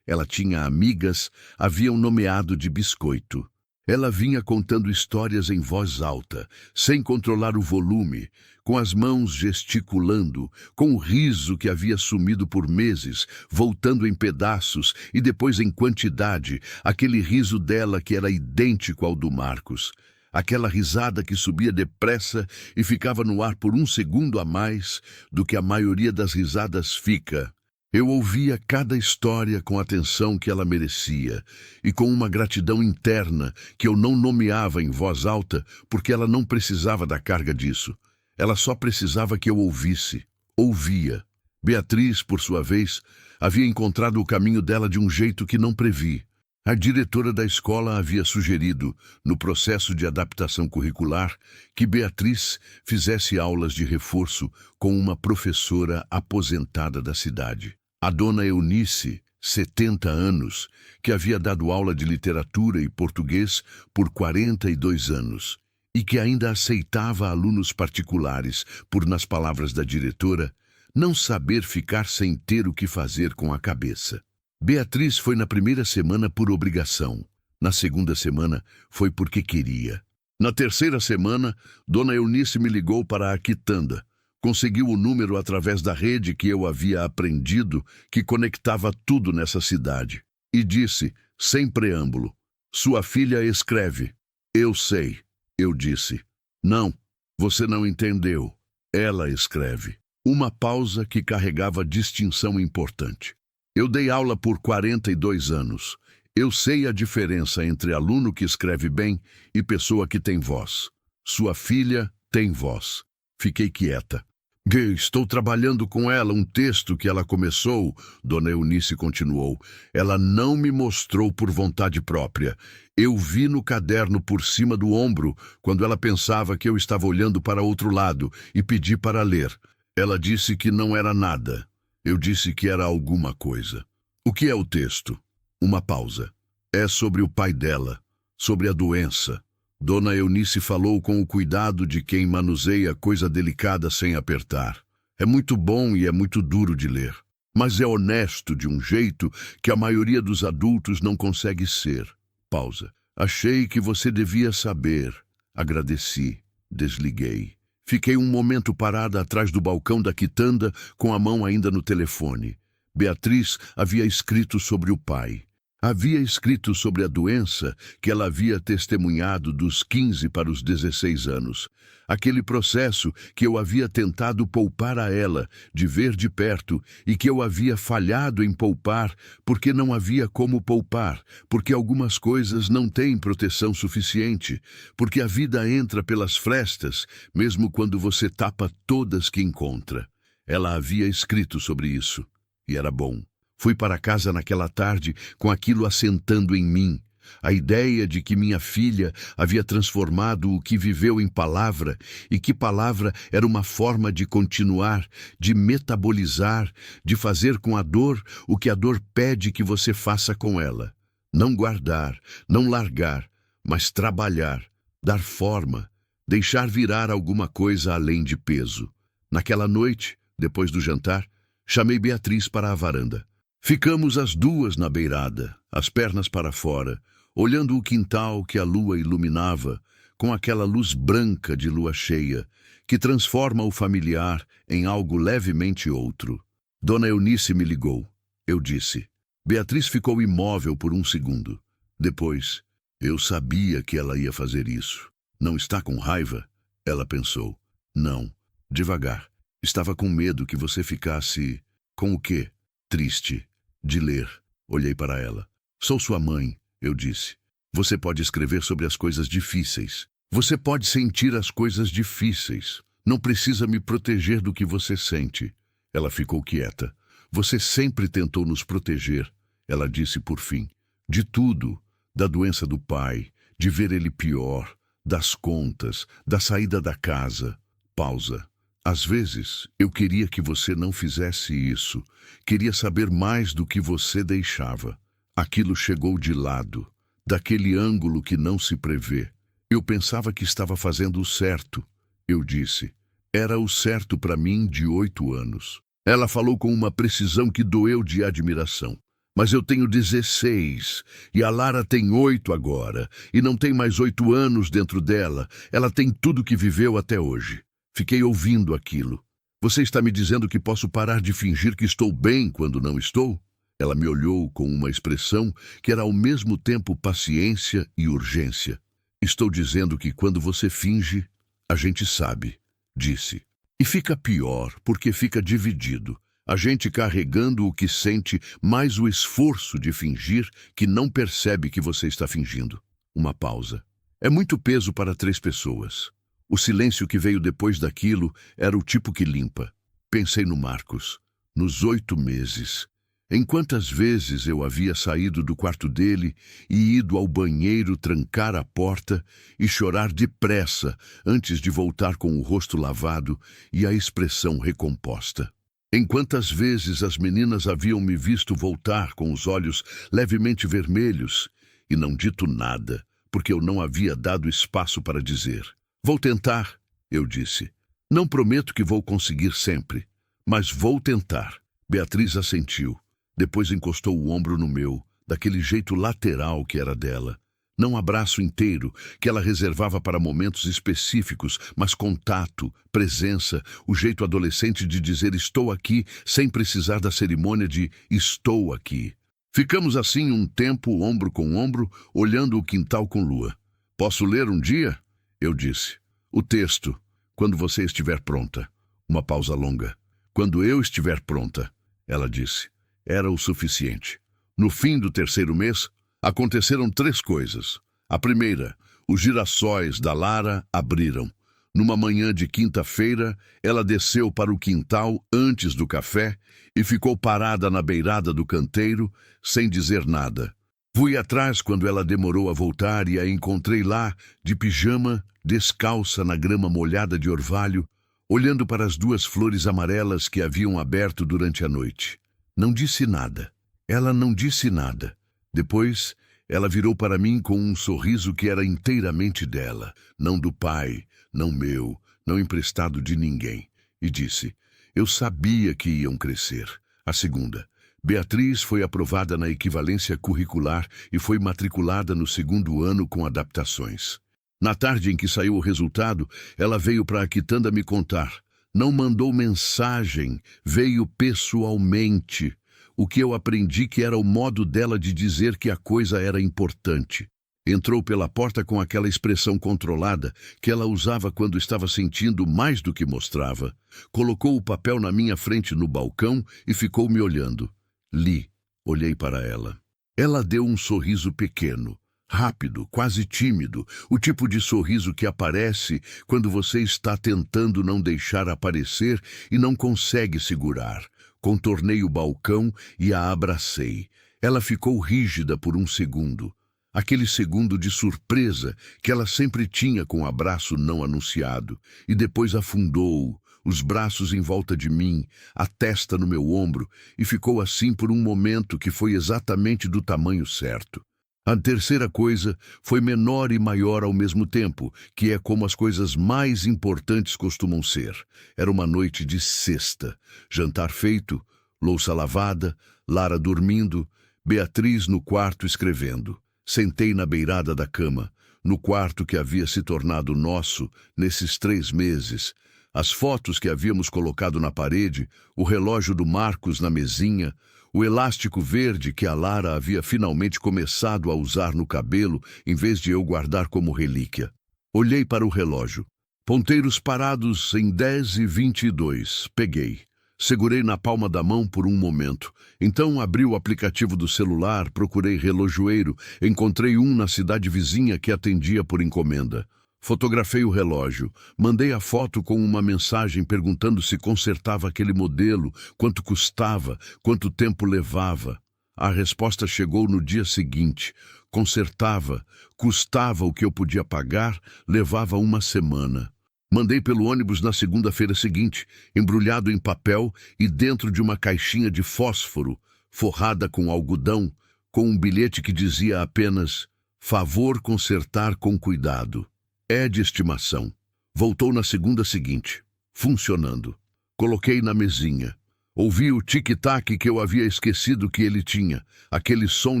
ela tinha amigas, haviam nomeado de Biscoito. Ela vinha contando histórias em voz alta, sem controlar o volume, com as mãos gesticulando, com o riso que havia sumido por meses, voltando em pedaços e depois em quantidade, aquele riso dela que era idêntico ao do Marcos. Aquela risada que subia depressa e ficava no ar por 1 segundo a mais do que a maioria das risadas fica. Eu ouvia cada história com a atenção que ela merecia e com uma gratidão interna que eu não nomeava em voz alta porque ela não precisava da carga disso. Ela só precisava que eu ouvisse. Ouvia. Beatriz, por sua vez, havia encontrado o caminho dela de um jeito que não previ. A diretora da escola havia sugerido, no processo de adaptação curricular, que Beatriz fizesse aulas de reforço com uma professora aposentada da cidade. A dona Eunice, 70 anos, que havia dado aula de literatura e português por 42 anos e que ainda aceitava alunos particulares por, nas palavras da diretora, não saber ficar sem ter o que fazer com a cabeça. Beatriz foi na primeira semana por obrigação. Na segunda semana foi porque queria. Na terceira semana, dona Eunice me ligou para a quitanda. Conseguiu o número através da rede que eu havia aprendido que conectava tudo nessa cidade. E disse, sem preâmbulo, sua filha escreve. Eu sei, eu disse. Não, você não entendeu. Ela escreve. Uma pausa que carregava distinção importante. Eu dei aula por 42 anos. Eu sei a diferença entre aluno que escreve bem e pessoa que tem voz. Sua filha tem voz. Fiquei quieta. Estou trabalhando com ela um texto que ela começou, dona Eunice continuou. Ela não me mostrou por vontade própria. Eu vi no caderno por cima do ombro, quando ela pensava que eu estava olhando para outro lado, e pedi para ler. Ela disse que não era nada. Eu disse que era alguma coisa. O que é o texto? Uma pausa. É sobre o pai dela, sobre a doença. Dona Eunice falou com o cuidado de quem manuseia coisa delicada sem apertar. É muito bom e é muito duro de ler, mas é honesto de um jeito que a maioria dos adultos não consegue ser. Pausa. Achei que você devia saber. Agradeci. Desliguei. Fiquei um momento parada atrás do balcão da quitanda, com a mão ainda no telefone. Beatriz havia escrito sobre o pai. Havia escrito sobre a doença que ela havia testemunhado dos 15 para os 16 anos. Aquele processo que eu havia tentado poupar a ela, de ver de perto, e que eu havia falhado em poupar, porque não havia como poupar, porque algumas coisas não têm proteção suficiente, porque a vida entra pelas frestas, mesmo quando você tapa todas que encontra. Ela havia escrito sobre isso, e era bom. Fui para casa naquela tarde com aquilo assentando em mim. A ideia de que minha filha havia transformado o que viveu em palavra e que palavra era uma forma de continuar, de metabolizar, de fazer com a dor o que a dor pede que você faça com ela. Não guardar, não largar, mas trabalhar, dar forma, deixar virar alguma coisa além de peso. Naquela noite, depois do jantar, chamei Beatriz para a varanda. Ficamos as duas na beirada, as pernas para fora, olhando o quintal que a lua iluminava, com aquela luz branca de lua cheia, que transforma o familiar em algo levemente outro. Dona Eunice me ligou. Eu disse. Beatriz ficou imóvel por um segundo. Depois, eu sabia que ela ia fazer isso. Não está com raiva? Ela pensou. Não. Devagar. Estava com medo que você ficasse... Com o quê? Triste. De ler. Olhei para ela. Sou sua mãe, eu disse. Você pode escrever sobre as coisas difíceis. Você pode sentir as coisas difíceis. Não precisa me proteger do que você sente. Ela ficou quieta. Você sempre tentou nos proteger, ela disse por fim. De tudo. Da doença do pai, de ver ele pior, das contas, da saída da casa. Pausa. Às vezes, eu queria que você não fizesse isso. Queria saber mais do que você deixava. Aquilo chegou de lado, daquele ângulo que não se prevê. Eu pensava que estava fazendo o certo. Eu disse. Era o certo para mim de 8 anos. Ela falou com uma precisão que doeu de admiração. Mas eu tenho 16, e a Lara tem 8 agora, e não tem mais 8 anos dentro dela. Ela tem tudo que viveu até hoje. Fiquei ouvindo aquilo. Você está me dizendo que posso parar de fingir que estou bem quando não estou? Ela me olhou com uma expressão que era ao mesmo tempo paciência e urgência. Estou dizendo que quando você finge, a gente sabe, disse. E fica pior, porque fica dividido. A gente carregando o que sente, mais o esforço de fingir que não percebe que você está fingindo. Uma pausa. É muito peso para 3 pessoas. O silêncio que veio depois daquilo era o tipo que limpa. Pensei no Marcos. Nos 8 meses. Em quantas vezes eu havia saído do quarto dele e ido ao banheiro trancar a porta e chorar depressa antes de voltar com o rosto lavado e a expressão recomposta. Em quantas vezes as meninas haviam me visto voltar com os olhos levemente vermelhos e não dito nada, porque eu não havia dado espaço para dizer. Vou tentar, eu disse. Não prometo que vou conseguir sempre, mas vou tentar. Beatriz assentiu. Depois encostou o ombro no meu, daquele jeito lateral que era dela. Não abraço inteiro, que ela reservava para momentos específicos, mas contato, presença, o jeito adolescente de dizer estou aqui, sem precisar da cerimônia de estou aqui. Ficamos assim um tempo, ombro com ombro, olhando o quintal com lua. Posso ler um dia? Eu disse. O texto, quando você estiver pronta. Uma pausa longa. Quando eu estiver pronta, ela disse. Era o suficiente. No fim do 3º mês, aconteceram 3 coisas. A primeira, os girassóis da Lara abriram. Numa manhã de quinta-feira, ela desceu para o quintal antes do café e ficou parada na beirada do canteiro, sem dizer nada. Fui atrás quando ela demorou a voltar e a encontrei lá, de pijama, descalça na grama molhada de orvalho, olhando para as 2 flores amarelas que haviam aberto durante a noite. Não disse nada. Ela não disse nada. Depois, ela virou para mim com um sorriso que era inteiramente dela, não do pai, não meu, não emprestado de ninguém, e disse, eu sabia que iam crescer. A segunda, Beatriz foi aprovada na equivalência curricular e foi matriculada no 2º ano com adaptações. Na tarde em que saiu o resultado, ela veio para a quitanda me contar. Não mandou mensagem, veio pessoalmente. O que eu aprendi que era o modo dela de dizer que a coisa era importante. Entrou pela porta com aquela expressão controlada que ela usava quando estava sentindo mais do que mostrava. Colocou o papel na minha frente no balcão e ficou me olhando. Li. Olhei para ela. Ela deu um sorriso pequeno. Rápido, quase tímido, o tipo de sorriso que aparece quando você está tentando não deixar aparecer e não consegue segurar. Contornei o balcão e a abracei. Ela ficou rígida por um segundo. Aquele segundo de surpresa que ela sempre tinha com o abraço não anunciado. E depois afundou, os braços em volta de mim, a testa no meu ombro, e ficou assim por um momento que foi exatamente do tamanho certo. A terceira coisa foi menor e maior ao mesmo tempo, que é como as coisas mais importantes costumam ser. Era uma noite de sexta, jantar feito, louça lavada, Lara dormindo, Beatriz no quarto escrevendo. Sentei na beirada da cama, no quarto que havia se tornado nosso nesses 3 meses, as fotos que havíamos colocado na parede, o relógio do Marcos na mesinha, o elástico verde que a Lara havia finalmente começado a usar no cabelo em vez de eu guardar como relíquia. Olhei para o relógio. Ponteiros parados em 10h22. Peguei. Segurei na palma da mão por um momento. Então abri o aplicativo do celular, procurei relojoeiro, encontrei um na cidade vizinha que atendia por encomenda. Fotografei o relógio, mandei a foto com uma mensagem perguntando se consertava aquele modelo, quanto custava, quanto tempo levava. A resposta chegou no dia seguinte. Consertava, custava o que eu podia pagar, levava 1 semana. Mandei pelo ônibus na segunda-feira seguinte, embrulhado em papel e dentro de uma caixinha de fósforo, forrada com algodão, com um bilhete que dizia apenas favor consertar com cuidado. É de estimação. Voltou na segunda seguinte, funcionando. Coloquei na mesinha. Ouvi o tic-tac que eu havia esquecido que ele tinha, aquele som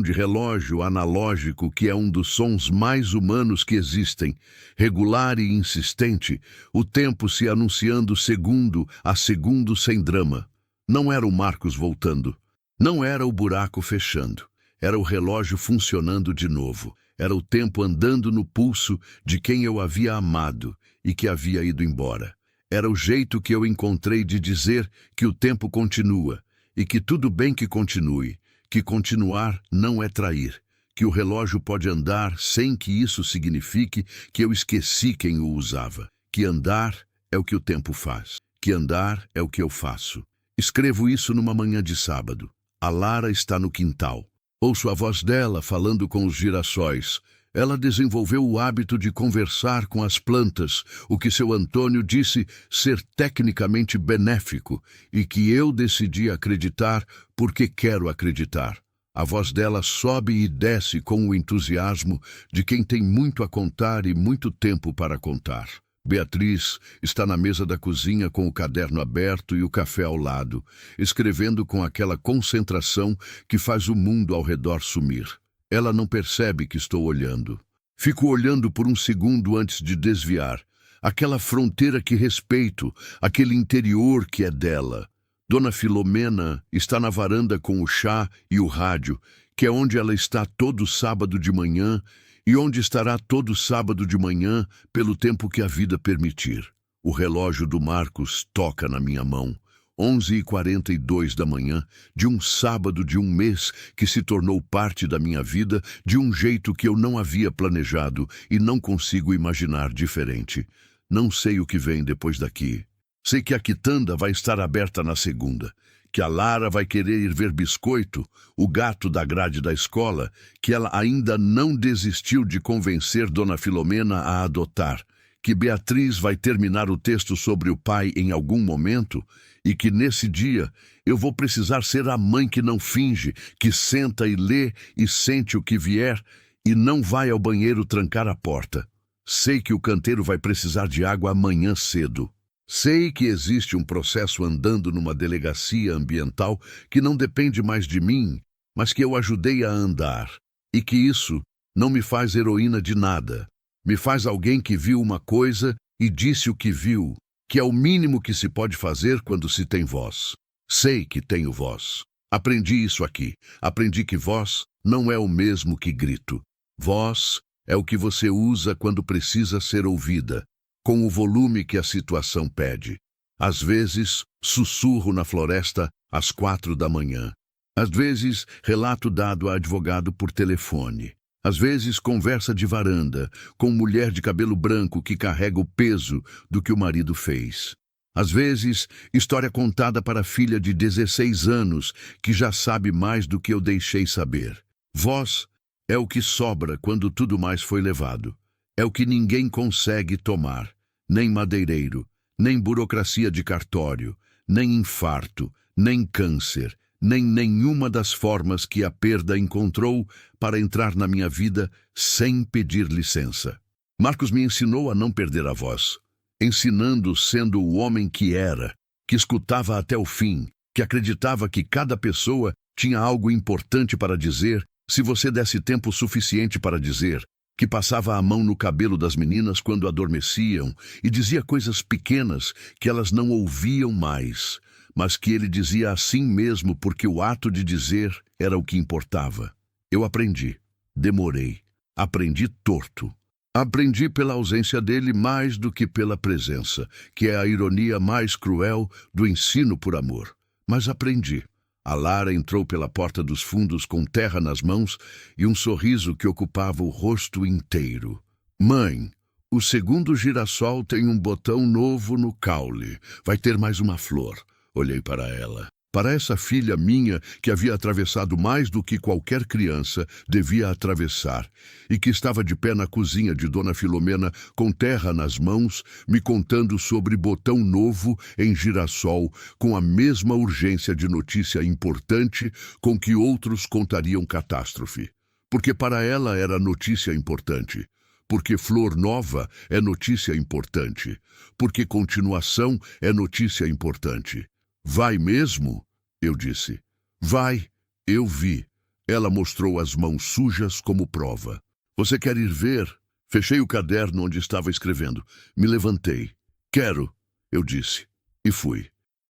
de relógio analógico que é um dos sons mais humanos que existem, regular e insistente, o tempo se anunciando segundo a segundo sem drama. Não era o Marcos voltando. Não era o buraco fechando. Era o relógio funcionando de novo. Era o tempo andando no pulso de quem eu havia amado e que havia ido embora. Era o jeito que eu encontrei de dizer que o tempo continua e que tudo bem que continue, que continuar não é trair, que o relógio pode andar sem que isso signifique que eu esqueci quem o usava, que andar é o que o tempo faz, que andar é o que eu faço. Escrevo isso numa manhã de sábado. A Lara está no quintal. Ouço a voz dela falando com os girassóis. Ela desenvolveu o hábito de conversar com as plantas, o que seu Antônio disse ser tecnicamente benéfico e que eu decidi acreditar porque quero acreditar. A voz dela sobe e desce com o entusiasmo de quem tem muito a contar e muito tempo para contar. Beatriz está na mesa da cozinha com o caderno aberto e o café ao lado, escrevendo com aquela concentração que faz o mundo ao redor sumir. Ela não percebe que estou olhando. Fico olhando por um segundo antes de desviar. Aquela fronteira que respeito, aquele interior que é dela. Dona Filomena está na varanda com o chá e o rádio, que é onde ela está todo sábado de manhã e onde estará todo sábado de manhã pelo tempo que a vida permitir. O relógio do Marcos toca na minha mão. 11h42 da manhã, de um sábado de um mês que se tornou parte da minha vida de um jeito que eu não havia planejado e não consigo imaginar diferente. Não sei o que vem depois daqui. Sei que a quitanda vai estar aberta na segunda, que a Lara vai querer ir ver Biscoito, o gato da grade da escola, que ela ainda não desistiu de convencer Dona Filomena a adotar, que Beatriz vai terminar o texto sobre o pai em algum momento e que nesse dia eu vou precisar ser a mãe que não finge, que senta e lê e sente o que vier e não vai ao banheiro trancar a porta. Sei que o canteiro vai precisar de água amanhã cedo. Sei que existe um processo andando numa delegacia ambiental que não depende mais de mim, mas que eu ajudei a andar, e que isso não me faz heroína de nada. Me faz alguém que viu uma coisa e disse o que viu, que é o mínimo que se pode fazer quando se tem voz. Sei que tenho voz. Aprendi isso aqui. Aprendi que voz não é o mesmo que grito. Voz é o que você usa quando precisa ser ouvida, com o volume que a situação pede. Às vezes, sussurro na floresta às 4 da manhã. Às vezes, relato dado a advogado por telefone. Às vezes, conversa de varanda, com mulher de cabelo branco que carrega o peso do que o marido fez. Às vezes, história contada para a filha de 16 anos, que já sabe mais do que eu deixei saber. Voz é o que sobra quando tudo mais foi levado. É o que ninguém consegue tomar, nem madeireiro, nem burocracia de cartório, nem infarto, nem câncer, nem nenhuma das formas que a perda encontrou para entrar na minha vida sem pedir licença. Marcos me ensinou a não perder a voz, ensinando sendo o homem que era, que escutava até o fim, que acreditava que cada pessoa tinha algo importante para dizer se você desse tempo suficiente para dizer, que passava a mão no cabelo das meninas quando adormeciam e dizia coisas pequenas que elas não ouviam mais, mas que ele dizia assim mesmo porque o ato de dizer era o que importava. Eu aprendi. Demorei. Aprendi torto. Aprendi pela ausência dele mais do que pela presença, que é a ironia mais cruel do ensino por amor. Mas aprendi. A Lara entrou pela porta dos fundos com terra nas mãos e um sorriso que ocupava o rosto inteiro. Mãe, o segundo girassol tem um botão novo no caule. Vai ter mais uma flor. Olhei para ela. Para essa filha minha que havia atravessado mais do que qualquer criança devia atravessar e que estava de pé na cozinha de Dona Filomena com terra nas mãos, me contando sobre botão novo em girassol com a mesma urgência de notícia importante com que outros contariam catástrofe. Porque para ela era notícia importante. Porque flor nova é notícia importante. Porque continuação é notícia importante. Vai mesmo? Eu disse. Vai, eu vi. Ela mostrou as mãos sujas como prova. Você quer ir ver? Fechei o caderno onde estava escrevendo. Me levantei. Quero, eu disse. E fui.